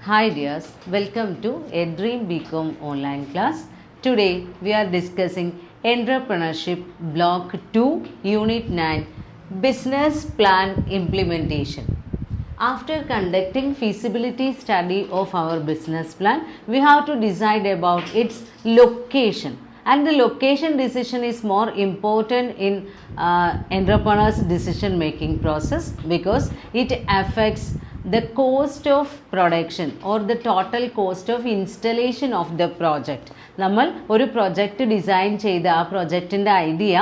Hi dears, welcome to A Dream BCom online class. Today we are discussing Entrepreneurship Block 2 Unit 9 Business Plan Implementation. After conducting feasibility study of our business plan, we have to decide about its location. And the location decision is more important in entrepreneur's decision making process because it affects the cost of production or the total cost of installation of the project. നമ്മൾ ഒരു project design ചെയ്ത് ആ പ്രൊജക്റ്റിൻ്റെ idea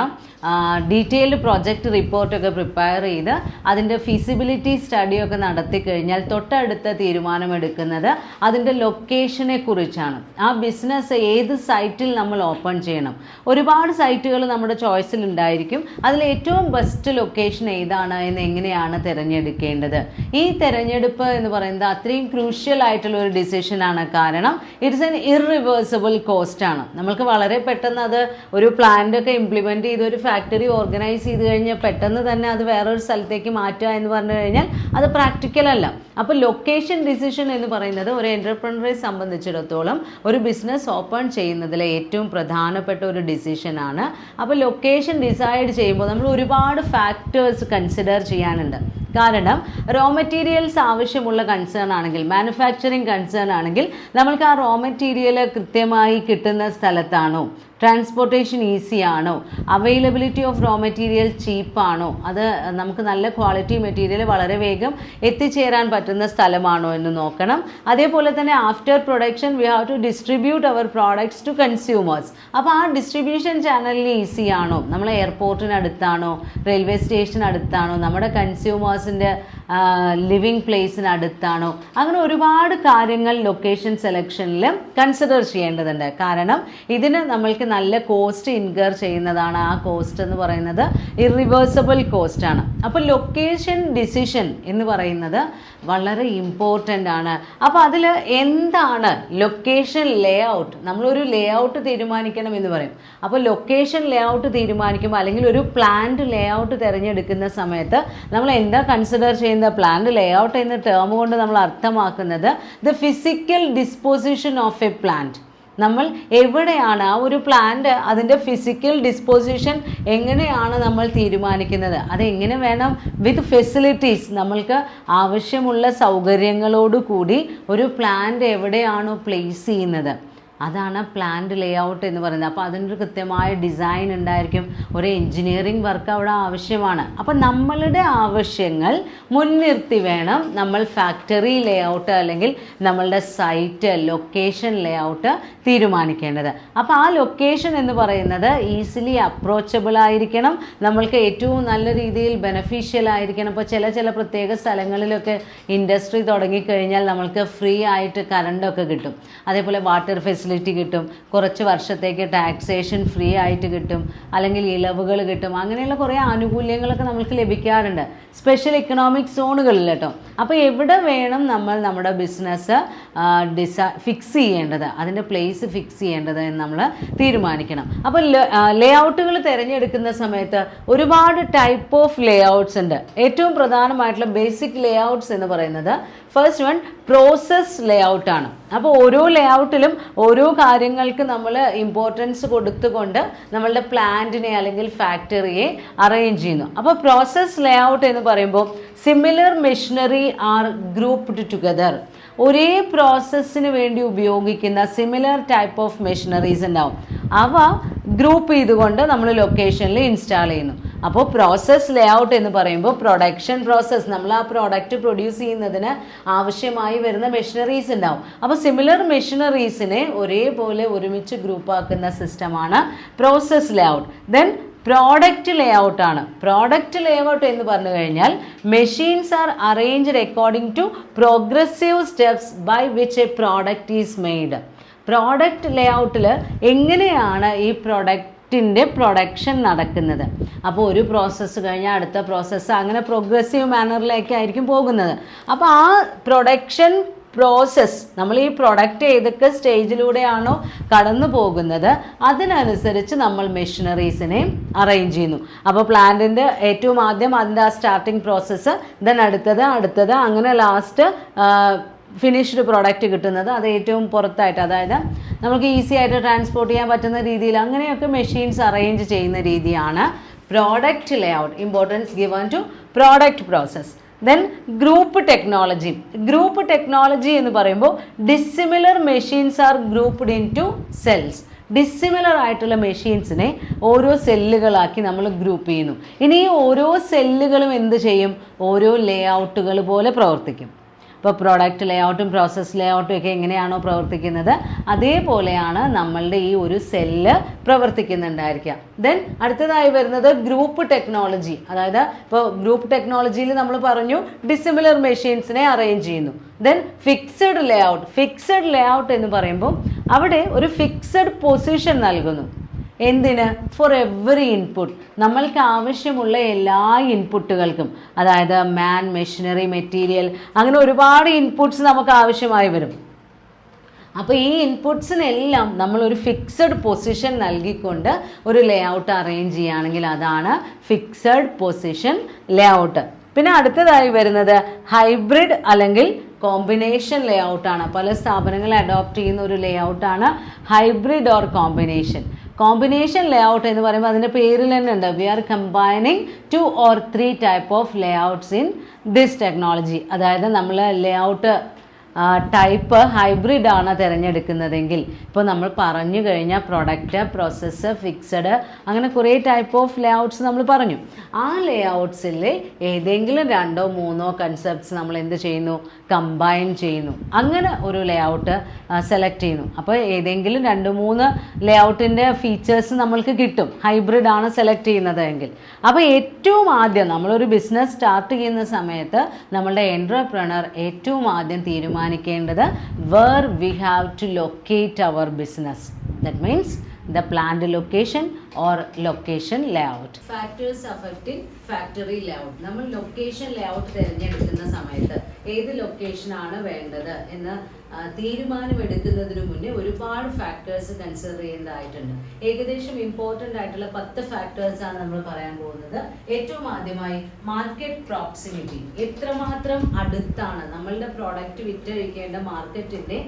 detailed project റിപ്പോർട്ടൊക്കെ prepare ചെയ്ത് അതിൻ്റെ feasibility സ്റ്റഡിയൊക്കെ നടത്തി കഴിഞ്ഞാൽ തൊട്ടടുത്ത തീരുമാനമെടുക്കുന്നത് അതിൻ്റെ ലൊക്കേഷനെ കുറിച്ചാണ്. ആ ബിസിനസ് ഏത് സൈറ്റിൽ നമ്മൾ ഓപ്പൺ ചെയ്യണം. ഒരുപാട് സൈറ്റുകൾ നമ്മുടെ ചോയ്സിൽ ഉണ്ടായിരിക്കും. അതിൽ ഏറ്റവും ബെസ്റ്റ് ലൊക്കേഷൻ ഏതാണ് എന്ന് എങ്ങനെയാണ് തിരഞ്ഞെടുക്കേണ്ടത്. ഈ തിരഞ്ഞെടുപ്പ് എന്ന് പറയുന്നത് അത്രയും ക്രൂഷ്യൽ ആയിട്ടുള്ള ഒരു ഡിസിഷനാണ്. കാരണം ഇറ്റ്സ് എൻ ഇറിവേഴ്സിബിൾ കോസ്റ്റാണ്. നമ്മൾക്ക് വളരെ പെട്ടെന്ന് അത് ഒരു പ്ലാന്റൊക്കെ ഇംപ്ലിമെൻറ്റ് ചെയ്ത് ഒരു ഫാക്ടറി ഓർഗനൈസ് ചെയ്ത് കഴിഞ്ഞാൽ പെട്ടെന്ന് തന്നെ അത് വേറൊരു സ്ഥലത്തേക്ക് മാറ്റുക എന്ന് പറഞ്ഞു കഴിഞ്ഞാൽ അത് പ്രാക്ടിക്കൽ അല്ല. അപ്പോൾ ലൊക്കേഷൻ ഡിസിഷൻ എന്ന് പറയുന്നത് ഒരു എൻ്റർപ്രനറെ സംബന്ധിച്ചിടത്തോളം ഒരു ബിസിനസ് ഓപ്പൺ ചെയ്യുന്നതിലെ ഏറ്റവും പ്രധാനപ്പെട്ട ഒരു ഡിസിഷനാണ്. അപ്പോൾ ലൊക്കേഷൻ ഡിസൈഡ് ചെയ്യുമ്പോൾ നമ്മൾ ഒരുപാട് ഫാക്ടേഴ്സ് കൺസിഡർ ചെയ്യാനുണ്ട്. കാരണം റോ മെറ്റീരിയൽസ് ആവശ്യമുള്ള കൺസേൺ ആണെങ്കിൽ, മാനുഫാക്ചറിങ് കൺസേൺ ആണെങ്കിൽ നമ്മൾക്ക് ആ റോ മെറ്റീരിയൽ കൃത്യമായി കിട്ടുന്ന സ്ഥലത്താണോ, ട്രാൻസ്പോർട്ടേഷൻ ഈസി ആണോ, അവൈലബിലിറ്റി ഓഫ് റോ മെറ്റീരിയൽ ചീപ്പാണോ, അത് നമുക്ക് നല്ല ക്വാളിറ്റി മെറ്റീരിയൽ വളരെ വേഗം എത്തിച്ചേരാൻ പറ്റുന്ന സ്ഥലമാണോ എന്ന് നോക്കണം. അതേപോലെ തന്നെ after production we have to distribute our products to consumers. അപ്പോൾ ആ ഡിസ്ട്രിബ്യൂഷൻ ചാനലിൽ ഈസി ആണോ, നമ്മൾ എയർപോർട്ടിന് അടുത്താണോ, റെയിൽവേ സ്റ്റേഷൻ അടുത്താണോ, നമ്മുടെ കൺസ്യൂമേഴ്സിൻ്റെ ലിവിങ് പ്ലേസിന് അടുത്താണോ, അങ്ങനെ ഒരുപാട് കാര്യങ്ങൾ ലൊക്കേഷൻ സെലക്ഷനിൽ കൺസിഡർ ചെയ്യേണ്ടതുണ്ട്. കാരണം ഇതിന് നമ്മൾക്ക് നല്ല കോസ്റ്റ് ഇൻകർ ചെയ്യുന്നതാണ്. ആ കോസ്റ്റ് എന്ന് പറയുന്നത് ഇറിവേഴ്സിബിൾ കോസ്റ്റ് ആണ്. അപ്പോൾ ലൊക്കേഷൻ ഡിസിഷൻ എന്ന് പറയുന്നത് വളരെ ഇമ്പോർട്ടൻ്റ് ആണ്. അപ്പോൾ അതിൽ എന്താണ് ലൊക്കേഷൻ ലേ ഔട്ട്, നമ്മളൊരു ലേ ഔട്ട് തീരുമാനിക്കണം എന്ന് പറയും. അപ്പോൾ ലൊക്കേഷൻ ലേ ഔട്ട് തീരുമാനിക്കുമ്പോൾ അല്ലെങ്കിൽ ഒരു പ്ലാന്റ് ലേ ഔട്ട് തിരഞ്ഞെടുക്കുന്ന സമയത്ത് നമ്മൾ എന്താ കൺസിഡർ ചെയ്യുന്നത്? പ്ലാന്റ് ലേ ഔട്ട് എന്ന ടേം കൊണ്ട് നമ്മൾ അർത്ഥമാക്കുന്നത് the physical disposition of A plant. നമ്മൾ എവിടെയാണ് ആ ഒരു പ്ലാന്റ്, അതിൻ്റെ ഫിസിക്കൽ ഡിസ്പോസിഷൻ എങ്ങനെയാണ് നമ്മൾ തീരുമാനിക്കുന്നത്. അതെങ്ങനെ വേണം, വിത്ത് ഫെസിലിറ്റീസ്, നമ്മൾക്ക് ആവശ്യമുള്ള സൗകര്യങ്ങളോട് കൂടി ഒരു പ്ലാന്റ് എവിടെയാണോ പ്ലേസ് ചെയ്യുന്നത്, അതാണ് പ്ലാന്റ് ലേ ഔട്ട് എന്ന് പറയുന്നത്. അപ്പോൾ അതിനൊരു കൃത്യമായ ഡിസൈൻ ഉണ്ടായിരിക്കും. ഒരു എൻജിനീയറിംഗ് വർക്ക് അവിടെ ആവശ്യമാണ്. അപ്പോൾ നമ്മളുടെ ആവശ്യങ്ങൾ മുൻനിർത്തി വേണം നമ്മൾ ഫാക്ടറി ലേ ഔട്ട് അല്ലെങ്കിൽ നമ്മളുടെ സൈറ്റ് ലൊക്കേഷൻ ലേ ഔട്ട് തീരുമാനിക്കേണ്ടത്. അപ്പോൾ ആ ലൊക്കേഷൻ എന്ന് പറയുന്നത് ഈസിലി അപ്രോച്ചബിൾ ആയിരിക്കണം, നമ്മൾക്ക് ഏറ്റവും നല്ല രീതിയിൽ ബെനഫിഷ്യൽ ആയിരിക്കണം. ഇപ്പോൾ ചില പ്രത്യേക സ്ഥലങ്ങളിലൊക്കെ ഇൻഡസ്ട്രി തുടങ്ങിക്കഴിഞ്ഞാൽ നമ്മൾക്ക് ഫ്രീ ആയിട്ട് കറണ്ടൊക്കെ കിട്ടും, അതേപോലെ വാട്ടർ ഫെസിലിറ്റി കിട്ടും, കുറച്ച് വർഷത്തേക്ക് ടാക്സേഷൻ ഫ്രീ ആയിട്ട് കിട്ടും, അല്ലെങ്കിൽ ഇളവുകൾ കിട്ടും. അങ്ങനെയുള്ള കുറേ ആനുകൂല്യങ്ങളൊക്കെ നമുക്ക് ലഭിക്കാറുണ്ട് സ്പെഷ്യൽ ഇക്കണോമിക് സോണുകളിൽ കേട്ടോ. അപ്പോൾ എവിടെ വേണം നമ്മൾ നമ്മുടെ ബിസിനസ് ഫിക്സ് ചെയ്യേണ്ടത്, അതിൻ്റെ പ്ലേസ് ഫിക്സ് ചെയ്യേണ്ടത് എന്ന് നമ്മൾ തീരുമാനിക്കണം. അപ്പോൾ ലേ ഔട്ടുകൾ തിരഞ്ഞെടുക്കുന്ന സമയത്ത് ഒരുപാട് ടൈപ്പ് ഓഫ് ലേ ഔട്ട്സ് ഉണ്ട്. ഏറ്റവും പ്രധാനമായിട്ടുള്ള ബേസിക് ലേ ഔട്ട്സ് എന്ന് പറയുന്നത് ഫസ്റ്റ് വൺ പ്രോസസ് ലേ ഔട്ടാണ്. അപ്പോൾ ഓരോ ലേ ഔട്ടിലും ഓരോ കാര്യങ്ങൾക്ക് നമ്മൾ ഇമ്പോർട്ടൻസ് കൊടുത്തുകൊണ്ട് നമ്മളുടെ പ്ലാന്റിനെ അല്ലെങ്കിൽ ഫാക്ടറിയെ അറേഞ്ച് ചെയ്യുന്നു. അപ്പോൾ പ്രോസസ് ലേ ഔട്ട് എന്ന് പറയുമ്പോൾ similar machinery are grouped together. ഒരേ പ്രോസസ്സിന് വേണ്ടി ഉപയോഗിക്കുന്ന സിമിലർ ടൈപ്പ് ഓഫ് മെഷീനറീസ് ഉണ്ടാവും. അവ ഗ്രൂപ്പ് ചെയ്തുകൊണ്ട് നമ്മൾ ലൊക്കേഷനിൽ ഇൻസ്റ്റാൾ ചെയ്യുന്നു. അപ്പോൾ പ്രോസസ് ലേ ഔട്ട് എന്ന് പറയുമ്പോൾ പ്രൊഡക്ഷൻ പ്രോസസ്സ്, നമ്മൾ ആ പ്രോഡക്റ്റ് പ്രൊഡ്യൂസ് ചെയ്യുന്നതിന് ആവശ്യമായി വരുന്ന മെഷീനറീസ് ഉണ്ടാവും. അപ്പോൾ സിമിലർ മെഷീനറീസിനെ ഒരേപോലെ ഒരുമിച്ച് ഗ്രൂപ്പാക്കുന്ന സിസ്റ്റമാണ് process layout. Then product ലേ ഔട്ടാണ്. പ്രോഡക്റ്റ് ലേ ഔട്ട് എന്ന് പറഞ്ഞു കഴിഞ്ഞാൽ machines are arranged according to progressive steps by which a product is made. Product ലേ ഔട്ടിൽ എങ്ങനെയാണ് ഈ പ്രൊഡക്റ്റിൻ്റെ പ്രൊഡക്ഷൻ നടക്കുന്നത്. അപ്പോൾ ഒരു പ്രോസസ്സ് കഴിഞ്ഞാൽ അടുത്ത പ്രോസസ്സ്, അങ്ങനെ പ്രോഗ്രസീവ് മാനറിലേക്കായിരിക്കും പോകുന്നത്. അപ്പോൾ ആ പ്രൊഡക്ഷൻ പ്രോസസ്സ്, നമ്മൾ ഈ പ്രൊഡക്റ്റ് ഏതൊക്കെ സ്റ്റേജിലൂടെയാണോ കടന്നു പോകുന്നത് അതിനനുസരിച്ച് നമ്മൾ മെഷീനറീസിനെ അറേഞ്ച് ചെയ്യുന്നു. അപ്പോൾ പ്ലാന്റിൻ്റെ ഏറ്റവും ആദ്യം അതിൻ്റെ ആ സ്റ്റാർട്ടിങ് പ്രോസസ്സ്, ദെൻ അടുത്തത് അങ്ങനെ ലാസ്റ്റ് ഫിനിഷ്ഡ് പ്രോഡക്റ്റ് കിട്ടുന്നത് അത് ഏറ്റവും പുറത്തായിട്ട്, അതായത് നമുക്ക് ഈസി ആയിട്ട് ട്രാൻസ്പോർട്ട് ചെയ്യാൻ പറ്റുന്ന രീതിയിൽ അങ്ങനെയൊക്കെ മെഷീൻസ് അറേഞ്ച് ചെയ്യുന്ന രീതിയാണ് product layout. Importance given to product process. Then group technology. Group technology എന്ന് പറയുമ്പോൾ dissimilar machines are grouped into cells. Dissimilar ആയിട്ടുള്ള മെഷീൻസിനെ ഓരോ സെല്ലുകളാക്കി നമ്മൾ ഗ്രൂപ്പ് ചെയ്യുന്നു. ഇനി ഈ ഓരോ സെല്ലുകളും എന്ത് ചെയ്യും? ഓരോ ലേ ഔട്ടുകൾ പോലെ പ്രവർത്തിക്കും. ഇപ്പോൾ പ്രോഡക്റ്റ് ലേഔട്ടും പ്രോസസ് ലേഔട്ടും ഒക്കെ എങ്ങനെയാണോ പ്രവർത്തിക്കുന്നത് അതേപോലെയാണ് നമ്മളുടെ ഈ ഒരു സെല്ല് പ്രവർത്തിക്കുന്നുണ്ടായിരിക്കുക. ദെൻ അടുത്തതായി വരുന്നത് ഗ്രൂപ്പ് ടെക്നോളജി. അതായത് ഇപ്പോൾ ഗ്രൂപ്പ് ടെക്നോളജിയിൽ നമ്മൾ പറഞ്ഞു ഡിസിമിലർ മെഷീൻസിനെ അറേഞ്ച് ചെയ്യുന്നു. Then fixed layout. Fixed layout എന്ന് പറയുമ്പോൾ അവിടെ ഒരു ഫിക്സഡ് പൊസിഷൻ നൽകുന്നു. എന്തിന്? For every input. നമ്മൾക്ക് ആവശ്യമുള്ള എല്ലാ ഇൻപുട്ടുകൾക്കും, അതായത് മാൻ, മെഷീനറി, മെറ്റീരിയൽ, അങ്ങനെ ഒരുപാട് ഇൻപുട്സ് നമുക്ക് ആവശ്യമായി വരും. അപ്പോൾ ഈ ഇൻപുട്സിനെല്ലാം നമ്മളൊരു ഫിക്സഡ് പൊസിഷൻ നൽകിക്കൊണ്ട് ഒരു ലേഔട്ട് അറേഞ്ച് ചെയ്യുകയാണെങ്കിൽ അതാണ് ഫിക്സഡ് പൊസിഷൻ ലേഔട്ട്. പിന്നെ അടുത്തതായി വരുന്നത് ഹൈബ്രിഡ് അല്ലെങ്കിൽ കോമ്പിനേഷൻ ലേഔട്ടാണ്. പല സ്ഥാപനങ്ങളും അഡോപ്റ്റ് ചെയ്യുന്ന ഒരു ലേഔട്ടാണ് hybrid or combination. Combination layout എന്ന് പറയുമ്പോൾ അതിൻ്റെ പേരിൽ തന്നെ ഉണ്ട്, we are combining 2 or 3 type of layouts in this technology. അതായത് നമ്മൾ ലേഔട്ട് ടൈപ്പ് ഹൈബ്രിഡ് ആണ് തിരഞ്ഞെടുക്കുന്നതെങ്കിൽ, ഇപ്പോൾ നമ്മൾ പറഞ്ഞു കഴിഞ്ഞാൽ പ്രൊഡക്റ്റ്, പ്രോസസ്സ്, ഫിക്സഡ്, അങ്ങനെ കുറേ ടൈപ്പ് ഓഫ് ലേഔട്ട്സ് നമ്മൾ പറഞ്ഞു. ആ ലേഔട്ട്സിൽ ഏതെങ്കിലും 2 or 3 കൺസെപ്റ്റ്സ് നമ്മൾ എന്ത് ചെയ്യുന്നു? കമ്പൈൻ ചെയ്യുന്നു. അങ്ങനെ ഒരു ലേഔട്ട് സെലക്ട് ചെയ്യുന്നു. അപ്പോൾ ഏതെങ്കിലും 2-3 ലേഔട്ടിൻ്റെ ഫീച്ചേഴ്സ് നമ്മൾക്ക് കിട്ടും ഹൈബ്രിഡ് ആണ് സെലക്ട് ചെയ്യുന്നത് എങ്കിൽ. അപ്പോൾ ഏറ്റവും ആദ്യം നമ്മളൊരു ബിസിനസ് സ്റ്റാർട്ട് ചെയ്യുന്ന സമയത്ത് നമ്മളുടെ എൻട്രപ്രണർ ഏറ്റവും ആദ്യം തീരുമാനിക്കേണ്ടത് where we have to locate our business. That means the planned location or location layout. Factors affecting factory layout. നമ്മൾ ലൊക്കേഷൻ ലേഔട്ട് തിരഞ്ഞെടുക്കുന്ന സമയത്ത് ഏത് ലൊക്കേഷനാണ് വേണ്ടത് എന്ന് തീരുമാനമെടുക്കുന്നതിന് മുന്നേ ഒരുപാട് ഫാക്ടേഴ്സ് കൺസിഡർ ചെയ്യേണ്ടതായിട്ടുണ്ട്. ഏകദേശം ഇമ്പോർട്ടൻ്റ് ആയിട്ടുള്ള 10 ഫാക്ടേഴ്സാണ് നമ്മൾ പറയാൻ പോകുന്നത്. ഏറ്റവും ആദ്യമായി മാർക്കറ്റ് പ്രോക്സിമിറ്റി. എത്രമാത്രം അടുത്താണ് നമ്മളുടെ പ്രോഡക്റ്റ് വിറ്റഴിക്കേണ്ട മാർക്കറ്റിൻ്റെ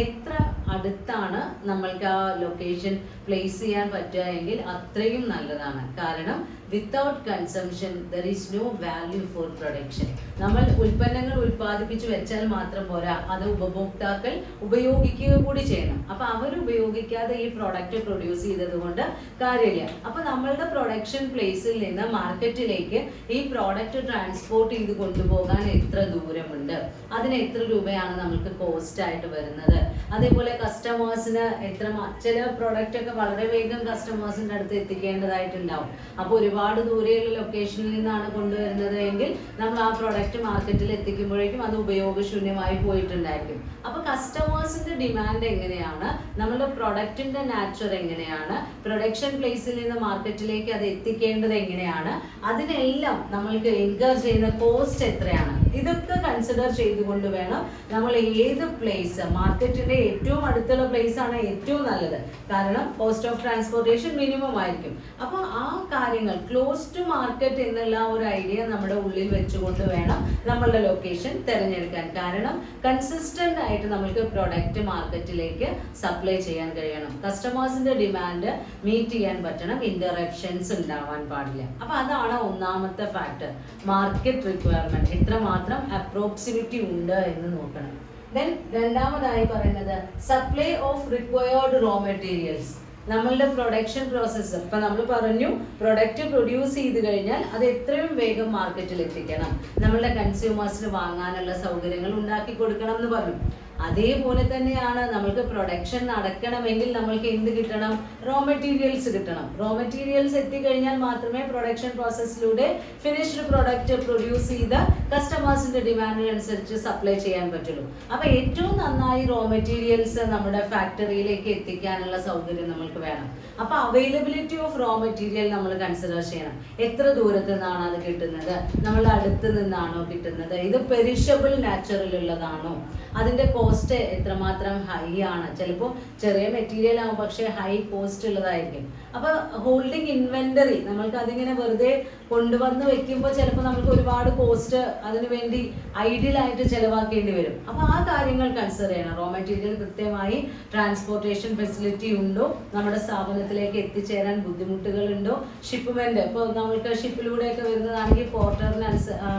എത്ര അടുത്താണ് നമ്മൾക്ക് ആ ലൊക്കേഷൻ പ്ലേസ് ചെയ്യാൻ പറ്റുക എങ്കിൽ അത്രയും നല്ലതാണ്. കാരണം without consumption there is no value for production. നമ്മൾ ഉൽപ്പന്നങ്ങൾ ഉൽപ്പാദിപ്പിച്ച് വെച്ചാൽ മാത്രം പോരാ, അത് ഉപഭോക്താക്കൾ ഉപയോഗിക്കുക കൂടി ചെയ്യണം. അപ്പോൾ അവർ ഉപയോഗിക്കാതെ ഈ പ്രോഡക്റ്റ് പ്രൊഡ്യൂസ് ചെയ്തത് കൊണ്ട് കാര്യമില്ല. അപ്പോൾ നമ്മളുടെ പ്രൊഡക്ഷൻ പ്ലേസിൽ നിന്ന് മാർക്കറ്റിലേക്ക് ഈ പ്രോഡക്റ്റ് ട്രാൻസ്പോർട്ട് ചെയ്ത് കൊണ്ടുപോകാൻ എത്ര ദൂരമുണ്ട്, അതിന് എത്ര രൂപയാണ് നമുക്ക് കോസ്റ്റ് ആയിട്ട് വരുന്നത്, അതേപോലെ കസ്റ്റമേഴ്സിന് എത്ര, ചില പ്രോഡക്റ്റ് ഒക്കെ വളരെ വേഗം കസ്റ്റമേഴ്സിൻ്റെ അടുത്ത് എത്തിക്കേണ്ടതായിട്ടുണ്ടാവും. അപ്പോൾ ഒരുപാട് ദൂരെയുള്ള ലൊക്കേഷനിൽ നിന്നാണ് കൊണ്ടുവരുന്നത് എങ്കിൽ നമ്മൾ ആ പ്രോഡക്റ്റ് മാർക്കറ്റിൽ എത്തിക്കുമ്പോഴേക്കും അത് ഉപയോഗശൂന്യമായി പോയിട്ടുണ്ടായിരിക്കും. അപ്പോൾ കസ്റ്റമേഴ്സിന്റെ ഡിമാൻഡ് എങ്ങനെയാണ്, നമ്മുടെ പ്രൊഡക്റ്റിന്റെ നാച്ചർ എങ്ങനെയാണ്, പ്രൊഡക്ഷൻ പ്ലേസിൽ നിന്ന് മാർക്കറ്റിലേക്ക് അത് എത്തിക്കേണ്ടത് എങ്ങനെയാണ്, അതിനെല്ലാം നമ്മൾക്ക് ഇൻകർ ചെയ്യുന്ന കോസ്റ്റ് എത്രയാണ്, ഇതൊക്കെ കൺസിഡർ ചെയ്തുകൊണ്ട് വേണം നമ്മൾ ഏത് പ്ലേസ്, മാർക്കറ്റിന്റെ ഏറ്റവും അടുത്തുള്ള പ്ലേസ് ആണ് ഏറ്റവും നല്ലത്. കാരണം കോസ്റ്റ് ഓഫ് ട്രാൻസ്പോർട്ടേഷൻ മിനിമം ആയിരിക്കും. അപ്പോൾ ആ കാര്യങ്ങൾ ക്ലോസ് ടു മാർക്കറ്റ് എന്നുള്ള ഒരു ഐഡിയ നമ്മുടെ ഉള്ളിൽ വെച്ചുകൊണ്ട് വേണം നമ്മളുടെ ലൊക്കേഷൻ തിരഞ്ഞെടുക്കാൻ. കാരണം കൺസിസ്റ്റന്റ് ആയിട്ട് നമുക്ക് പ്രൊഡക്റ്റ് മാർക്കറ്റിലേക്ക് സപ്ലൈ ചെയ്യാൻ കഴിയണം, കസ്റ്റമേഴ്സിന്റെ ഡിമാൻഡ് മീറ്റ് ചെയ്യാൻ പറ്റണം, ഇന്ററപ്ഷൻസ് ഉണ്ടാവാൻ പാടില്ല. അപ്പൊ അതാണ് ഒന്നാമത്തെ ഫാക്ടർ, മാർക്കറ്റ് റിക്വയർമെന്റ്, എത്രമാത്രം അപ്രോക്സിമിറ്റി ഉണ്ട് എന്ന് നോക്കണം. ദെൻ രണ്ടാമതായി പറയുന്നത് supply of required raw materials. നമ്മളുടെ പ്രൊഡക്ഷൻ പ്രോസസ്സ്, ഇപ്പൊ നമ്മൾ പറഞ്ഞു പ്രൊഡക്റ്റ് പ്രൊഡ്യൂസ് ചെയ്ത് കഴിഞ്ഞാൽ അത് എത്രയും വേഗം മാർക്കറ്റിൽ എത്തിക്കണം, നമ്മളുടെ കൺസ്യൂമേഴ്സിന് വാങ്ങാനുള്ള സൗകര്യങ്ങൾ ഉണ്ടാക്കി കൊടുക്കണം എന്ന് പറഞ്ഞു. അതേപോലെ തന്നെയാണ് നമ്മൾക്ക് പ്രൊഡക്ഷൻ നടക്കണമെങ്കിൽ നമ്മൾക്ക് എന്ത് കിട്ടണം? റോ മെറ്റീരിയൽസ് കിട്ടണം. റോ മെറ്റീരിയൽസ് എത്തിക്കഴിഞ്ഞാൽ മാത്രമേ പ്രൊഡക്ഷൻ പ്രോസസ്സിലൂടെ ഫിനിഷ്ഡ് പ്രൊഡക്റ്റ് പ്രൊഡ്യൂസ് ചെയ്ത കസ്റ്റമേഴ്സിന്റെ ഡിമാൻഡിനനുസരിച്ച് സപ്ലൈ ചെയ്യാൻ പറ്റുള്ളൂ. അപ്പൊ ഏറ്റവും നന്നായി റോ മെറ്റീരിയൽസ് നമ്മുടെ ഫാക്ടറിയിലേക്ക് എത്തിക്കാനുള്ള സൗകര്യം നമ്മൾക്ക് വേണം. അപ്പൊ അവൈലബിലിറ്റി ഓഫ് റോ മെറ്റീരിയൽ നമ്മൾ കൺസിഡർ ചെയ്യണം. എത്ര ദൂരത്ത് നിന്നാണ് അത് കിട്ടുന്നത്, നമ്മളുടെ അടുത്ത് നിന്നാണോ കിട്ടുന്നത്, ഇത് പെരിഷബിൾ നാച്ചുറൽ ഉള്ളതാണോ, അതിന്റെ കോസ്റ്റ് എത്രമാത്രം ഹൈ ആണ്. ചിലപ്പോൾ ചെറിയ മെറ്റീരിയൽ ആവും, പക്ഷേ ഹൈ കോസ്റ്റ് ഉള്ളതായിരിക്കും. അപ്പോൾ ഹോൾഡിംഗ് ഇൻവെന്ററി നമ്മൾക്ക് അതിങ്ങനെ വെറുതെ കൊണ്ടുവന്ന് വെക്കുമ്പോൾ ചിലപ്പോൾ നമുക്ക് ഒരുപാട് കോസ്റ്റ് അതിനു വേണ്ടി ഐഡിയലായിട്ട് ചിലവാക്കേണ്ടി വരും. അപ്പോൾ ആ കാര്യങ്ങൾ കൺസിഡർ ചെയ്യണം. റോ മെറ്റീരിയൽ കൃത്യമായി ട്രാൻസ്പോർട്ടേഷൻ ഫെസിലിറ്റി ഉണ്ടോ, നമ്മുടെ സ്ഥാപനത്തിലേക്ക് എത്തിച്ചേരാൻ ബുദ്ധിമുട്ടുകളുണ്ടോ, ഷിപ്മെന്റ് ഇപ്പോൾ നമ്മൾക്ക് ഷിപ്പിലൂടെയൊക്കെ വരുന്നതാണെങ്കിൽ പോർട്ടറിന്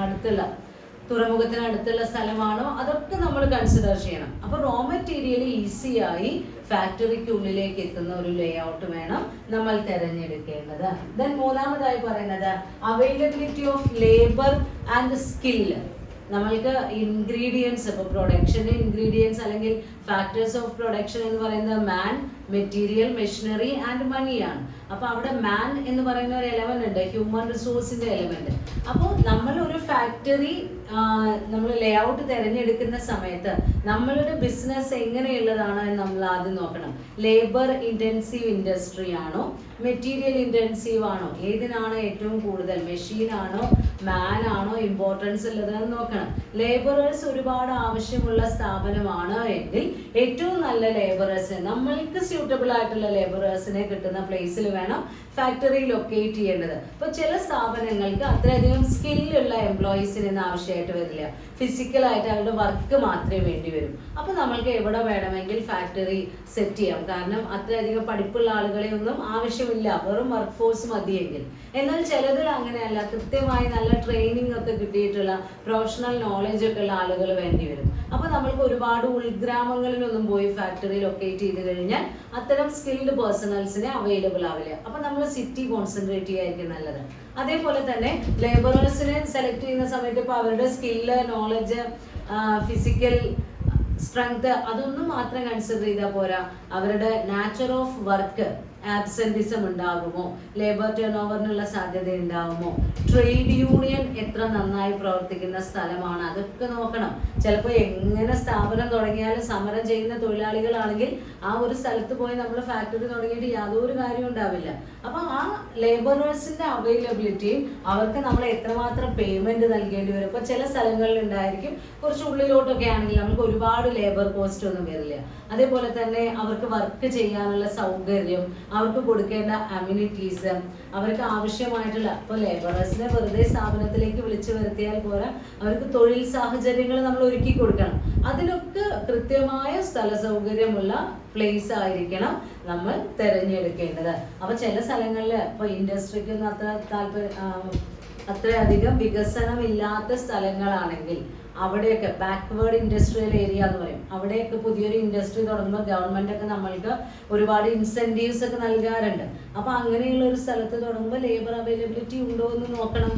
അടുത്തുള്ള തുറമുഖത്തിന് അടുത്തുള്ള സ്ഥലമാണോ, അതൊക്കെ നമ്മൾ കൺസിഡർ ചെയ്യണം. അപ്പോൾ റോ മെറ്റീരിയൽ ഈസിയായി ഫാക്ടറിക്കുള്ളിലേക്ക് എത്തുന്ന ഒരു ലേ ഔട്ട് വേണം നമ്മൾ തിരഞ്ഞെടുക്കേണ്ടത്. ദെൻ മൂന്നാമതായി പറയുന്നത് availability of labour and skill. നമ്മൾക്ക് ഇൻഗ്രീഡിയൻസ്, ഇപ്പോൾ പ്രൊഡക്ഷൻ്റെ ഇൻഗ്രീഡിയൻസ് അല്ലെങ്കിൽ ഫാക്ടേഴ്സ് ഓഫ് പ്രൊഡക്ഷൻ എന്ന് പറയുന്നത് മാൻ, മെറ്റീരിയൽ, മെഷീനറി ആൻഡ് മണിയാണ്. അപ്പോൾ അവിടെ മാൻ എന്ന് പറയുന്ന ഒരു എലമെന്റ് ഉണ്ട്, ഹ്യൂമൻ റിസോഴ്സിന്റെ എലമെന്റ്. അപ്പോൾ നമ്മൾ ഒരു ഫാക്ടറി നമ്മൾ ലേ ഔട്ട് തിരഞ്ഞെടുക്കുന്ന സമയത്ത് നമ്മളുടെ ബിസിനസ് എങ്ങനെയുള്ളതാണ് എന്ന് നമ്മൾ ആദ്യം നോക്കണം. ലേബർ ഇൻറ്റൻസീവ് ഇൻഡസ്ട്രി ആണോ, മെറ്റീരിയൽ ഇൻറ്റൻസീവ് ആണോ, ഏതിനാണ് ഏറ്റവും കൂടുതൽ, മെഷീൻ ആണോ, മാൻ ആണോ ഇമ്പോർട്ടൻസ് ഉള്ളതെന്ന് നോക്കണം. ലേബറേഴ്സ് ഒരുപാട് ആവശ്യമുള്ള സ്ഥാപനമാണ് എങ്കിൽ ഏറ്റവും നല്ല ലേബറേഴ്സ്, നമ്മൾക്ക് സ്യൂട്ടബിൾ ആയിട്ടുള്ള ലേബറേഴ്സിനെ കിട്ടുന്ന പ്ലേസിൽ വേണം ഫാക്ടറി ലൊക്കേറ്റ് ചെയ്യേണ്ടത്. ഇപ്പോൾ ചില സ്ഥാപനങ്ങൾക്ക് അത്രയധികം സ്കില്ലുള്ള എംപ്ലോയീസിനൊന്നും ആവശ്യമായിട്ട് വരില്ല, ഫിസിക്കലായിട്ട് അവരുടെ വർക്ക് മാത്രമേ വേണ്ടി വരും. അപ്പോൾ നമ്മൾക്ക് എവിടെ വേണമെങ്കിൽ ഫാക്ടറി സെറ്റ് ചെയ്യാം, കാരണം അത്രയധികം പഠിപ്പുള്ള ആളുകളെ ഒന്നും ആവശ്യമില്ല, വെറും വർക്ക് ഫോഴ്സ് മതിയെങ്കിൽ. എന്നാൽ ചിലതിൽ അങ്ങനെയല്ല, കൃത്യമായി നല്ല ട്രെയിനിങ് ഒക്കെ കിട്ടിയിട്ടുള്ള പ്രൊഫഷണൽ നോളജ് ഒക്കെ ഉള്ള ആളുകൾ വേണ്ടി വരും. അപ്പോൾ നമ്മൾക്ക് ഒരുപാട് ഉൾഗ്രാമങ്ങളിലൊന്നും പോയി ഫാക്ടറി ലൊക്കേറ്റ് ചെയ്ത് കഴിഞ്ഞാൽ അത്തരം സ്കിൽഡ് പേഴ്സണൽസിനെ അവൈലബിൾ ആവില്ല. അപ്പോൾ നമ്മൾ സിറ്റി കോൺസെൻട്രേറ്റ് ചെയ്യായിരിക്കും നല്ലത്. അതേപോലെ തന്നെ ലേബറേഴ്സിനെ സെലക്ട് ചെയ്യുന്ന സമയത്ത് ഇപ്പോൾ അവരുടെ സ്കില്ല്, നോളജ്, ഫിസിക്കൽ സ്ട്രെങ്ത് അതൊന്നും മാത്രം കൺസിഡർ ചെയ്താൽ പോരാ, അവരുടെ നാച്ചർ ഓഫ് വർക്ക്, ആബ്സെന്റിസം ഉണ്ടാകുമോ, ലേബർ ടേൺ ഓവറിനുള്ള സാധ്യത ഉണ്ടാകുമോ, ട്രേഡ് യൂണിയൻ എത്ര നന്നായി പ്രവർത്തിക്കുന്ന സ്ഥലമാണ്, അതൊക്കെ നോക്കണം. ചിലപ്പോൾ എങ്ങനെ സ്ഥാപനം തുടങ്ങിയാലും സമരം ചെയ്യുന്ന തൊഴിലാളികളാണെങ്കിൽ ആ ഒരു സ്ഥലത്ത് പോയി നമ്മൾ ഫാക്ടറി തുടങ്ങിയിട്ട് യാതൊരു കാര്യം ഉണ്ടാവില്ല. അപ്പം ആ ലേബറേഴ്സിന്റെ അവൈലബിലിറ്റിയും അവർക്ക് നമ്മൾ എത്രമാത്രം പേയ്മെന്റ് നൽകേണ്ടി വരും. ഇപ്പോൾ ചില സ്ഥലങ്ങളിൽ ഉണ്ടായിരിക്കും, കുറച്ച് ഉള്ളിലോട്ടൊക്കെ ആണെങ്കിൽ നമുക്ക് ഒരുപാട് ലേബർ കോസ്റ്റ് ഒന്നും വരില്ല. അതേപോലെ തന്നെ അവർക്ക് വർക്ക് ചെയ്യാനുള്ള സൗകര്യം, അവർക്ക് കൊടുക്കേണ്ട അമ്യൂണിറ്റീസ്, അവർക്ക് ആവശ്യമായിട്ടുള്ള ഇപ്പോൾ ലേബറേഴ്സിനെ വെറുതെ സ്ഥാപനത്തിലേക്ക് വിളിച്ചു വരുത്തിയാൽ പോരാ, അവർക്ക് തൊഴിൽ സാഹചര്യങ്ങൾ നമ്മൾ ഒരുക്കി കൊടുക്കണം. അതിനൊക്കെ കൃത്യമായ സ്ഥല സൗകര്യമുള്ള പ്ലേസ് ആയിരിക്കണം നമ്മൾ തിരഞ്ഞെടുക്കേണ്ടത്. അപ്പോൾ ചില സ്ഥലങ്ങളിൽ ഇപ്പോൾ ഇൻഡസ്ട്രിക്കൊന്നും അത്രയധികം വികസനമില്ലാത്ത സ്ഥലങ്ങളാണെങ്കിൽ അവിടെയൊക്കെ ബാക്ക്വേർഡ് ഇൻഡസ്ട്രിയൽ ഏരിയ എന്ന് പറയും, അവിടെയൊക്കെ പുതിയൊരു ഇൻഡസ്ട്രി തുടങ്ങുമ്പോൾ ഗവൺമെന്റ് ഒക്കെ നമ്മൾക്ക് ഒരുപാട് ഇൻസെന്റീവ്സ് ഒക്കെ നൽകാറുണ്ട്. അപ്പോൾ അങ്ങനെയുള്ള ഒരു സ്ഥലത്ത് തുടങ്ങുമ്പോൾ ലേബർ അവൈലബിലിറ്റി ഉണ്ടോ എന്ന് നോക്കണം.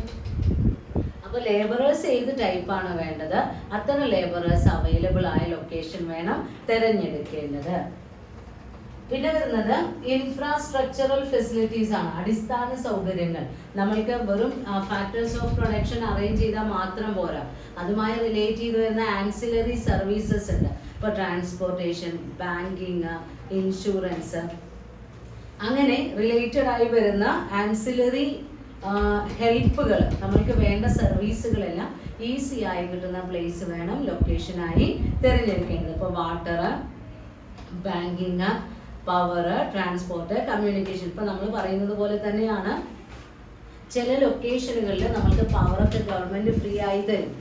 അപ്പോൾ ലേബറേഴ്സ് ഏത് ടൈപ്പാണ് വേണ്ടത്, അത്തരം ലേബറേഴ്സ് അവൈലബിൾ ആയ ലൊക്കേഷൻ വേണം തിരഞ്ഞെടുക്കേണ്ടത്. പിന്നെ വരുന്നത് ഇൻഫ്രാസ്ട്രക്ചറൽ ഫെസിലിറ്റീസ് ആണ്, അടിസ്ഥാന സൗകര്യങ്ങൾ. നമ്മൾക്ക് വെറും ഫാക്ടേഴ്സ് ഓഫ് പ്രൊഡക്ഷൻ അറേഞ്ച് ചെയ്താൽ മാത്രം പോരാ, അതുമായി റിലേറ്റ് ചെയ്ത് വരുന്ന ആൻസിലറി സർവീസസ് ഉണ്ട്. ഇപ്പോൾ ട്രാൻസ്പോർട്ടേഷൻ, ബാങ്കിങ്, ഇൻഷുറൻസ്, അങ്ങനെ റിലേറ്റഡ് ആയി വരുന്ന ആൻസിലറി ഹെൽപ്പുകൾ, നമ്മൾക്ക് വേണ്ട സർവീസുകളെല്ലാം ഈസി ആയി കിട്ടുന്ന പ്ലേസ് വേണം ലൊക്കേഷനായി തിരഞ്ഞെടുക്കേണ്ടത്. ഇപ്പോൾ water, banking, power, transport, communication. ഇപ്പം നമ്മൾ പറയുന്നത് പോലെ തന്നെയാണ് ചില ലൊക്കേഷനുകളിൽ നമ്മൾക്ക് പവറൊക്കെ ഗവൺമെൻറ് ഫ്രീ ആയി തരും.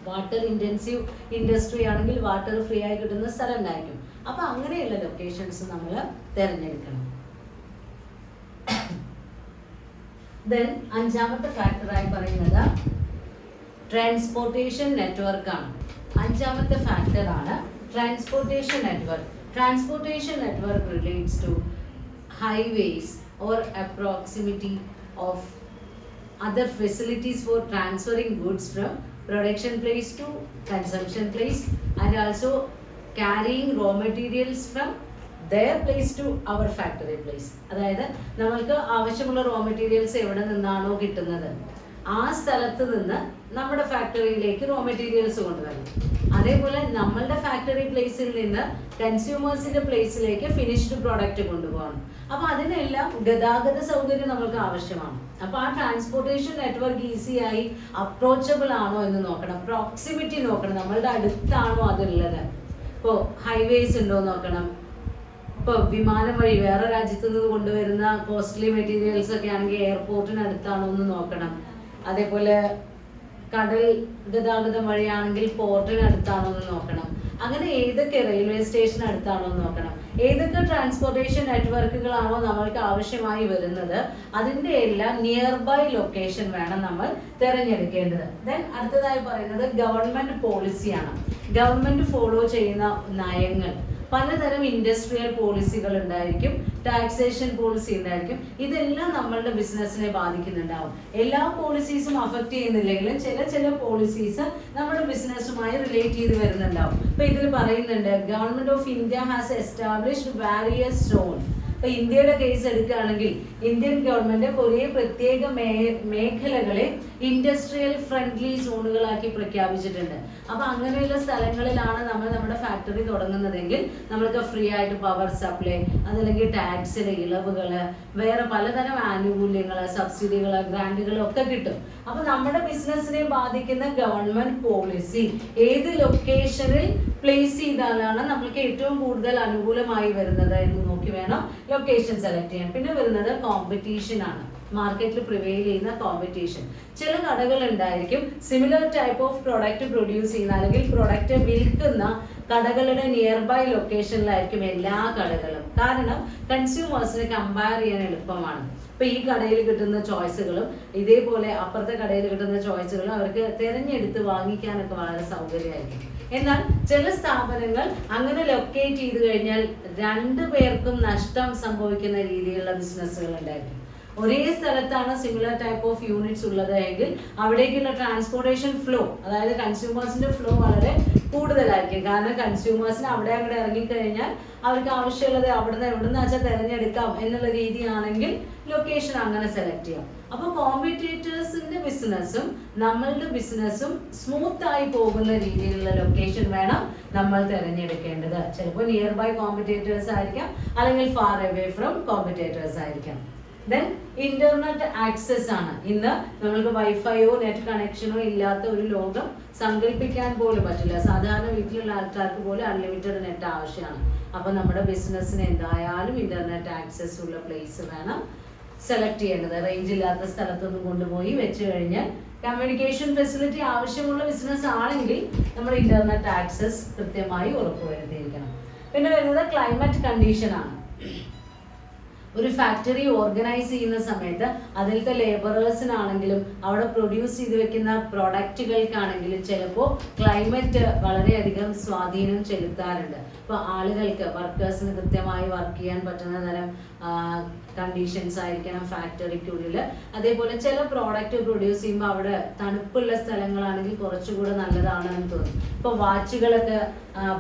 വാട്ടർ ഇൻറ്റൻസീവ് ഇൻഡസ്ട്രി ആണെങ്കിൽ വാട്ടർ ഫ്രീ ആയി കിട്ടുന്ന സ്ഥലം ഉണ്ടായിരിക്കും. അപ്പം അങ്ങനെയുള്ള ലൊക്കേഷൻസ് നമ്മൾ തിരഞ്ഞെടുക്കണം. ദെൻ അഞ്ചാമത്തെ ഫാക്ടറായി പറയുന്നത് ട്രാൻസ്പോർട്ടേഷൻ നെറ്റ്വർക്കാണ്. അഞ്ചാമത്തെ ഫാക്ടറാണ് transportation network. Transportation network relates to highways or proximity of other facilities for transferring goods from production place to consumption place, and also carrying raw materials from their place to our factory place. അതായത് നമ്മൾക്ക് ആവശ്യമുള്ള raw materials എവിടെ നിന്നാണോ കിട്ടുന്നത് ആ സ്ഥലത്ത് നിന്ന് നമ്മുടെ ഫാക്ടറിയിലേക്ക് റോ മെറ്റീരിയൽസ് കൊണ്ടുവരണം. അതേപോലെ നമ്മളുടെ ഫാക്ടറി പ്ലേസിൽ നിന്ന് കൺസ്യൂമേഴ്സിന്റെ പ്ലേസിലേക്ക് ഫിനിഷ്ഡ് പ്രോഡക്റ്റ് കൊണ്ടുപോകണം. അപ്പോൾ അതിനെല്ലാം ഗതാഗത സൗകര്യം നമുക്ക് ആവശ്യമാണ്. അപ്പോൾ ആ ട്രാൻസ്പോർട്ടേഷൻ നെറ്റ്വർക്ക് ഈസിയായി അപ്രോച്ചബിൾ ആണോ എന്ന് നോക്കണം, പ്രോക്സിമിറ്റി നോക്കണം, നമ്മളുടെ അടുത്താണോ അതുള്ളത്. ഇപ്പോൾ ഹൈവേസ് ഉണ്ടോ നോക്കണം. ഇപ്പോൾ വിമാനം വഴി വേറെ രാജ്യത്തു നിന്ന് കൊണ്ടുവരുന്ന കോസ്റ്റ്ലി മെറ്റീരിയൽസ് ഒക്കെ ആണെങ്കിൽ എയർപോർട്ടിന് അടുത്താണോ എന്ന് നോക്കണം. അതേപോലെ കടൽ ഗതാഗതം വഴിയാണെങ്കിൽ പോർട്ടിന് അടുത്താണോ എന്ന് നോക്കണം. അങ്ങനെ ഏതൊക്കെ റെയിൽവേ സ്റ്റേഷൻ അടുത്താണോ എന്ന് നോക്കണം. ഏതൊക്കെ ട്രാൻസ്പോർട്ടേഷൻ നെറ്റ്വർക്കുകളാണോ നമ്മൾക്ക് ആവശ്യമായി വരുന്നത് അതിൻ്റെ എല്ലാം നിയർ ബൈ ലൊക്കേഷൻ വേണം നമ്മൾ തിരഞ്ഞെടുക്കേണ്ടത്. ദെൻ അടുത്തതായി പറയുന്നത് ഗവൺമെന്റ് പോളിസിയാണ്. ഗവൺമെന്റ് ഫോളോ ചെയ്യുന്ന നയങ്ങൾ, പലതരം ഇൻഡസ്ട്രിയൽ പോളിസികൾ ഉണ്ടായിരിക്കും, ടാക്സേഷൻ പോളിസി ഉണ്ടായിരിക്കും. ഇതെല്ലാം നമ്മളുടെ ബിസിനസ്സിനെ ബാധിക്കുന്നുണ്ടാവും. എല്ലാ പോളിസീസും അഫക്റ്റ് ചെയ്യുന്നില്ലെങ്കിലും ചില പോളിസീസ് നമ്മുടെ ബിസിനസ്സുമായി റിലേറ്റ് ചെയ്ത് വരുന്നുണ്ടാവും. ഇപ്പൊ ഇതിൽ പറയുന്നുണ്ട് government of India has established various zone. ഇപ്പൊ ഇന്ത്യയുടെ കേസ് എടുക്കുകയാണെങ്കിൽ ഇന്ത്യൻ ഗവൺമെന്റ് കുറേ പ്രത്യേക മേഖലകളെ ഇൻഡസ്ട്രിയൽ ഫ്രണ്ട്ലി സോണുകളാക്കി പ്രഖ്യാപിച്ചിട്ടുണ്ട്. അപ്പൊ അങ്ങനെയുള്ള സ്ഥലങ്ങളിലാണ് നമ്മൾ നമ്മുടെ ഫാക്ടറി തുടങ്ങുന്നതെങ്കിൽ നമ്മൾക്ക് ഫ്രീ ആയിട്ട് പവർ സപ്ലൈ, അതല്ലെങ്കിൽ ടാക്സിലെ ഇളവുകള്, വേറെ പലതരം ആനുകൂല്യങ്ങള്, സബ്സിഡികള്, ഗ്രാന്റുകൾ ഒക്കെ കിട്ടും. അപ്പൊ നമ്മുടെ ബിസിനസിനെ ബാധിക്കുന്ന ഗവൺമെന്റ് പോളിസി ഏത് ലൊക്കേഷനിൽ പ്ലേസ് ചെയ്താലാണ് നമ്മൾക്ക് ഏറ്റവും കൂടുതൽ അനുകൂലമായി വരുന്നത് എന്ന് നോക്കി വേണം ലൊക്കേഷൻ സെലക്ട് ചെയ്യാൻ. പിന്നെ വരുന്നത് കോമ്പറ്റീഷൻ ആണ്. മാർക്കറ്റിൽ പ്രിവെയിൽ ചെയ്യുന്ന കോമ്പറ്റീഷൻ. ചില കടകൾ ഉണ്ടായിരിക്കും similar type of product produce ചെയ്യുന്ന അല്ലെങ്കിൽ പ്രൊഡക്റ്റ് വിൽക്കുന്ന കടകളുടെ നിയർ ബൈ ലൊക്കേഷനിലായിരിക്കും എല്ലാ കടകളും. കാരണം കൺസ്യൂമേഴ്സിന് കമ്പയർ ചെയ്യാൻ എളുപ്പമാണ്. ഇപ്പൊ ഈ കടയിൽ കിട്ടുന്ന ചോയ്സുകളും ഇതേപോലെ അപ്പുറത്തെ കടയിൽ കിട്ടുന്ന ചോയ്സുകളും അവർക്ക് തിരഞ്ഞെടുത്ത് വാങ്ങിക്കാനൊക്കെ വളരെ സൗകര്യമായിരിക്കും. എന്നാൽ ചില സ്ഥാപനങ്ങൾ അങ്ങനെ ലൊക്കേറ്റ് ചെയ്ത് കഴിഞ്ഞാൽ രണ്ടു പേർക്കും നഷ്ടം സംഭവിക്കുന്ന രീതിയിലുള്ള ബിസിനസ്സുകൾ ഉണ്ടായിരിക്കും. ഒരേ സ്ഥലത്താണ് സിമിലർ ടൈപ്പ് ഓഫ് യൂണിറ്റ്സ് ഉള്ളത് എങ്കിൽ അവിടേക്കുള്ള ട്രാൻസ്പോർട്ടേഷൻ ഫ്ലോ, അതായത് കൺസ്യൂമേഴ്സിന്റെ ഫ്ലോ വളരെ കൂടുതലായിരിക്കും. കാരണം കൺസ്യൂമേഴ്സിന് അവിടെ അങ്ങോട്ട് ഇറങ്ങിക്കഴിഞ്ഞാൽ അവർക്ക് ആവശ്യമുള്ളത് അവിടുന്ന് എവിടുന്ന് വെച്ചാൽ തിരഞ്ഞെടുക്കാം എന്നുള്ള രീതിയാണെങ്കിൽ ലൊക്കേഷൻ അങ്ങനെ സെലക്ട് ചെയ്യാം. അപ്പൊ കോമ്പറ്റേറ്റേഴ്സിന്റെ ബിസിനസ്സും നമ്മളുടെ ബിസിനസ്സും സ്മൂത്ത് ആയി പോകുന്ന രീതിയിലുള്ള ലൊക്കേഷൻ വേണം നമ്മൾ തിരഞ്ഞെടുക്കേണ്ടത്. ചിലപ്പോൾ നിയർ ബൈ കോമ്പറ്റേറ്റേഴ്സ് ആയിരിക്കാം, അല്ലെങ്കിൽ ഫാർ അവേ ഫ്രം കോമ്പറ്റേറ്റേഴ്സ് ആയിരിക്കാം. ദെൻ ഇന്റർനെറ്റ് ആക്സസ് ആണ്. ഇന്ന് നമ്മൾക്ക് വൈഫൈയോ നെറ്റ് കണക്ഷനോ ഇല്ലാത്ത ഒരു ലോകം സങ്കല്പിക്കാൻ പോലും പറ്റില്ല. സാധാരണ വീട്ടിലുള്ള ആൾക്കാർക്ക് പോലും അൺലിമിറ്റഡ് നെറ്റ് ആവശ്യമാണ്. അപ്പൊ നമ്മുടെ ബിസിനസ്സിന് എന്തായാലും ഇന്റർനെറ്റ് ആക്സസ് ഉള്ള പ്ലേസ് വേണം സെലക്ട് ചെയ്യേണ്ടത്. റേഞ്ച് ഇല്ലാത്ത സ്ഥലത്തൊന്നും കൊണ്ടുപോയി വെച്ച് കഴിഞ്ഞാൽ കമ്മ്യൂണിക്കേഷൻ ഫെസിലിറ്റി ആവശ്യമുള്ള ബിസിനസ് ആണെങ്കിൽ നമ്മൾ ഇന്റർനെറ്റ് ആക്സസ് കൃത്യമായി ഉറപ്പുവരുത്തിയിരിക്കണം. പിന്നെ വരുന്നത് ക്ലൈമറ്റ് കണ്ടീഷൻ ആണ്. ഒരു ഫാക്ടറി ഓർഗനൈസ് ചെയ്യുന്ന സമയത്ത് അതിലത്തെ ലേബറേഴ്സിനാണെങ്കിലും അവിടെ പ്രൊഡ്യൂസ് ചെയ്ത് വെക്കുന്ന പ്രൊഡക്റ്റുകൾക്കാണെങ്കിലും ചിലപ്പോൾ ക്ലൈമറ്റ് വളരെയധികം സ്വാധീനം ചെലുത്താറുണ്ട്. ഇപ്പോൾ ആളുകൾക്ക് വർക്കേഴ്സിന് കൃത്യമായി വർക്ക് ചെയ്യാൻ പറ്റുന്ന തരം കണ്ടീഷൻസ് ആയിരിക്കണം ഫാക്ടറിക്കുള്ളിൽ. അതേപോലെ ചില പ്രോഡക്റ്റ് പ്രൊഡ്യൂസ് ചെയ്യുമ്പോൾ അവിടെ തണുപ്പുള്ള സ്ഥലങ്ങളാണെങ്കിൽ കുറച്ചുകൂടെ നല്ലതാണെന്ന് തോന്നും. ഇപ്പോൾ വാച്ചുകളൊക്കെ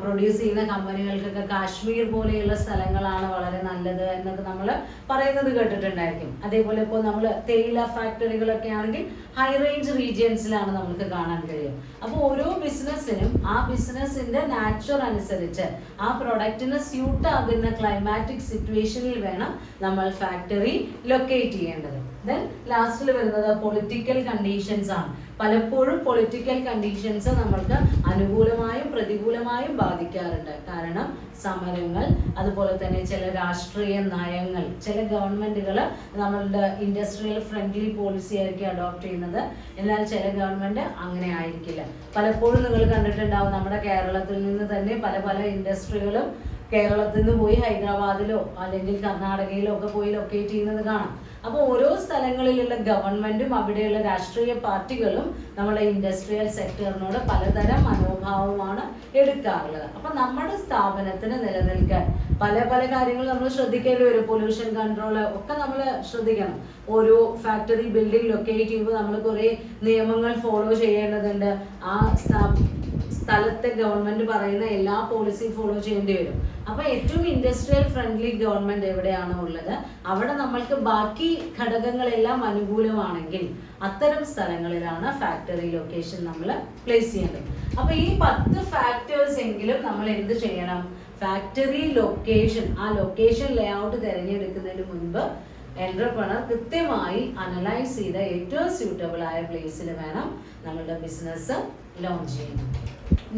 പ്രൊഡ്യൂസ് ചെയ്യുന്ന കമ്പനികൾക്കൊക്കെ കാശ്മീർ പോലെയുള്ള സ്ഥലങ്ങളാണ് വളരെ നല്ലത് എന്നൊക്കെ നമ്മൾ പറയുന്നത് കേട്ടിട്ടുണ്ടായിരിക്കും. അതേപോലെ ഇപ്പോൾ നമ്മൾ തേയില ഫാക്ടറികളൊക്കെ ആണെങ്കിൽ ഹൈ റേഞ്ച് റീജിയൻസിലാണ് നമുക്ക് കാണാൻ കഴിയും. അപ്പോൾ ഓരോ ബിസിനസ്സിനും ആ ബിസിനസ്സിന്റെ നാച്ചർ അനുസരിച്ച് ആ പ്രൊഡക്റ്റിന് സ്യൂട്ട് ആകുന്ന ക്ലൈമാറ്റിക് സിറ്റുവേഷനിൽ വേണം നമ്മൾ ഫാക്ടറി ലൊക്കേറ്റ് ചെയ്യേണ്ടത്. ദെൻ ലാസ്റ്റിൽ വരുന്നത് പൊളിറ്റിക്കൽ കണ്ടീഷൻസ് ആണ്. പലപ്പോഴും പൊളിറ്റിക്കൽ കണ്ടീഷൻസ് നമ്മൾക്ക് അനുകൂലമായും പ്രതികൂലമായും ബാധിക്കാറുണ്ട്. കാരണം സമരങ്ങൾ, അതുപോലെ തന്നെ ചില രാഷ്ട്രീയ നയങ്ങൾ, ചില ഗവൺമെന്റുകൾ നമ്മളുടെ ഇൻഡസ്ട്രിയൽ ഫ്രണ്ട്ലി പോളിസി ആയിരിക്കും അഡോപ്റ്റ് ചെയ്യുന്നത്. എന്നാൽ ചില ഗവൺമെന്റ് അങ്ങനെ ആയിരിക്കില്ല. പലപ്പോഴും നിങ്ങൾ കണ്ടിട്ടുണ്ടാവും നമ്മുടെ കേരളത്തിൽ നിന്ന് തന്നെ പല പല ഇൻഡസ്ട്രികളും കേരളത്തിൽ നിന്ന് പോയി ഹൈദരാബാദിലോ അല്ലെങ്കിൽ കർണാടകയിലോ ഒക്കെ പോയി ലൊക്കേറ്റ് ചെയ്യുന്നത് കാണാം. അപ്പോൾ ഓരോ സ്ഥലങ്ങളിലുള്ള ഗവൺമെന്റും അവിടെയുള്ള രാഷ്ട്രീയ പാർട്ടികളും നമ്മുടെ ഇൻഡസ്ട്രിയൽ സെക്ടറിനോട് പലതരം മനോഭാവമാണ് എടുക്കാറുള്ളത്. അപ്പൊ നമ്മുടെ സ്ഥാപനത്തിന് നിലനിൽക്കാൻ പല പല കാര്യങ്ങൾ നമ്മൾ ശ്രദ്ധിക്കേണ്ടി വരും. പൊല്യൂഷൻ കൺട്രോൾ ഒക്കെ നമ്മൾ ശ്രദ്ധിക്കണം. ഓരോ ഫാക്ടറി ബിൽഡിംഗ് ലൊക്കേറ്റ് ചെയ്യുമ്പോൾ നമ്മൾ കുറേ നിയമങ്ങൾ ഫോളോ ചെയ്യേണ്ടതുണ്ട്. ആ സ്ഥലത്തെ ഗവൺമെന്റ് പറയുന്ന എല്ലാ പോളിസി ഫോളോ ചെയ്യേണ്ടി വരും. അപ്പൊ ഏറ്റവും ഇൻഡസ്ട്രിയൽ ഫ്രണ്ട്ലി ഗവൺമെന്റ് എവിടെയാണോ ഉള്ളത് അവിടെ നമ്മൾക്ക് ബാക്കി ഘടകങ്ങളെല്ലാം അനുകൂലമാണെങ്കിൽ അത്തരം സ്ഥലങ്ങളിലാണ് ഫാക്ടറി ലൊക്കേഷൻ നമ്മൾ പ്ലേസ് ചെയ്യേണ്ടത്. അപ്പൊ ഈ 10 ഫാക്ടേഴ്സ് എങ്കിലും നമ്മൾ എന്ത് ചെയ്യണം? ഫാക്ടറി ലൊക്കേഷൻ, ആ ലൊക്കേഷൻ ലേഔട്ട് തിരഞ്ഞെടുക്കുന്നതിന് മുൻപ് എന്റർപ്രണർ കൃത്യമായി അനലൈസ് ചെയ്ത ഏറ്റവും സ്യൂട്ടബിൾ ആയ പ്ലേസിൽ വേണം നമ്മളുടെ ബിസിനസ് ലോഞ്ച് ചെയ്യുന്നത്.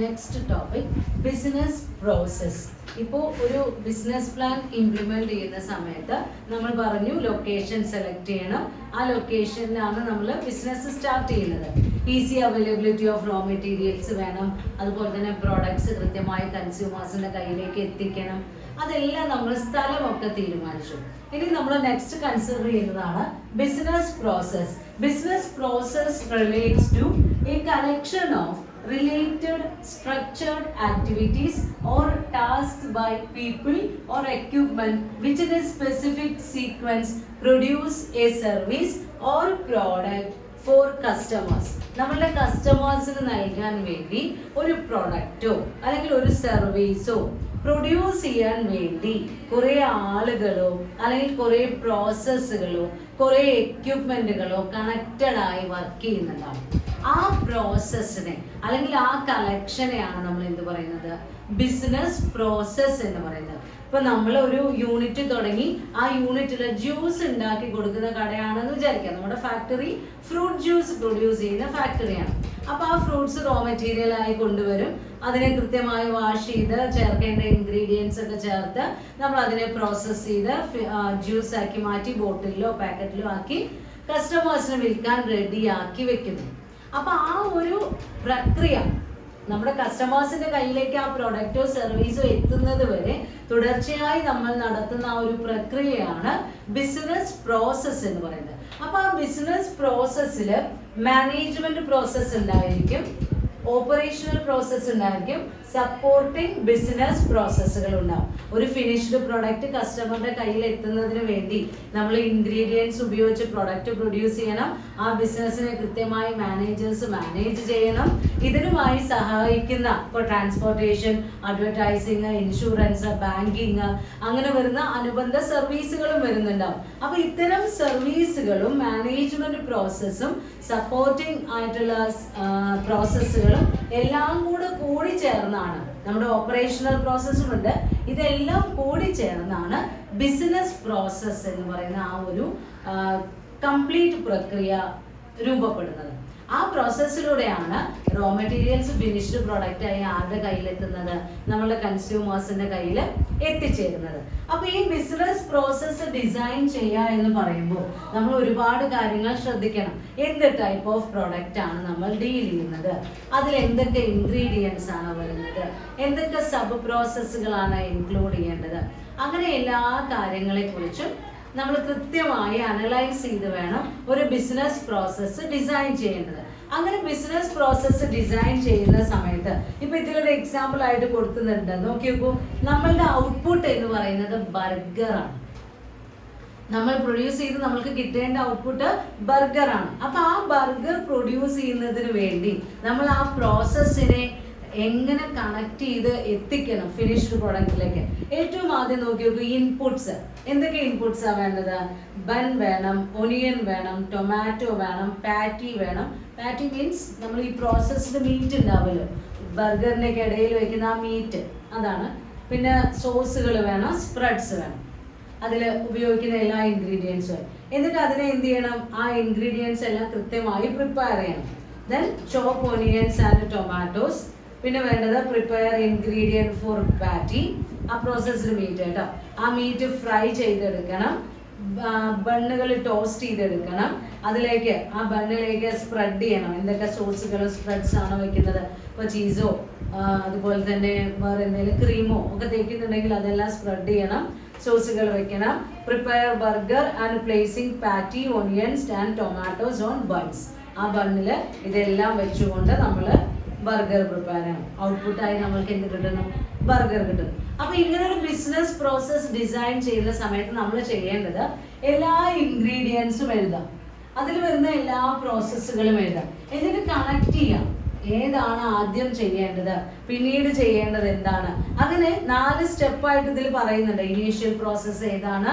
Next topic business process. ഇപ്പോൾ ഒരു ബിസിനസ് പ്ലാൻ ഇംപ്ലിമെന്റ് ചെയ്യുന്ന സമയത്ത് നമ്മൾ പറഞ്ഞു ലൊക്കേഷൻ സെലക്ട് ചെയ്യണം. ആ ലൊക്കേഷനിലാണ് നമ്മൾ ബിസിനസ് സ്റ്റാർട്ട് ചെയ്യുന്നത്. Easy availability of raw materials വേണം. അതുപോലെ തന്നെ പ്രോഡക്ട്സ് കൃത്യമായി കൺസ്യൂമേഴ്സിന്റെ കയ്യിലേക്ക് എത്തിക്കണം. അതെല്ലാം നമ്മൾ സ്ഥലമൊക്കെ തീരുമാനിച്ചു. ഇനി നമ്മൾ നെക്സ്റ്റ് കൺസിഡർ ചെയ്യുന്നതാണ് business process. Business process relates to a collection of related structured activities or tasks by people or equipment which in a specific sequence produce a service or product for customers. നമ്മളുടെ കസ്റ്റമേഴ്സിന് നൽകാൻ വേണ്ടി ഒരു പ്രൊഡക്റ്റോ അല്ലെങ്കിൽ ഒരു സർവീസോ produce ചെയ്യാൻ വേണ്ടി കുറേ ആളുകളോ അല്ലെങ്കിൽ കുറേ പ്രോസസ്സുകളോ കുറേ എക്യുപ്മെന്റുകളോ കണക്റ്റഡ് ആയി വർക്ക് ചെയ്യുന്നുണ്ടാവും. ആ പ്രോസസ്സിനെ അല്ലെങ്കിൽ ആ കളക്ഷനെയാണ് നമ്മൾ എന്ത് പറയുന്നത്, ബിസിനസ് പ്രോസസ് എന്ന് പറയുന്നത്. ഇപ്പൊ നമ്മൾ ഒരു യൂണിറ്റ് തുടങ്ങി, ആ യൂണിറ്റിൽ ജ്യൂസ് ഉണ്ടാക്കി കൊടുക്കുന്ന കടയാണെന്ന് വിചാരിക്കാം. നമ്മുടെ ഫാക്ടറി ഫ്രൂട്ട് ജ്യൂസ് പ്രൊഡ്യൂസ് ചെയ്യുന്ന ഫാക്ടറിയാണ്. അപ്പൊ ആ ഫ്രൂട്ട്സ് റോ മെറ്റീരിയൽ ആയി കൊണ്ടുവരും. അതിനെ കൃത്യമായി വാഷ് ചെയ്ത് ചേർക്കേണ്ട ഇൻഗ്രീഡിയൻസ് ഒക്കെ ചേർത്ത് നമ്മൾ അതിനെ പ്രോസസ് ചെയ്ത് ജ്യൂസ് ആക്കി മാറ്റി ബോട്ടിലോ പാക്കറ്റിലോ ആക്കി കസ്റ്റമേഴ്സിന് വിൽക്കാൻ റെഡിയാക്കി വെക്കുന്നു. അപ്പൊ ആ ഒരു പ്രക്രിയ നമ്മുടെ കസ്റ്റമേഴ്സിന്റെ കയ്യിലേക്ക് ആ പ്രൊഡക്റ്റോ സർവീസോ എത്തുന്നത് വരെ തുടർച്ചയായി നമ്മൾ നടത്തുന്ന ആ ഒരു പ്രക്രിയയാണ് ബിസിനസ് പ്രോസസ് എന്ന് പറയുന്നത്. അപ്പൊ ആ ബിസിനസ് പ്രോസസ്സിൽ മാനേജ്മെന്റ് പ്രോസസ് ഉണ്ടായിരിക്കും, ഓപ്പറേഷണൽ പ്രോസസ് ഉണ്ടായിരിക്കും, സപ്പോർട്ടിംഗ് ബിസിനസ് പ്രോസസ്സുകൾ ഉണ്ടാവും. ഒരു ഫിനിഷ്ഡ് പ്രൊഡക്റ്റ് കസ്റ്റമറുടെ കയ്യിൽ എത്തുന്നതിന് വേണ്ടി നമ്മൾ ഇൻഗ്രീഡിയൻസ് ഉപയോഗിച്ച് പ്രൊഡക്റ്റ് പ്രൊഡ്യൂസ് ചെയ്യണം. ആ ബിസിനസ്സിനെ കൃത്യമായി മാനേജേഴ്സ് മാനേജ് ചെയ്യണം. ഇതിനുമായി സഹായിക്കുന്ന ഇപ്പോൾ ട്രാൻസ്പോർട്ടേഷൻ, അഡ്വർടൈസിങ്, ഇൻഷുറൻസ്, ബാങ്കിങ്, അങ്ങനെ വരുന്ന അനുബന്ധ സർവീസുകളും വരുന്നുണ്ടാവും. അപ്പൊ ഇത്തരം സർവീസുകളും മാനേജ്മെന്റ് പ്രോസസ്സും സപ്പോർട്ടിംഗ് ആയിട്ടുള്ള പ്രോസസ്സുകളും എല്ലാം കൂടി ചേർന്നാണ് നമ്മുടെ ഓപ്പറേഷണൽ പ്രോസസ്സും ഉണ്ട്. ഇതെല്ലാം കൂടി ചേർന്നാണ് ബിസിനസ് പ്രോസസ് എന്ന് പറയുന്ന ആ ഒരു കംപ്ലീറ്റ് പ്രക്രിയ രൂപപ്പെടുന്നത്. ആ പ്രോസസ്സിലൂടെയാണ് റോ മെറ്റീരിയൽസ് ഫിനിഷ്ഡ് പ്രോഡക്റ്റ് ആയി ആരുടെ കയ്യിലെത്തുന്നത്, നമ്മളുടെ കൺസ്യൂമേഴ്സിന്റെ കയ്യിൽ എത്തിച്ചേരുന്നത്. അപ്പൊ ഈ ബിസിനസ് പ്രോസസ്സ് ഡിസൈൻ ചെയ്യുക എന്ന് പറയുമ്പോൾ നമ്മൾ ഒരുപാട് കാര്യങ്ങൾ ശ്രദ്ധിക്കണം. എന്ത് ടൈപ്പ് ഓഫ് പ്രോഡക്റ്റ് ആണ് നമ്മൾ ഡീൽ ചെയ്യുന്നത്, അതിൽ എന്തൊക്കെ ഇൻഗ്രീഡിയൻസ് ആണ് വരുന്നത്, എന്തൊക്കെ സബ് പ്രോസസ്സുകളാണ് ഇൻക്ലൂഡ് ചെയ്യേണ്ടത്, അങ്ങനെ എല്ലാ കാര്യങ്ങളെ കുറിച്ചും നമ്മൾ കൃത്യമായി അനലൈസ് ചെയ്ത് വേണം ഒരു ബിസിനസ് പ്രോസസ്സ് ഡിസൈൻ ചെയ്യേണ്ടത്. അങ്ങനെ ബിസിനസ് പ്രോസസ്സ് ഡിസൈൻ ചെയ്യുന്ന സമയത്ത് ഇപ്പൊ ഇതിലൊരു എക്സാമ്പിൾ ആയിട്ട് കൊടുക്കുന്നുണ്ട്, നോക്കി നോക്കൂ. നമ്മളുടെ ഔട്ട്പുട്ട് എന്ന് പറയുന്നത് ബർഗറാണ്. നമ്മൾ പ്രൊഡ്യൂസ് ചെയ്ത് നമ്മൾക്ക് കിട്ടേണ്ട ഔട്ട്പുട്ട് ബർഗറാണ്. അപ്പൊ ആ ബർഗർ പ്രൊഡ്യൂസ് ചെയ്യുന്നതിന് വേണ്ടി നമ്മൾ ആ പ്രോസസ്സിനെ എങ്ങനെ കണക്ട് ചെയ്ത് എത്തിക്കണം ഫിനിഷ്ഡ് പ്രൊഡക്റ്റിലേക്ക്. ഏറ്റവും ആദ്യം നോക്കി നോക്കൂ, ഇൻപുട്സ്. എന്തൊക്കെ ഇൻപുട്സ് ആണ് വേണ്ടത്? ബൺ വേണം, ഒനിയൻ വേണം, ടൊമാറ്റോ വേണം, പാറ്റി വേണം. പാറ്റി മീൻസ് നമ്മൾ ഈ പ്രോസസ്ഡ് മീറ്റ് ഉണ്ടാവുമല്ലോ, ബർഗറിന്റെ ഇടയിൽ വെക്കുന്ന ആ മീറ്റ്, അതാണ്. പിന്നെ സോസുകൾ വേണം, സ്പ്രെഡ്സ് വേണം, അതിൽ ഉപയോഗിക്കുന്ന എല്ലാ ഇൻഗ്രീഡിയൻസും. എന്നിട്ട് അതിനെ എന്ത് ചെയ്യണം, ആ ഇൻഗ്രീഡിയൻസ് എല്ലാം കൃത്യമായി പ്രിപ്പയർ ചെയ്യണം. Then chop onions and tomatoes. പിന്നെ വേണ്ടത് പ്രിപ്പയർ ഇൻഗ്രീഡിയൻറ്റ് ഫോർ പാറ്റി, ആ പ്രോസസ്ഡ് മീറ്റ് കേട്ടോ. ആ മീറ്റ് ഫ്രൈ ചെയ്തെടുക്കണം, ബണ്ണുകൾ ടോസ്റ്റ് ചെയ്തെടുക്കണം, അതിലേക്ക് ആ ബണ്ണിലേക്ക് സ്പ്രെഡ് ചെയ്യണം. എന്തൊക്കെ സോസുകളും സ്പ്രെഡ്സ് ആണ് വെക്കുന്നത്, ഇപ്പോൾ ചീസോ അതുപോലെ തന്നെ വേറെ എന്തെങ്കിലും ക്രീമോ ഒക്കെ തേക്കുന്നുണ്ടെങ്കിൽ അതെല്ലാം സ്പ്രെഡ് ചെയ്യണം, സോസുകൾ വെക്കണം. Prepare burger and placing patty, onions and tomatoes on buns. ആ ബണ്ണിൽ ഇതെല്ലാം വെച്ചുകൊണ്ട് നമ്മൾ ബർഗർ പ്രിപ്പയർ ചെയ്യണം. ഔട്ട്പുട്ടായി നമ്മൾക്ക് എന്ത് കിട്ടണം, ബർഗർ കിട്ടും. അപ്പൊ ഇങ്ങനെ ഒരു ബിസിനസ് പ്രോസസ് ഡിസൈൻ ചെയ്യുന്ന സമയത്ത് നമ്മൾ ചെയ്യേണ്ടത് എല്ലാ ഇൻഗ്രീഡിയൻസും എഴുതാം, അതിൽ വരുന്ന എല്ലാ പ്രോസസ്സുകളും എഴുതാം, എന്നിട്ട് കണക്ട് ചെയ്യാം. ഏതാണ് ആദ്യം ചെയ്യേണ്ടത്, പിന്നീട് ചെയ്യേണ്ടത് എന്താണ്, അങ്ങനെ 4 സ്റ്റെപ്പായിട്ട് ഇതിൽ പറയുന്നുണ്ട്. ഇനീഷ്യൽ പ്രോസസ്സ് ഏതാണ്,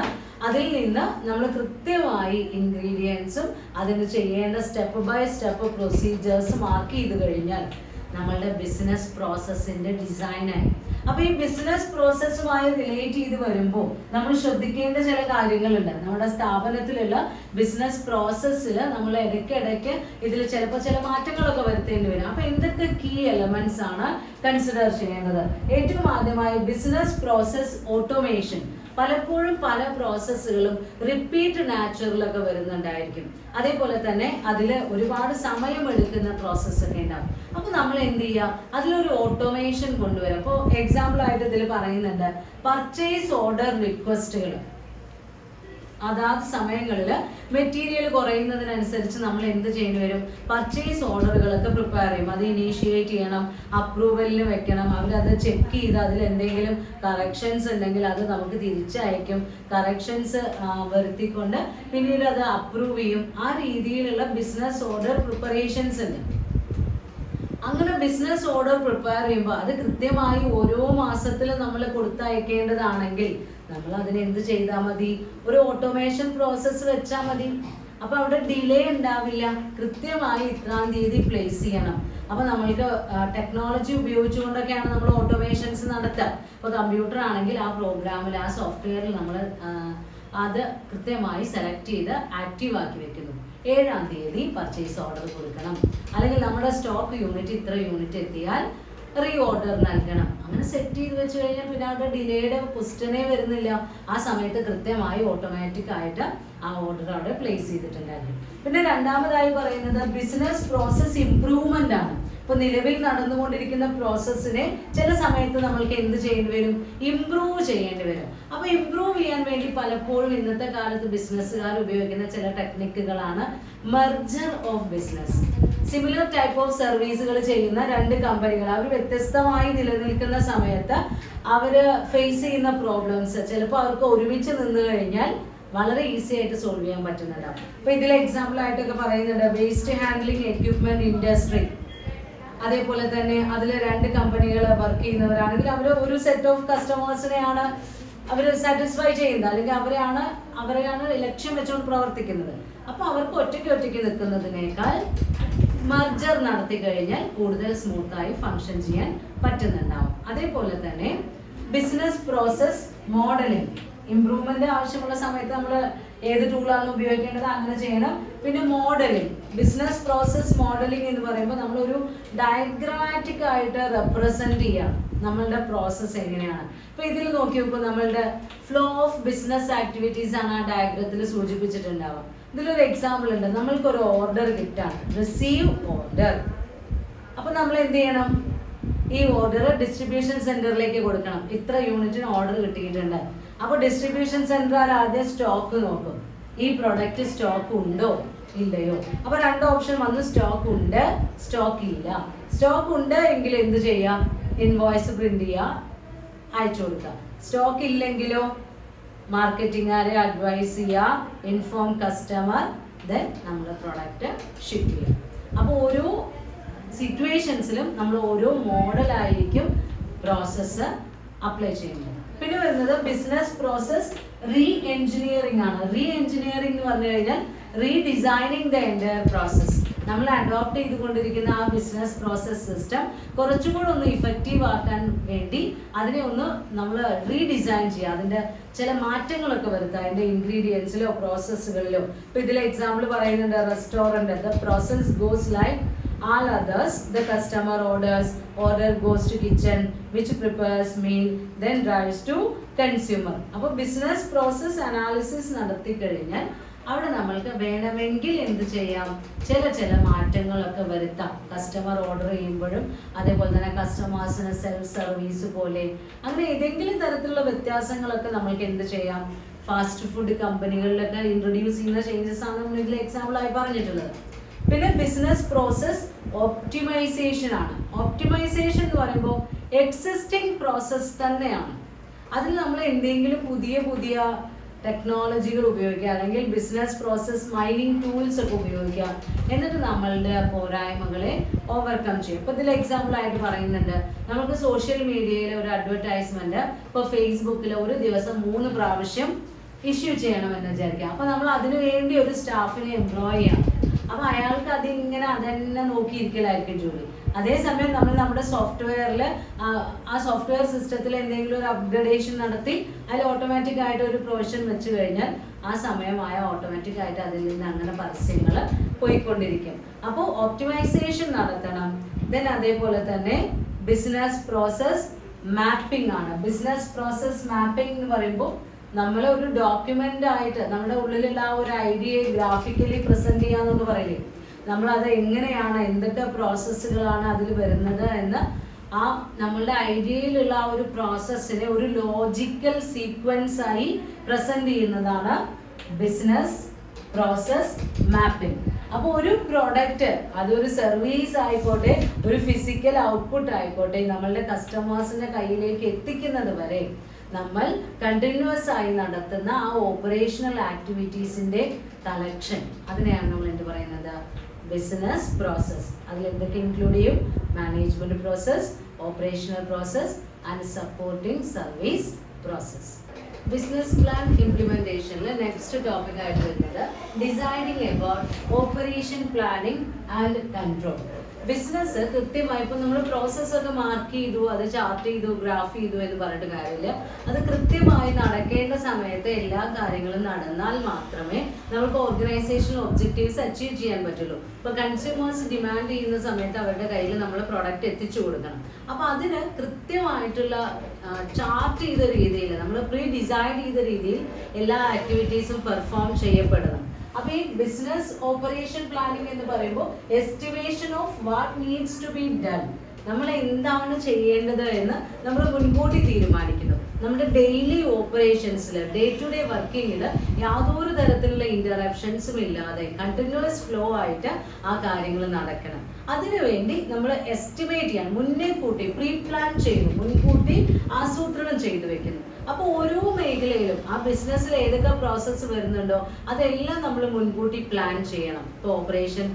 അതിൽ നിന്ന് നമ്മൾ കൃത്യമായി ഇൻഗ്രീഡിയൻസും അതിന് ചെയ്യേണ്ട step by step procedures mark ചെയ്ത് കഴിഞ്ഞാൽ നമ്മളുടെ ബിസിനസ് പ്രോസസ്സിന്റെ ഡിസൈനായി. അപ്പൊ ഈ ബിസിനസ് പ്രോസസ്സുമായി റിലേറ്റ് ചെയ്ത് വരുമ്പോൾ നമ്മൾ ശ്രദ്ധിക്കേണ്ട ചില കാര്യങ്ങളുണ്ട്. നമ്മുടെ സ്ഥാപനത്തിലുള്ള ബിസിനസ് പ്രോസസ്സിൽ നമ്മൾ ഇടയ്ക്കിടയ്ക്ക് ഇതിൽ ചിലപ്പോൾ ചില മാറ്റങ്ങളൊക്കെ വരുത്തേണ്ടി വരും. അപ്പൊ എന്തൊക്കെ കീ എലമെന്റ്സ് ആണ് കൺസിഡർ ചെയ്യേണ്ടത്? ഏറ്റവും ആദ്യമായി ബിസിനസ് പ്രോസസ് ഓട്ടോമേഷൻ. പലപ്പോഴും പല പ്രോസസ്സുകളും റിപ്പീറ്റ് നാച്ചുറലൊക്കെ വരുന്നുണ്ടായിരിക്കും. അതേപോലെ തന്നെ അതിൽ ഒരുപാട് സമയമെടുക്കുന്ന പ്രോസസ്സൊക്കെ ഉണ്ടാവും. അപ്പോൾ നമ്മൾ എന്ത് ചെയ്യുക, അതിലൊരു ഓട്ടോമേഷൻ കൊണ്ടുവരാം. അപ്പോൾ എക്സാമ്പിൾ ആയിട്ട് ഇതിൽ പറയുന്നുണ്ട് പർച്ചേസ് ഓർഡർ റിക്വസ്റ്റുകൾ. അതാത് സമയങ്ങളിൽ മെറ്റീരിയൽ കുറയുന്നതിനനുസരിച്ച് നമ്മൾ എന്ത് ചെയ്യേണ്ടി വരും, പർച്ചേസ് ഓർഡറുകളൊക്കെ പ്രിപ്പയർ ചെയ്യും. അത് ഇനീഷ്യേറ്റ് ചെയ്യണം, അപ്രൂവലിന് വെക്കണം, അവരത് ചെക്ക് ചെയ്ത് അതിൽ എന്തെങ്കിലും കറക്ഷൻസ് ഉണ്ടെങ്കിൽ അത് നമുക്ക് തിരിച്ചയക്കും. കറക്ഷൻസ് വരുത്തിക്കൊണ്ട് പിന്നീട് അത് അപ്രൂവ് ചെയ്യും. ആ രീതിയിലുള്ള ബിസിനസ് ഓർഡർ പ്രിപ്പറേഷൻസ് ഉണ്ട്. അങ്ങനെ ബിസിനസ് ഓർഡർ പ്രിപ്പയർ ചെയ്യുമ്പോൾ അത് കൃത്യമായി ഓരോ മാസത്തിലും നമ്മൾ കൊടുത്തയക്കേണ്ടതാണെങ്കിൽ നമ്മൾ അതിന് എന്ത് ചെയ്താൽ മതി, ഒരു ഓട്ടോമേഷൻ പ്രോസസ്സ് വെച്ചാൽ മതി. അപ്പൊ അവിടെ ഡിലേ ഉണ്ടാവില്ല. കൃത്യമായി ഇത്രാം തീയതി പ്ലേസ് ചെയ്യണം. അപ്പൊ നമ്മൾക്ക് ടെക്നോളജി ഉപയോഗിച്ചുകൊണ്ടൊക്കെയാണ് നമ്മൾ ഓട്ടോമേഷൻസ് നടത്തുക. ഇപ്പൊ കമ്പ്യൂട്ടർ ആണെങ്കിൽ ആ പ്രോഗ്രാമിൽ ആ സോഫ്റ്റ്വെയറിൽ നമ്മൾ അത് കൃത്യമായി സെലക്ട് ചെയ്ത് ആക്റ്റീവ് ആക്കി വെക്കുന്നു. 7-ാം തീയതി പർച്ചേസ് ഓർഡർ കൊടുക്കണം, അല്ലെങ്കിൽ നമ്മുടെ സ്റ്റോക്ക് യൂണിറ്റ് ഇത്ര യൂണിറ്റ് എത്തിയാൽ റീ ഓർഡർ നൽകണം. അങ്ങനെ സെറ്റ് ചെയ്ത് വെച്ച് കഴിഞ്ഞാൽ പിന്നെ അവിടെ ഡിലേയുടെ ക്വസ്റ്റ്യനേ വരുന്നില്ല. ആ സമയത്ത് കൃത്യമായി ഓട്ടോമാറ്റിക് ആയിട്ട് ആ ഓർഡർ അവിടെ പ്ലേസ് ചെയ്തിട്ടുണ്ടായിരുന്നു. പിന്നെ രണ്ടാമതായി പറയുന്നത് ബിസിനസ് പ്രോസസ് ഇംപ്രൂവ്മെന്റ് ആണ്. ഇപ്പൊ നിലവിൽ നടന്നുകൊണ്ടിരിക്കുന്ന പ്രോസസ്സിനെ ചില സമയത്ത് നമ്മൾക്ക് എന്ത് ചെയ്യേണ്ടി വരും, ഇംപ്രൂവ് ചെയ്യേണ്ടി വരും. അപ്പൊ ഇംപ്രൂവ് ചെയ്യാൻ വേണ്ടി പലപ്പോഴും ഇന്നത്തെ കാലത്ത് ബിസിനസ്സുകാർ ഉപയോഗിക്കുന്ന ചില ടെക്നിക്കുകളാണ് merger of business. Similar type of സർവീസുകൾ ചെയ്യുന്ന രണ്ട് കമ്പനികൾ അവർ വ്യത്യസ്തമായി നിലനിൽക്കുന്ന സമയത്ത് അവര് ഫേസ് ചെയ്യുന്ന പ്രോബ്ലംസ് ചിലപ്പോൾ അവർക്ക് ഒരുമിച്ച് നിന്ന് കഴിഞ്ഞാൽ വളരെ ഈസി ആയിട്ട് സോൾവ് ചെയ്യാൻ പറ്റുന്നുണ്ടാവും. അപ്പൊ ഇതിൽ എക്സാമ്പിൾ ആയിട്ടൊക്കെ പറയുന്നുണ്ട് വേസ്റ്റ് ഹാൻഡ്ലിംഗ് എക്യുപ്മെന്റ് ഇൻഡസ്ട്രി. അതേപോലെ തന്നെ അതിൽ രണ്ട് കമ്പനികൾ വർക്ക് ചെയ്യുന്നവരാണെങ്കിൽ അവർ ഒരു സെറ്റ് ഓഫ് കസ്റ്റമേഴ്സിനെയാണ് അവർ സാറ്റിസ്ഫൈ ചെയ്യുന്നത്, അല്ലെങ്കിൽ അവരെയാണ് ലക്ഷ്യം വെച്ചുകൊണ്ട് പ്രവർത്തിക്കുന്നത്. അപ്പൊ അവർക്ക് ഒറ്റയ്ക്ക് നിൽക്കുന്നതിനേക്കാൾ മർജർ നടത്തി കഴിഞ്ഞാൽ കൂടുതൽ സ്മൂത്തായി ഫങ്ഷൻ ചെയ്യാൻ പറ്റുന്നുണ്ടാവും. അതേപോലെ തന്നെ ബിസിനസ് പ്രോസസ് മോഡലിംഗ്. ഇംപ്രൂവ്മെന്റ് ആവശ്യമുള്ള സമയത്ത് നമ്മൾ ഏത് ടൂളാണ് ഉപയോഗിക്കേണ്ടത് അങ്ങനെ ചെയ്യണം. പിന്നെ മോഡലിംഗ്, ബിസിനസ് പ്രോസസ് മോഡലിംഗ് എന്ന് പറയുമ്പോൾ നമ്മളൊരു ഡയഗ്രാമാറ്റിക് ആയിട്ട് റെപ്രസെന്റ് ചെയ്യാം നമ്മളുടെ പ്രോസസ്സ് എങ്ങനെയാണ്. ഇപ്പൊ ഇതിൽ നോക്കി നോക്കുമ്പോൾ നമ്മളുടെ ഫ്ലോ ഓഫ് ബിസിനസ് ആക്ടിവിറ്റീസ് ആണ് ആ ഡയഗ്രത്തിൽ സൂചിപ്പിച്ചിട്ടുണ്ടാവുക. ഇതിലൊരു എക്സാമ്പിൾ ഉണ്ട്. നമ്മൾക്കൊരു ഓർഡർ കിട്ടാണ്, റിസീവ് ഓർഡർ. അപ്പൊ നമ്മൾ എന്ത് ചെയ്യണം, ഈ ഓർഡർ ഡിസ്ട്രിബ്യൂഷൻ സെന്ററിലേക്ക് കൊടുക്കണം. ഇത്ര യൂണിറ്റിന് ഓർഡർ കിട്ടിയിട്ടുണ്ട്. അപ്പൊ ഡിസ്ട്രിബ്യൂഷൻ സെന്റർ ആദ്യം സ്റ്റോക്ക് നോക്കും, ഈ പ്രൊഡക്റ്റ് സ്റ്റോക്ക് ഉണ്ടോ ഇല്ലയോ. അപ്പൊ രണ്ട് ഓപ്ഷൻ വന്നു, സ്റ്റോക്ക് ഉണ്ട്, സ്റ്റോക്ക് ഇല്ല. സ്റ്റോക്ക് ഉണ്ട് എങ്കിൽ എന്ത് ചെയ്യാം, ഇൻവോയ്സ് പ്രിന്റ് ചെയ്യുക, അയച്ചു കൊടുക്കുക. സ്റ്റോക്ക് ഇല്ലെങ്കിലോ മാർക്കറ്റിംഗുകാരെ അഡ്വൈസ് ചെയ്യുക, ഇൻഫോം കസ്റ്റമർ, ദെൻ നമ്മൾ പ്രൊഡക്റ്റ് ഷിപ്പ് ചെയ്യുക. അപ്പോൾ ഓരോ സിറ്റുവേഷൻസിലും നമ്മൾ ഓരോ മോഡലായിരിക്കും പ്രോസസ്സ് അപ്ലൈ ചെയ്യുന്നത്. പിന്നെ വരുന്നത് ബിസിനസ് പ്രോസസ് റീ എൻജിനീയറിംഗ് ആണ്. റീ എൻജിനീയറിംഗ് എന്ന് പറഞ്ഞു കഴിഞ്ഞാൽ റീഡിസൈനിങ് ദ എൻറ്റയർ പ്രോസസ്. നമ്മൾ അഡോപ്റ്റ് ചെയ്തുകൊണ്ടിരിക്കുന്ന ആ ബിസിനസ് പ്രോസസ് സിസ്റ്റം കുറച്ചുകൂടെ ഒന്ന് ഇഫക്റ്റീവ് ആക്കാൻ വേണ്ടി അതിനെ ഒന്ന് നമ്മൾ റീഡിസൈൻ ചെയ്യുക, അതിൻ്റെ ചില മാറ്റങ്ങളൊക്കെ വരുത്തുക, അതിൻ്റെ ഇൻഗ്രീഡിയൻസിലോ പ്രോസസ്സുകളിലോ. ഇപ്പൊ ഇതിൽ എക്സാമ്പിൾ പറയുന്നുണ്ട് restaurant. The process goes like all others. The customer order goes to kitchen which prepares meal then drives to consumer. അപ്പോൾ ബിസിനസ് പ്രോസസ് അനാലിസിസ് നടത്തി കഴിഞ്ഞാൽ അവിടെ നമ്മൾക്ക് വേണമെങ്കിൽ എന്ത് ചെയ്യാം, ചില മാറ്റങ്ങളൊക്കെ വരുത്താം. കസ്റ്റമർ ഓർഡർ ചെയ്യുമ്പോഴും അതേപോലെ തന്നെ കസ്റ്റമേഴ്സിന് സെൽഫ് സർവീസ് പോലെ അങ്ങനെ ഏതെങ്കിലും തരത്തിലുള്ള വ്യത്യാസങ്ങളൊക്കെ നമ്മൾക്ക് എന്ത് ചെയ്യാം, ഫാസ്റ്റ് ഫുഡ് കമ്പനികളിലൊക്കെ ഇൻട്രൊഡ്യൂസ് ചെയ്യുന്ന ചേഞ്ചസ് ആണ് നമ്മൾ ഇതിൽ എക്സാമ്പിൾ ആയി പറഞ്ഞിട്ടുള്ളത്. പിന്നെ ബിസിനസ് പ്രോസസ് ഓപ്റ്റിമൈസേഷൻ ആണ്. ഓപ്റ്റിമൈസേഷൻ എന്ന് പറയുമ്പോൾ എക്സിസ്റ്റിംഗ് പ്രോസസ് തന്നെയാണ്. അതിൽ നമ്മൾ എന്തെങ്കിലും പുതിയ ടെക്നോളജികൾ ഉപയോഗിക്കുക, അല്ലെങ്കിൽ ബിസിനസ് പ്രോസസ് മൈനിങ് ടൂൾസ് ഒക്കെ ഉപയോഗിക്കുക, എന്നിട്ട് നമ്മളുടെ പോരായ്മകളെ ഓവർകം ചെയ്യും. ഇപ്പൊ ഇതിൽ എക്സാമ്പിൾ ആയിട്ട് പറയുന്നുണ്ട്, നമുക്ക് സോഷ്യൽ മീഡിയയിൽ ഒരു അഡ്വർടൈസ്മെന്റ് ഇപ്പൊ ഫേസ്ബുക്കിൽ ഒരു ദിവസം 3 പ്രാവശ്യം ഇഷ്യൂ ചെയ്യണമെന്ന് വിചാരിക്കാം. അപ്പൊ നമ്മൾ അതിനു വേണ്ടി ഒരു സ്റ്റാഫിനെ എംപ്ലോയ് ചെയ്യാം. അപ്പൊ അയാൾക്ക് അതന്നെ നോക്കിയിരിക്കലായിരിക്കും ജോലി. അതേസമയം നമ്മൾ നമ്മുടെ സോഫ്റ്റ്വെയറിൽ ആ സോഫ്റ്റ്വെയർ സിസ്റ്റത്തിൽ എന്തെങ്കിലും ഒരു അപ്ഗ്രഡേഷൻ നടത്തി അതിൽ ഓട്ടോമാറ്റിക് ആയിട്ട് ഒരു പ്രൊവിഷൻ വെച്ച് കഴിഞ്ഞാൽ ആ സമയമായ ഓട്ടോമാറ്റിക് ആയിട്ട് അതിൽ നിന്ന് അങ്ങനെ പരസ്യങ്ങൾ പോയിക്കൊണ്ടിരിക്കും. അപ്പോൾ ഓപ്റ്റിമൈസേഷൻ നടത്തണം. ദെൻ അതേപോലെ തന്നെ ബിസിനസ് പ്രോസസ് മാപ്പിംഗ് ആണ്. ബിസിനസ് പ്രോസസ് മാപ്പിംഗ് എന്ന് പറയുമ്പോൾ നമ്മൾ ഒരു ഡോക്യുമെന്റ് ആയിട്ട് നമ്മുടെ ഉള്ളിലുള്ള ആ ഒരു ഐഡിയയെ ഗ്രാഫിക്കലി പ്രസന്റ് ചെയ്യാന്നൊക്കെ പറയില്ലേ, നമ്മളത് എങ്ങനെയാണ്, എന്തൊക്കെ പ്രോസസ്സുകളാണ് അതിൽ വരുന്നത് എന്ന് ആ നമ്മളുടെ ഐഡിയയിലുള്ള ആ ഒരു പ്രോസസ്സിനെ ഒരു ലോജിക്കൽ സീക്വൻസ് ആയി പ്രസന്റ് ചെയ്യുന്നതാണ് ബിസിനസ് പ്രോസസ് മാപ്പിംഗ്. അപ്പോൾ ഒരു പ്രോഡക്റ്റ്, അതൊരു സർവീസ് ആയിക്കോട്ടെ, ഒരു ഫിസിക്കൽ ഔട്ട്പുട്ട് ആയിക്കോട്ടെ, നമ്മളുടെ കസ്റ്റമേഴ്സിന്റെ കയ്യിലേക്ക് എത്തിക്കുന്നത് വരെ നമ്മൾ കണ്ടിന്യൂസ് ആയി നടത്തുന്ന ആ ഓപ്പറേഷണൽ ആക്ടിവിറ്റീസിന്റെ കളക്ഷൻ, അതിനെയാണ് നമ്മൾ എന്ത് പറയുന്നത്, ബിസിനസ് പ്രോസസ്. അതിൽ എന്തൊക്കെ ഇൻക്ലൂഡ് ചെയ്യും? Management process, operational process and supporting service process. Business plan ഇംപ്ലിമെന്റേഷനിൽ നെക്സ്റ്റ് ടോപ്പിക് ആയിട്ട് വരുന്നത് deciding about operation planning and control. Business കൃത്യമായി ഇപ്പോൾ നമ്മൾ പ്രോസസ്സൊക്കെ മാർക്ക് ചെയ്തു, അത് ചാർട്ട് ചെയ്തു, ഗ്രാഫ് ചെയ്തു എന്ന് പറഞ്ഞിട്ട് കാര്യമില്ല. അത് കൃത്യമായി നടക്കേണ്ട സമയത്ത് എല്ലാ കാര്യങ്ങളും നടന്നാൽ മാത്രമേ നമുക്ക് ഓർഗനൈസേഷണൽ ഒബ്ജക്റ്റീവ്സ് അച്ചീവ് ചെയ്യാൻ പറ്റുള്ളൂ. ഇപ്പോൾ കൺസ്യൂമേഴ്സ് ഡിമാൻഡ് ചെയ്യുന്ന സമയത്ത് അവരുടെ കയ്യിൽ നമ്മൾ പ്രൊഡക്റ്റ് എത്തിച്ചു കൊടുക്കണം. അപ്പോൾ അതിന് കൃത്യമായിട്ടുള്ള ചാർട്ട് ചെയ്ത രീതിയിൽ, നമ്മൾ പ്രീ ഡിസൈൻ ചെയ്ത രീതിയിൽ എല്ലാ ആക്ടിവിറ്റീസും പെർഫോം ചെയ്യപ്പെടണം. അപ്പോൾ ഈ ബിസിനസ് ഓപ്പറേഷൻ പ്ലാനിങ് എന്ന് പറയുമ്പോൾ estimation of what needs to be done, നമ്മൾ എന്താണ് ചെയ്യേണ്ടത് എന്ന് നമ്മൾ മുൻകൂട്ടി തീരുമാനിക്കുന്നു. നമ്മുടെ ഡെയിലി ഓപ്പറേഷൻസിൽ, ഡേ ടു ഡേ വർക്കിങ്ങിൽ യാതൊരു തരത്തിലുള്ള ഇന്ററപ്ഷൻസും ഇല്ലാതെ കണ്ടിന്യൂസ് ഫ്ലോ ആയിട്ട് ആ കാര്യങ്ങൾ നടക്കണം. അതിനുവേണ്ടി നമ്മൾ എസ്റ്റിമേറ്റ് ചെയ്യാൻ, മുന്നേ കൂട്ടി പ്രീ പ്ലാൻ ചെയ്തു, മുൻകൂട്ടി ആസൂത്രണം ചെയ്തു വെക്കുന്നു. അപ്പോൾ ഓരോ മേഖലയിലും ആ ബിസിനസ്സിൽ ഏതൊക്കെ പ്രോസസ്സ് വരുന്നുണ്ടോ അതെല്ലാം നമ്മൾ മുൻകൂട്ടി പ്ലാൻ ചെയ്യണം. ഇപ്പോൾ ഓപ്പറേഷൻ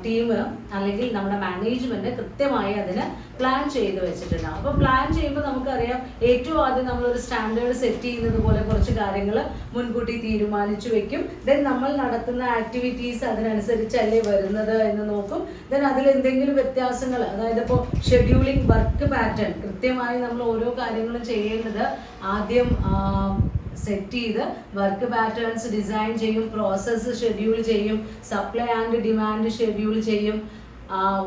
ടീം അല്ലെങ്കിൽ നമ്മുടെ മാനേജ്മെന്റ് കൃത്യമായി അതിന് പ്ലാൻ ചെയ്ത് വെച്ചിട്ടുണ്ടാവും. അപ്പോൾ പ്ലാൻ ചെയ്യുമ്പോൾ നമുക്കറിയാം, ഏറ്റവും ആദ്യം നമ്മളൊരു സ്റ്റാൻഡേർഡ് സെറ്റ് ചെയ്യുന്നത് പോലെ കുറച്ച് കാര്യങ്ങൾ മുൻകൂട്ടി തീരുമാനിച്ചു വെക്കും. ദെൻ നമ്മൾ നടത്തുന്ന ആക്ടിവിറ്റീസ് അതിനനുസരിച്ചല്ലേ വരുന്നത് എന്ന് നോക്കും. ദെൻ അതിൽ എന്തെങ്കിലും വ്യത്യാസങ്ങൾ, അതായത് ഇപ്പോൾ ഷെഡ്യൂളിംഗ്, വർക്ക് പാറ്റേൺ, കൃത്യമായി നമ്മൾ ഓരോ കാര്യങ്ങളും ചെയ്യേണ്ടത് ആദ്യം സെറ്റ് ചെയ്ത് വർക്ക് പാറ്റേൺസ് ഡിസൈൻ ചെയ്യും, പ്രോസസ്സ് ഷെഡ്യൂൾ ചെയ്യും, സപ്ലൈ ആൻഡ് ഡിമാൻഡ് ഷെഡ്യൂൾ ചെയ്യും,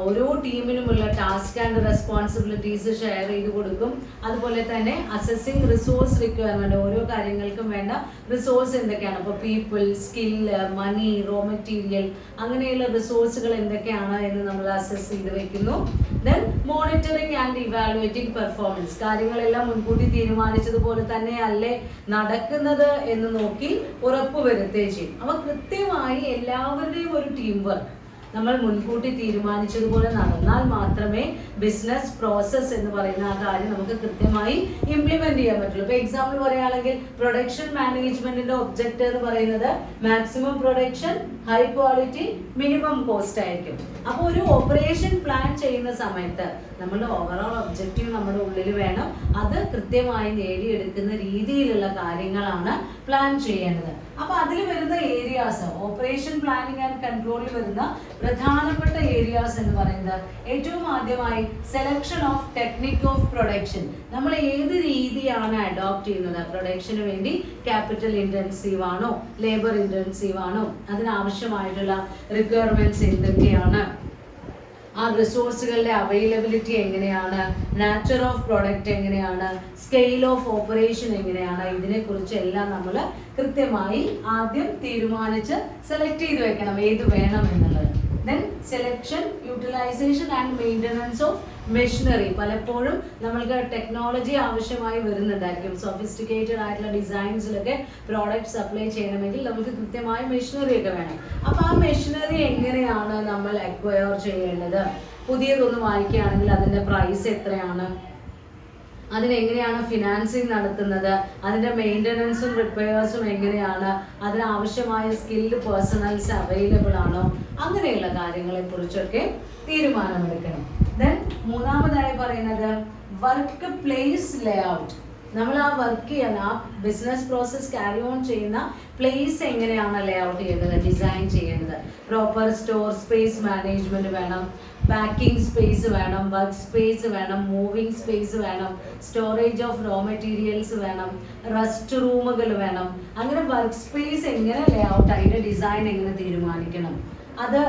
ഓരോ ടീമിനുമുള്ള ടാസ്ക് ആൻഡ് റെസ്പോൺസിബിലിറ്റീസ് ഷെയർ ചെയ്ത് കൊടുക്കും. അതുപോലെ തന്നെ അസസിങ് റിസോഴ്സ് റിക്വയർമെന്റ്, ഓരോ കാര്യങ്ങൾക്കും വേണ്ട റിസോഴ്സ് എന്തൊക്കെയാണ്, ഇപ്പോൾ പീപ്പിൾ, സ്കില്ല്, മണി, റോ മെറ്റീരിയൽ, അങ്ങനെയുള്ള റിസോഴ്സുകൾ എന്തൊക്കെയാണ് എന്ന് നമ്മൾ അസസ് ചെയ്ത് വെക്കുന്നു. Then monitoring and evaluating performance, കാര്യങ്ങളെല്ലാം മുൻകൂട്ടി തീരുമാനിച്ചതുപോലെ തന്നെ അല്ലേ നടക്കുന്നത് എന്ന് നോക്കി ഉറപ്പുവരുത്തുകയും ചെയ്യും. അപ്പോൾ കൃത്യമായി എല്ലാവരുടെയും ഒരു ടീം വർക്ക് നമ്മൾ മുൻകൂട്ടി തീരുമാനിച്ചതുപോലെ നടന്നാൽ മാത്രമേ ബിസിനസ് പ്രോസസ് എന്ന് പറയുന്ന ആ കാര്യം നമുക്ക് കൃത്യമായി ഇംപ്ലിമെന്റ് ചെയ്യാൻ പറ്റുള്ളൂ. ഇപ്പോൾ എക്സാമ്പിൾ പറയുകയാണെങ്കിൽ പ്രൊഡക്ഷൻ മാനേജ്മെന്റിന്റെ ഒബ്ജക്റ്റ് എന്ന് പറയുന്നത് maximum production, high quality, minimum cost ആയിരിക്കും. അപ്പോൾ ഒരു ഓപ്പറേഷൻ പ്ലാൻ ചെയ്യുന്ന സമയത്ത് നമ്മുടെ ഓവറോൾ ഒബ്ജക്റ്റീവ് നമ്മുടെ ഉള്ളിൽ വേണം. അത് കൃത്യമായി നേടിയെടുക്കുന്ന രീതിയിലുള്ള കാര്യങ്ങളാണ് പ്ലാൻ ചെയ്യേണ്ടത്. അപ്പോൾ അതിൽ വരുന്ന ഏരിയാസ്, ഓപ്പറേഷൻ പ്ലാനിങ് ആൻഡ് കൺട്രോളിൽ വരുന്ന പ്രധാനപ്പെട്ട ഏരിയാസ് എന്ന് പറയുന്നത് ഏറ്റവും ആദ്യമായി selection of technique of production. നമ്മൾ ഏത് രീതിയാണ് അഡോപ്റ്റ് ചെയ്യുന്നത്, പ്രൊഡക്ഷന് വേണ്ടി ക്യാപിറ്റൽ ഇന്റൻസീവ് ആണോ, ലേബർ ഇന്റൻസീവ് ആണോ, അതിനാവശ്യമായിട്ടുള്ള റിക്വയർമെന്റ്സ് എന്തൊക്കെയാണ്, ആ റിസോഴ്സുകളുടെ അവൈലബിലിറ്റി എങ്ങനെയാണ്, നാച്ചർ ഓഫ് പ്രൊഡക്റ്റ് എങ്ങനെയാണ്, സ്കെയിൽ ഓഫ് ഓപ്പറേഷൻ എങ്ങനെയാണ്, ഇതിനെക്കുറിച്ച് എല്ലാം നമ്മൾ കൃത്യമായി ആദ്യം തീരുമാനിച്ച് സെലക്ട് ചെയ്ത് വെക്കണം ഏത് വേണം എന്നുള്ളത്. Then selection, utilisation and maintenance of machinery. പലപ്പോഴും നമ്മൾക്ക് ടെക്നോളജി ആവശ്യമായി വരുന്നുണ്ടായിരിക്കും. സൊഫിസ്റ്റിക്കേറ്റഡ് ആയിട്ടുള്ള ഡിസൈൻസിലൊക്കെ പ്രോഡക്റ്റ് സപ്ലൈ ചെയ്യണമെങ്കിൽ നമുക്ക് കൃത്യമായ മെഷീനറി ഒക്കെ വേണം. അപ്പോൾ ആ മെഷീനറി എങ്ങനെയാണ് നമ്മൾ അക്വയർ ചെയ്യേണ്ടത്, പുതിയതൊന്ന് വാങ്ങിക്കുകയാണെങ്കിൽ അതിൻ്റെ പ്രൈസ് എത്രയാണ്, അതിനെങ്ങനെയാണ് ഫിനാൻസിങ് നടത്തുന്നത്, അതിൻ്റെ മെയിൻ്റനൻസും റിപ്പയർസും എങ്ങനെയാണ്, അതിനാവശ്യമായ സ്കിൽഡ് പേഴ്സണൽസ് അവൈലബിൾ ആണോ, അങ്ങനെയുള്ള കാര്യങ്ങളെ കുറിച്ചൊക്കെ തീരുമാനമെടുക്കണം. ദെൻ മൂന്നാമതായി പറയുന്നത് വർക്ക് പ്ലേസ് ലേഔട്ട്. നമ്മൾ ആ വർക്ക് ചെയ്യാൻ ആ ബിസിനസ് പ്രോസസ് ക്യാരി ഓൺ ചെയ്യുന്ന പ്ലേസ് എങ്ങനെയാണ് ലേ ഔട്ട് ചെയ്യേണ്ടത്, ഡിസൈൻ ചെയ്യേണ്ടത്. പ്രോപ്പർ സ്റ്റോർ സ്പേസ് മാനേജ്മെന്റ് വേണം, പാക്കിംഗ് സ്പേസ് വേണം, വർക്ക് സ്പേസ് വേണം, മൂവിങ് സ്പേസ് വേണം, സ്റ്റോറേജ് ഓഫ് റോ മെറ്റീരിയൽസ് വേണം, റെസ്റ്റ് റൂമുകൾ വേണം. അങ്ങനെ വർക്ക് സ്പേസ് എങ്ങനെ ലേ ഔട്ട്, അതിൻ്റെ ഡിസൈൻ എങ്ങനെ തീരുമാനിക്കണം, അത്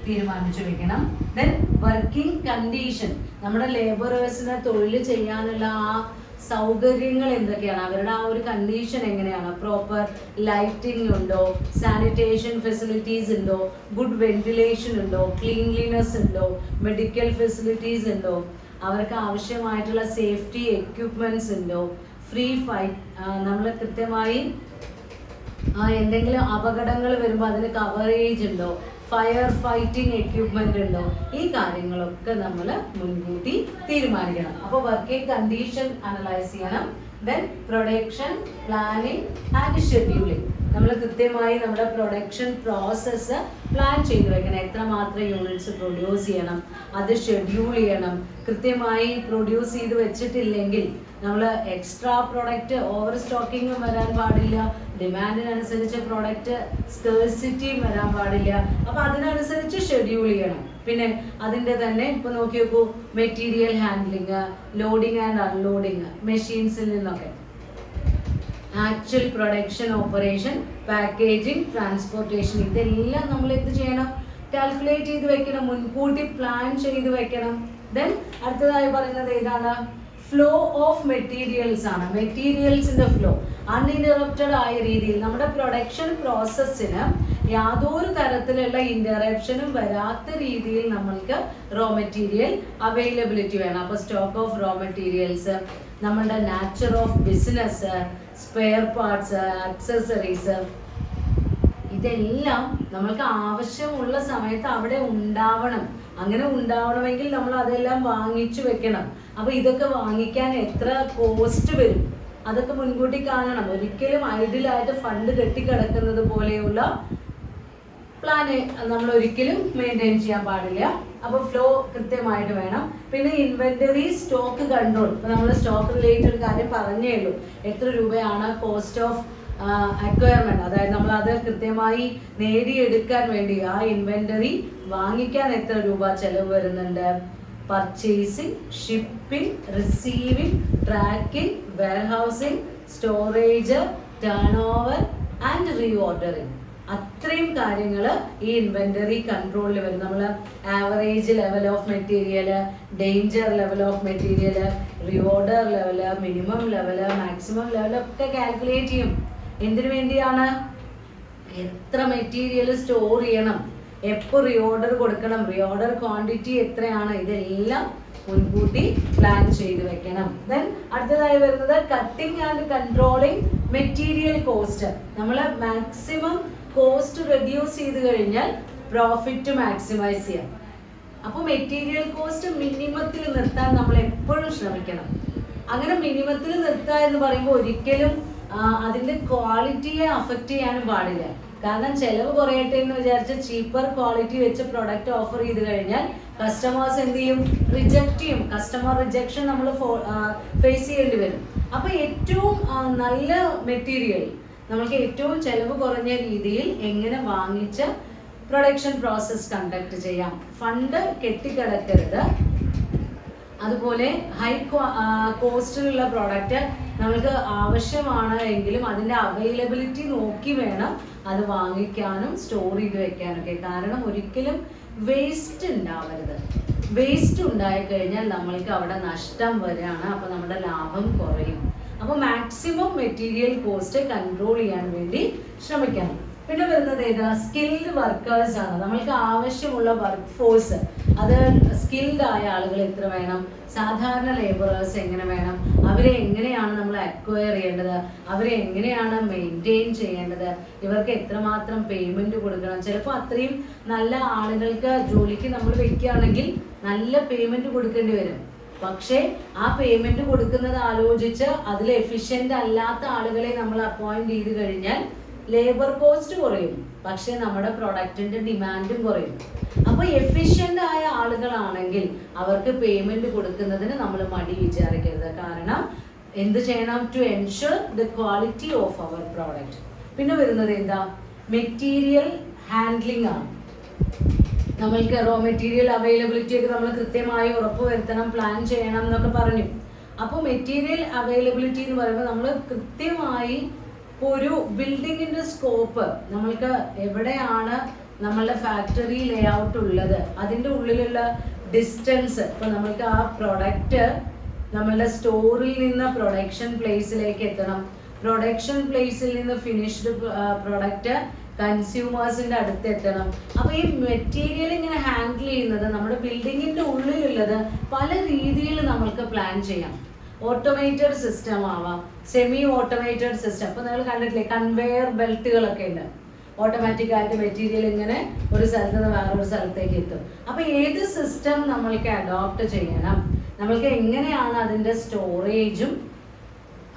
തീരുമാനിച്ചു വെക്കണം. ദെൻ വർക്കിംഗ് കണ്ടീഷൻ, നമ്മുടെ ലേബറേഴ്സിനെ തൊഴിൽ ചെയ്യാനുള്ള ആ സൗകര്യങ്ങൾ എന്തൊക്കെയാണ്, അവരുടെ ആ ഒരു കണ്ടീഷൻ എങ്ങനെയാണ്, പ്രോപ്പർ ലൈറ്റിംഗ് ഉണ്ടോ, സാനിറ്റേഷൻ ഫെസിലിറ്റീസ് ഉണ്ടോ, ഗുഡ് വെന്റിലേഷൻ ഉണ്ടോ, ക്ലീൻലിനെസ് ഉണ്ടോ, മെഡിക്കൽ ഫെസിലിറ്റീസ് ഉണ്ടോ, അവർക്ക് ആവശ്യമായിട്ടുള്ള സേഫ്റ്റി എക്യുപ്മെന്റ്സ് ഉണ്ടോ, ഫ്രീ ഫൈറ്റ്, നമ്മൾ കൃത്യമായി എന്തെങ്കിലും അപകടങ്ങൾ വരുമ്പോൾ അതിന് കവറേജ് ഉണ്ടോ, ഫയർ ഫൈറ്റിംഗ് എക്യുപ്മെന്റ് ഉണ്ടോ, ഈ കാര്യങ്ങളൊക്കെ നമ്മൾ മുൻകൂട്ടി തീരുമാനിക്കണം. അപ്പോൾ വർക്കിംഗ് കണ്ടീഷൻ അനലൈസ് ചെയ്യണം. Then production planning and scheduling, നമ്മൾ കൃത്യമായി നമ്മുടെ പ്രൊഡക്ഷൻ പ്രോസസ്സ് പ്ലാൻ ചെയ്ത് വെക്കണം. എത്രമാത്രം യൂണിറ്റ്സ് പ്രൊഡ്യൂസ് ചെയ്യണം, അത് ഷെഡ്യൂൾ ചെയ്യണം. കൃത്യമായി പ്രൊഡ്യൂസ് ചെയ്ത് വെച്ചിട്ടില്ലെങ്കിൽ നമ്മൾ എക്സ്ട്രാ പ്രൊഡക്റ്റ് ഓവർ സ്റ്റോക്കിങ്ങും വരാൻ പാടില്ല, ഡിമാൻഡിനനുസരിച്ച് പ്രൊഡക്റ്റ് സ്കേഴ്സിറ്റിയും വരാൻ പാടില്ല. അപ്പോൾ അതിനനുസരിച്ച് ഷെഡ്യൂൾ ചെയ്യണം. പിന്നെ അതിൻ്റെ തന്നെ ഇപ്പോൾ നോക്കി നോക്കൂ, material handling, loading and unloading മെഷീൻസിൽ നിന്നൊക്കെ, actual production operation, packaging, transportation, ഇതെല്ലാം നമ്മൾ എന്ത് ചെയ്യണം, കാൽക്കുലേറ്റ് ചെയ്ത് വെക്കണം, മുൻകൂട്ടി പ്ലാൻ ചെയ്ത് വെക്കണം. ദെൻ അടുത്തതായി പറയുന്നത് ഏതാണ്, ഫ്ലോ ഓഫ് മെറ്റീരിയൽസ് ആണ്. മെറ്റീരിയൽസിന്റെ ഫ്ലോ അൺഇൻറ്ററപ്റ്റഡ് ആയ രീതിയിൽ നമ്മുടെ പ്രൊഡക്ഷൻ പ്രോസസ്സിന് യാതൊരു തരത്തിലുള്ള ഇന്ററപ്ഷനും വരാത്ത രീതിയിൽ നമ്മൾക്ക് റോ മെറ്റീരിയൽ അവൈലബിലിറ്റി വേണം. അപ്പോൾ സ്റ്റോക്ക് ഓഫ് റോ മെറ്റീരിയൽസ്, നമ്മളുടെ nature of business, spare parts, accessories, ഇതെല്ലാം നമ്മൾക്ക് ആവശ്യമുള്ള സമയത്ത് അവിടെ ഉണ്ടാവണം. അങ്ങനെ ഉണ്ടാവണമെങ്കിൽ നമ്മൾ അതെല്ലാം വാങ്ങിച്ചു വെക്കണം. അപ്പോൾ ഇതൊക്കെ വാങ്ങിക്കാൻ എത്ര കോസ്റ്റ് വരും അതൊക്കെ മുൻകൂട്ടി കാണണം. ഒരിക്കലും ഐഡിയലായിട്ട് ഫണ്ട് കെട്ടിക്കിടക്കുന്നത് പോലെയുള്ള പ്ലാന് നമ്മൾ ഒരിക്കലും മെയിൻറ്റെയിൻ ചെയ്യാൻ പാടില്ല. അപ്പോൾ ഫ്ലോ കൃത്യമായിട്ട് വേണം. പിന്നെ ഇൻവെന്ററി സ്റ്റോക്ക് കൺട്രോൾ, ഇപ്പോൾ നമ്മൾ സ്റ്റോക്ക് റിലേറ്റഡ് കാര്യം പറഞ്ഞേ ഉള്ളൂ. എത്ര രൂപയാണ് കോസ്റ്റ് ഓഫ് അക്വയർമെന്റ്, അതായത് നമ്മൾ അത് കൃത്യമായി നേടിയെടുക്കാൻ വേണ്ടി ആ ഇൻവെന്ററി വാങ്ങിക്കാൻ എത്ര രൂപ ചെലവ് വരുന്നുണ്ട്, purchasing, shipping, receiving, tracking, warehousing, storage, turnover and reordering, അത്രയും കാര്യങ്ങൾ ഈ ഇൻവെന്ററി കൺട്രോളിൽ വരും. നമ്മൾ average level of material, danger level of material, reorder level, minimum level, maximum level ഒക്കെ കാൽക്കുലേറ്റ് ചെയ്യും. എന്തിനു വേണ്ടിയാണ്, എത്ര മെറ്റീരിയൽ സ്റ്റോർ ചെയ്യണം, എപ്പോൾ റീഓർഡർ കൊടുക്കണം, റീഓർഡർ ക്വാണ്ടിറ്റി എത്രയാണ്, ഇതെല്ലാം മുൻകൂട്ടി പ്ലാൻ ചെയ്ത് വെക്കണം. ദെൻ അടുത്തതായി വരുന്നത് cutting and controlling material cost. നമ്മൾ മാക്സിമം കോസ്റ്റ് റെഡ്യൂസ് ചെയ്ത് കഴിഞ്ഞാൽ പ്രോഫിറ്റ് മാക്സിമൈസ് ചെയ്യാം. അപ്പോൾ മെറ്റീരിയൽ കോസ്റ്റ് മിനിമത്തിൽ നിർത്താൻ നമ്മൾ എപ്പോഴും ശ്രമിക്കണം. അങ്ങനെ മിനിമത്തിൽ നിർത്തുക എന്ന് പറയുമ്പോൾ ഒരിക്കലും അതിൻ്റെ ക്വാളിറ്റിയെ അഫക്റ്റ് ചെയ്യാനും പാടില്ല. കാരണം ചെലവ് കുറയട്ടെ എന്ന് വിചാരിച്ച് ചീപ്പർ ക്വാളിറ്റി വെച്ച് പ്രൊഡക്റ്റ് ഓഫർ ചെയ്ത് കഴിഞ്ഞാൽ കസ്റ്റമേഴ്സ് എന്ത് ചെയ്യും, റിജക്റ്റ് ചെയ്യും. കസ്റ്റമർ റിജക്ഷൻ നമ്മൾ ഫേസ് ചെയ്യേണ്ടി വരും. അപ്പോൾ ഏറ്റവും നല്ല മെറ്റീരിയൽ നമുക്ക് ഏറ്റവും ചെലവ് കുറഞ്ഞ രീതിയിൽ എങ്ങനെ വാങ്ങിച്ച് പ്രൊഡക്ഷൻ പ്രോസസ് കണ്ടക്ട് ചെയ്യാം, ഫണ്ട് കെട്ടിക്കിടക്കരുത്. അതുപോലെ ഹൈ കോസ്റ്റിലുള്ള പ്രോഡക്റ്റ് നമുക്ക് ആവശ്യമാണ് എങ്കിലും അതിൻ്റെ അവൈലബിലിറ്റി നോക്കി വേണം അത് വാങ്ങിക്കാനും സ്റ്റോർ ചെയ്ത് വെക്കാനൊക്കെ. കാരണം ഒരിക്കലും വേസ്റ്റ് ഉണ്ടാവരുത്. വേസ്റ്റ് ഉണ്ടായിക്കഴിഞ്ഞാൽ നമ്മൾക്ക് അവിടെ നഷ്ടം വരികയാണ്. അപ്പോൾ നമ്മുടെ ലാഭം കുറയും. അപ്പോൾ മാക്സിമം മെറ്റീരിയൽ കോസ്റ്റ് കൺട്രോൾ ചെയ്യാൻ വേണ്ടി ശ്രമിക്കണം. പിന്നെ വരുന്നത് ഏതാ, സ്കിൽഡ് വർക്കേഴ്സ് ആണ്. നമ്മൾക്ക് ആവശ്യമുള്ള വർക്ക് ഫോഴ്സ്, അത് സ്കിൽഡ് ആയ ആളുകൾ എത്ര വേണം, സാധാരണ ലേബറേഴ്സ് എങ്ങനെ വേണം, അവരെ എങ്ങനെയാണ് നമ്മൾ അക്വയർ ചെയ്യേണ്ടത്, അവരെ എങ്ങനെയാണ് മെയിൻറ്റെയിൻ ചെയ്യേണ്ടത്, ഇവർക്ക് എത്രമാത്രം പേയ്മെന്റ് കൊടുക്കണം. ചിലപ്പോൾ അത്രയും നല്ല ആളുകൾക്ക് ജോലിക്ക് നമ്മൾ വെക്കുകയാണെങ്കിൽ നല്ല പേയ്മെന്റ് കൊടുക്കേണ്ടി വരും. പക്ഷേ ആ പേയ്മെന്റ് കൊടുക്കുന്നത് ആലോചിച്ച് അതിൽ എഫിഷ്യന്റ് അല്ലാത്ത ആളുകളെ നമ്മൾ അപ്പോയിന്റ് ചെയ്ത് കഴിഞ്ഞാൽ ലേബർ കോസ്റ്റ് കുറയും, പക്ഷെ നമ്മുടെ പ്രൊഡക്റ്റിന്റെ ഡിമാൻഡും കുറയും. അപ്പോൾ എഫിഷ്യന്റ് ആയ ആളുകളാണെങ്കിൽ അവർക്ക് പേയ്മെന്റ് കൊടുക്കുന്നതിന് നമ്മൾ മടി വിചാരിക്കരുത്. കാരണം എന്ത് ചെയ്യണം? To ensure the quality of our product. പിന്നെ വരുന്നത് എന്താ? മെറ്റീരിയൽ ഹാൻഡ്ലിംഗ് ആണ്. നമ്മൾക്ക് റോ മെറ്റീരിയൽ അവൈലബിലിറ്റി ഒക്കെ നമ്മൾ കൃത്യമായി ഉറപ്പ് വരുത്തണം, പ്ലാൻ ചെയ്യണം എന്നൊക്കെ പറഞ്ഞു. അപ്പോൾ മെറ്റീരിയൽ അവൈലബിലിറ്റി എന്ന് പറയുമ്പോൾ നമ്മൾ കൃത്യമായി ഒരു ബിൽഡിങ്ങിൻ്റെ സ്കോപ്പ്, നമ്മൾക്ക് എവിടെയാണ് നമ്മളുടെ ഫാക്ടറി ലേ ഔട്ട് ഉള്ളത്, അതിൻ്റെ ഉള്ളിലുള്ള ഡിസ്റ്റൻസ്, ഇപ്പോൾ നമ്മൾക്ക് ആ പ്രൊഡക്റ്റ് നമ്മളുടെ സ്റ്റോറിൽ നിന്ന് പ്രൊഡക്ഷൻ പ്ലേസിലേക്ക് എത്തണം, പ്രൊഡക്ഷൻ പ്ലേസിൽ നിന്ന് ഫിനിഷ്ഡ് പ്രൊഡക്റ്റ് കൺസ്യൂമേഴ്സിൻ്റെ അടുത്ത് എത്തണം. അപ്പോൾ ഈ മെറ്റീരിയൽ ഇങ്ങനെ ഹാൻഡിൽ ചെയ്യുന്നത് നമ്മുടെ ബിൽഡിങ്ങിൻ്റെ ഉള്ളിലുള്ളത് പല രീതിയിൽ നമ്മൾക്ക് പ്ലാൻ ചെയ്യാം. ഓട്ടോമേറ്റഡ് സിസ്റ്റം ആവാം, സെമി ഓട്ടോമേറ്റഡ് സിസ്റ്റം. അപ്പോൾ നിങ്ങൾ കണ്ടിട്ടില്ലേ, കൺവെയർ ബെൽറ്റുകളൊക്കെ ഉണ്ട്. ഓട്ടോമാറ്റിക് ആയിട്ട് മെറ്റീരിയൽ ഇങ്ങനെ ഒരു സ്ഥലത്ത് നിന്ന് വേറൊരു സ്ഥലത്തേക്ക് എത്തും. അപ്പോൾ ഏത് സിസ്റ്റം നമ്മൾക്ക് അഡോപ്റ്റ് ചെയ്യണം, നമ്മൾക്ക് എങ്ങനെയാണ് അതിൻ്റെ സ്റ്റോറേജും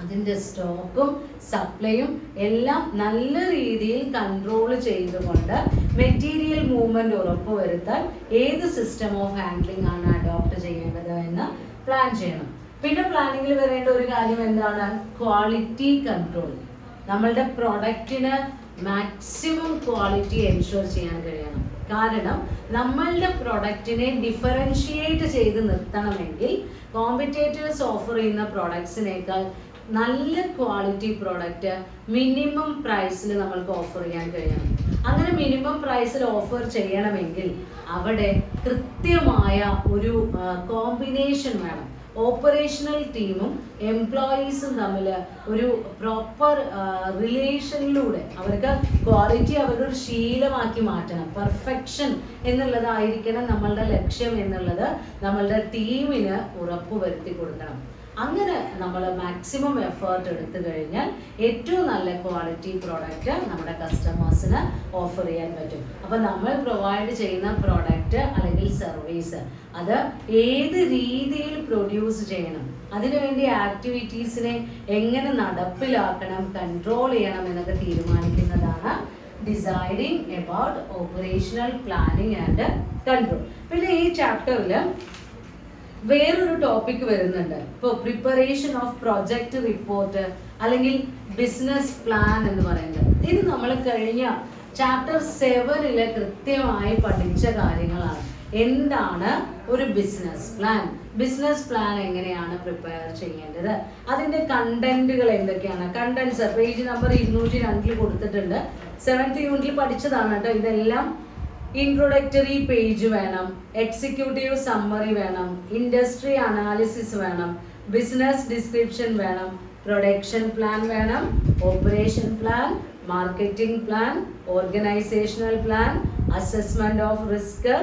അതിൻ്റെ സ്റ്റോക്കും സപ്ലൈയും എല്ലാം നല്ല രീതിയിൽ കൺട്രോൾ ചെയ്തുകൊണ്ട് മെറ്റീരിയൽ മൂവ്മെൻറ്റ് ഉറപ്പുവരുത്താൻ ഏത് സിസ്റ്റം ഓഫ് ഹാൻഡ്ലിംഗ് ആണ് അഡോപ്റ്റ് ചെയ്യേണ്ടത് എന്ന് പ്ലാൻ ചെയ്യണം. പിന്നെ പ്ലാനിങ്ങിൽ വരേണ്ട ഒരു കാര്യം എന്താണ്? Quality control. നമ്മളുടെ പ്രൊഡക്റ്റിന് മാക്സിമം ക്വാളിറ്റി എൻഷുർ ചെയ്യാൻ കഴിയണം. കാരണം നമ്മളുടെ പ്രൊഡക്റ്റിനെ ഡിഫറൻഷിയേറ്റ് ചെയ്ത് നിർത്തണമെങ്കിൽ കോമ്പറ്റേറ്റേഴ്സ് ഓഫർ ചെയ്യുന്ന പ്രൊഡക്ട്സിനേക്കാൾ നല്ല ക്വാളിറ്റി പ്രോഡക്റ്റ് മിനിമം പ്രൈസിൽ നമ്മൾക്ക് ഓഫർ ചെയ്യാൻ കഴിയണം. അങ്ങനെ മിനിമം പ്രൈസിൽ ഓഫർ ചെയ്യണമെങ്കിൽ അവിടെ കൃത്യമായ ഒരു കോമ്പിനേഷൻ വേണം. ഓപ്പറേഷണൽ ടീമും എംപ്ലോയീസും തമ്മിൽ ഒരു പ്രോപ്പർ റിലേഷനിലൂടെ അവർക്ക് ക്വാളിറ്റി അവരുടെ ഒരു ശീലമാക്കി മാറ്റണം. പെർഫെക്ഷൻ എന്നുള്ളതായിരിക്കണം നമ്മളുടെ ലക്ഷ്യം എന്നുള്ളത് നമ്മളുടെ ടീമിന് ഉറപ്പുവരുത്തി കൊടുക്കണം. അങ്ങനെ നമ്മൾ മാക്സിമം എഫേർട്ട് എടുത്തു കഴിഞ്ഞാൽ ഏറ്റവും നല്ല ക്വാളിറ്റി പ്രോഡക്റ്റ് നമ്മുടെ കസ്റ്റമേഴ്സിന് ഓഫർ ചെയ്യാൻ പറ്റും. അപ്പോൾ നമ്മൾ പ്രൊവൈഡ് ചെയ്യുന്ന പ്രോഡക്റ്റ് അല്ലെങ്കിൽ സർവീസ് അത് ഏത് രീതിയിൽ പ്രൊഡ്യൂസ് ചെയ്യണം, അതിനുവേണ്ടി ആക്ടിവിറ്റീസിനെ എങ്ങനെ നടപ്പിലാക്കണം, കൺട്രോൾ ചെയ്യണം എന്നൊക്കെ തീരുമാനിക്കുന്നതാണ് deciding about operational planning and control. പിന്നെ ഈ ചാപ്റ്ററിൽ വേറൊരു ടോപ്പിക് വരുന്നുണ്ട്. ഇപ്പോൾ പ്രിപ്പറേഷൻ ഓഫ് പ്രൊജക്റ്റ് റിപ്പോർട്ട് അല്ലെങ്കിൽ ബിസിനസ് പ്ലാൻ എന്ന് പറയുന്നത്. ഇത് നമ്മൾ കഴിഞ്ഞ ചാപ്റ്റർ 7 കൃത്യമായി പഠിച്ച കാര്യങ്ങളാണ്. എന്താണ് ഒരു ബിസിനസ് പ്ലാൻ, ബിസിനസ് പ്ലാൻ എങ്ങനെയാണ് പ്രിപ്പയർ ചെയ്യേണ്ടത്, അതിൻ്റെ കണ്ടന്റുകൾ എന്തൊക്കെയാണ്. കണ്ടന്റ്സ് പേജ് നമ്പർ 202 കൊടുത്തിട്ടുണ്ട്. 7th യൂണിറ്റിൽ പഠിച്ചതാണ് കേട്ടോ ഇതെല്ലാം. ഇൻട്രൊഡക്ടറി പേജ് വേണം, എക്സിക്യൂട്ടീവ് സമ്മറി വേണം, ഇൻഡസ്ട്രി അനാലിസിസ് വേണം, ബിസിനസ് ഡിസ്ക്രിപ്ഷൻ വേണം, പ്രൊഡക്ഷൻ പ്ലാൻ വേണം, operation plan, marketing plan, organisational plan, assessment of risk,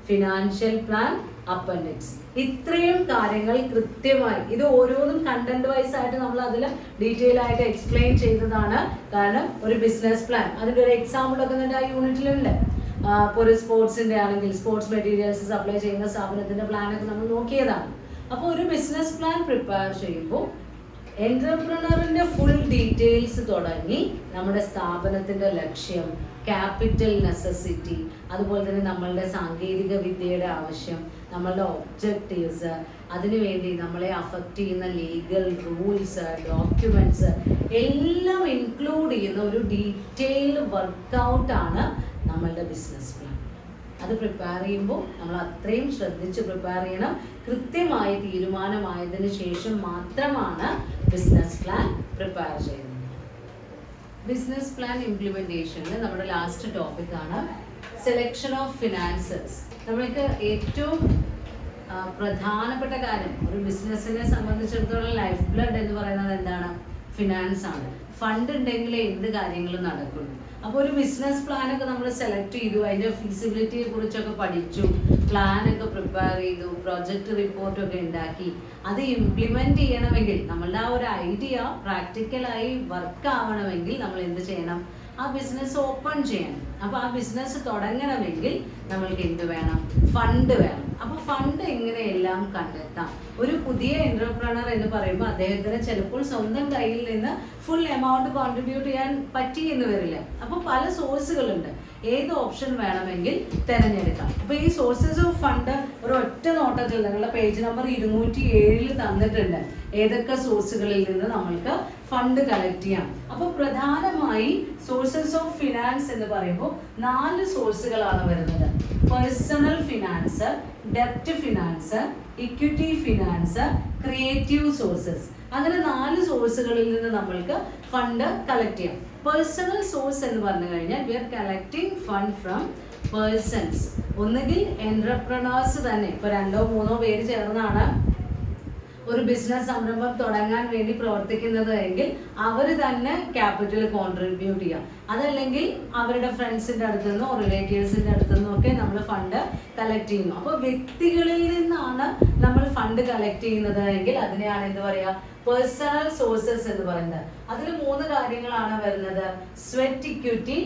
financial plan, appendix. ഇത്രയും കാര്യങ്ങൾ കൃത്യമായി, ഇത് ഓരോന്നും കണ്ടന്റ് വൈസ് ആയിട്ട് നമ്മൾ അതിൽ ഡീറ്റെയിൽ ആയിട്ട് എക്സ്പ്ലെയിൻ ചെയ്തതാണ്. കാരണം ഒരു ബിസിനസ് പ്ലാൻ അതിൻ്റെ ഒരു എക്സാമ്പിൾ ഒക്കെ ആ യൂണിറ്റിലുണ്ട്. ഇപ്പോൾ ഒരു സ്പോർട്സിൻ്റെ ആണെങ്കിൽ സ്പോർട്സ് മെറ്റീരിയൽസ് സപ്ലൈ ചെയ്യുന്ന സ്ഥാപനത്തിൻ്റെ പ്ലാനൊക്കെ നമ്മൾ നോക്കിയതാണ്. അപ്പോൾ ഒരു ബിസിനസ് പ്ലാൻ പ്രിപ്പയർ ചെയ്യുമ്പോൾ എൻ്റർപ്രണറിൻ്റെ ഫുൾ ഡീറ്റെയിൽസ് തുടങ്ങി നമ്മുടെ സ്ഥാപനത്തിൻ്റെ ലക്ഷ്യം, ക്യാപിറ്റൽ നെസസിറ്റി, അതുപോലെ തന്നെ നമ്മളുടെ സാങ്കേതിക വിദ്യയുടെ ആവശ്യം, നമ്മളുടെ ഒബ്ജക്റ്റീവ്സ്, അതിനുവേണ്ടി നമ്മളെ അഫക്റ്റ് ചെയ്യുന്ന ലീഗൽ റൂൾസ്, ഡോക്യുമെൻറ്റ്സ് എല്ലാം ഇൻക്ലൂഡ് ചെയ്യുന്ന ഒരു ഡീറ്റെയിൽഡ് വർക്കൗട്ടാണ് നമ്മളുടെ ബിസിനസ് പ്ലാൻ. അത് പ്രിപ്പയർ ചെയ്യുമ്പോൾ നമ്മൾ അത്രയും ശ്രദ്ധിച്ച് പ്രിപ്പയർ ചെയ്യണം. കൃത്യമായി തീരുമാനമായതിനു ശേഷം മാത്രമാണ് ബിസിനസ് പ്ലാൻ പ്രിപ്പയർ ചെയ്യുന്നത്. ബിസിനസ് പ്ലാൻ ഇംപ്ലിമെൻറ്റേഷനിൽ നമ്മുടെ ലാസ്റ്റ് ടോപ്പിക്കാണ് സെലക്ഷൻ ഓഫ് ഫിനാൻസേഴ്സ്. നമ്മൾക്ക് ഏറ്റവും പ്രധാനപ്പെട്ട കാര്യം ഒരു ബിസിനസ്സിനെ സംബന്ധിച്ചിടത്തോളം ലൈഫ് ബ്ലഡ് എന്ന് പറയുന്നത് എന്താണ്? ഫിനാൻസ് ആണ്. ഫണ്ട് ഉണ്ടെങ്കിലേ എന്ത് കാര്യങ്ങളും നടക്കുള്ളൂ. അപ്പോൾ ഒരു ബിസിനസ് പ്ലാനൊക്കെ നമ്മൾ സെലക്ട് ചെയ്തു, അതിൻ്റെ ഫീസിബിലിറ്റിയെ കുറിച്ചൊക്കെ പഠിച്ചു, പ്ലാനൊക്കെ പ്രിപ്പയർ ചെയ്തു, പ്രൊജക്റ്റ് റിപ്പോർട്ടൊക്കെ ഉണ്ടാക്കി, അത് ഇംപ്ലിമെൻറ്റ് ചെയ്യണമെങ്കിൽ നമ്മളുടെ ആ ഒരു ഐഡിയ പ്രാക്ടിക്കലായി വർക്ക് ആവണമെങ്കിൽ നമ്മൾ എന്ത് ചെയ്യണം? ആ ബിസിനസ് ഓപ്പൺ ചെയ്യണം. അപ്പോൾ ആ ബിസിനസ് തുടങ്ങണമെങ്കിൽ നമ്മൾക്ക് എന്ത് വേണം? ഫണ്ട് വേണം. അപ്പോൾ ഫണ്ട് എങ്ങനെയെല്ലാം കണ്ടെത്താം? ഒരു പുതിയ എന്റർപ്രണർ എന്ന് പറയുമ്പോൾ അദ്ദേഹത്തിന് ചിലപ്പോൾ സ്വന്തം കയ്യിൽ നിന്ന് ഫുൾ എമൗണ്ട് കോൺട്രിബ്യൂട്ട് ചെയ്യാൻ പറ്റിയെന്ന് വരില്ല. അപ്പോൾ പല സോഴ്സുകളുണ്ട്. ഏത് ഓപ്ഷൻ വേണമെങ്കിൽ തിരഞ്ഞെടുക്കാം. അപ്പോൾ ഈ സോഴ്സസ് ഓഫ് ഫണ്ട് ഒരു ഒറ്റ നോട്ടത്തിൽ നിങ്ങളുടെ പേജ് നമ്പർ 207 തന്നിട്ടുണ്ട്. ഏതൊക്കെ സോഴ്സുകളിൽ നിന്ന് നമ്മൾക്ക് ഫണ്ട് കളക്ട് ചെയ്യാം. അപ്പോൾ പ്രധാനമായി സോഴ്സസ് ഓഫ് ഫിനാൻസ് എന്ന് പറയുമ്പോൾ 4 സോഴ്സുകളാണ് വരുന്നത്. പേഴ്സണൽ ഫിനാൻസ്, ഡെപ്റ്റ് finance, equity finance, creative sources. അങ്ങനെ 4 സോഴ്സുകളിൽ നിന്ന് നമ്മൾക്ക് ഫണ്ട് കളക്ട് ചെയ്യാം. പേഴ്സണൽ സോഴ്സ് എന്ന് പറഞ്ഞു കഴിഞ്ഞാൽ we are collecting fund from persons. ഒന്നുകിൽ എന്റർപ്രണേഴ്സ് തന്നെ, ഇപ്പോൾ 2-3 പേര് ചേർന്നാണ് ഒരു ബിസിനസ് സംരംഭം തുടങ്ങാൻ വേണ്ടി പ്രവർത്തിക്കുന്നത് എങ്കിൽ അവർ തന്നെ ക്യാപിറ്റൽ കോൺട്രിബ്യൂട്ട് ചെയ്യാം. അതല്ലെങ്കിൽ അവരുടെ ഫ്രണ്ട്സിന്റെ അടുത്തു നിന്നോ റിലേറ്റീവ്സിന്റെ അടുത്തു നിന്നോ ഒക്കെ നമ്മൾ ഫണ്ട് കളക്ട് ചെയ്യുന്നു. അപ്പോൾ വ്യക്തികളിൽ നിന്നാണ് നമ്മൾ ഫണ്ട് കളക്ട് ചെയ്യുന്നത് എങ്കിൽ അതിനെയാണ് എന്ത് പറയുക? പേഴ്സണൽ സോഴ്സസ് എന്ന് പറയുന്നത്. അതിൽ 3 കാര്യങ്ങളാണ് വരുന്നത്. Sweat equity,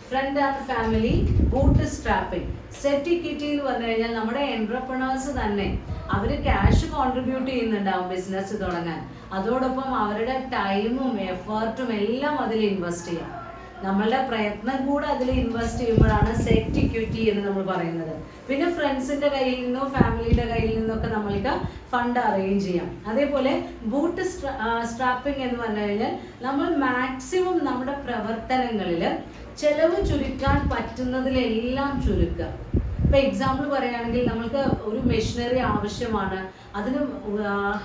friend and family, bootstrapping. Sweat equity എന്ന് പറഞ്ഞു കഴിഞ്ഞാൽ നമ്മുടെ എന്റർപ്രണേഴ്സ് തന്നെ അവർ ക്യാഷ് കോൺട്രിബ്യൂട്ട് ചെയ്യുന്നുണ്ടാവും ബിസിനസ് തുടങ്ങാൻ. അതോടൊപ്പം അവരുടെ ടൈമും എഫേർട്ടും എല്ലാം അതിൽ ഇൻവെസ്റ്റ് ചെയ്യാം. നമ്മളുടെ പ്രയത്നം കൂടെ അതിൽ ഇൻവെസ്റ്റ് ചെയ്യുമ്പോഴാണ് സ്വെറ്റ് ഇക്വിറ്റി എന്ന് നമ്മൾ പറയുന്നത്. പിന്നെ ഫ്രണ്ട്സിന്റെ കയ്യിൽ നിന്നോ ഫാമിലിയുടെ കയ്യിൽ നിന്നൊക്കെ നമ്മൾക്ക് ഫണ്ട് അറേഞ്ച് ചെയ്യാം. അതേപോലെ ബൂട്ട് സ്ട്രാപ്പിംഗ് എന്ന് പറഞ്ഞു കഴിഞ്ഞാൽ നമ്മൾ മാക്സിമം നമ്മുടെ പ്രവർത്തനങ്ങളിൽ ചെലവ് ചുരുക്കാൻ പറ്റുന്നതിലെല്ലാം ചുരുക്കുക. ഇപ്പൊ എക്സാമ്പിൾ പറയുകയാണെങ്കിൽ നമ്മൾക്ക് ഒരു മെഷീനറി ആവശ്യമാണ്, അതിന്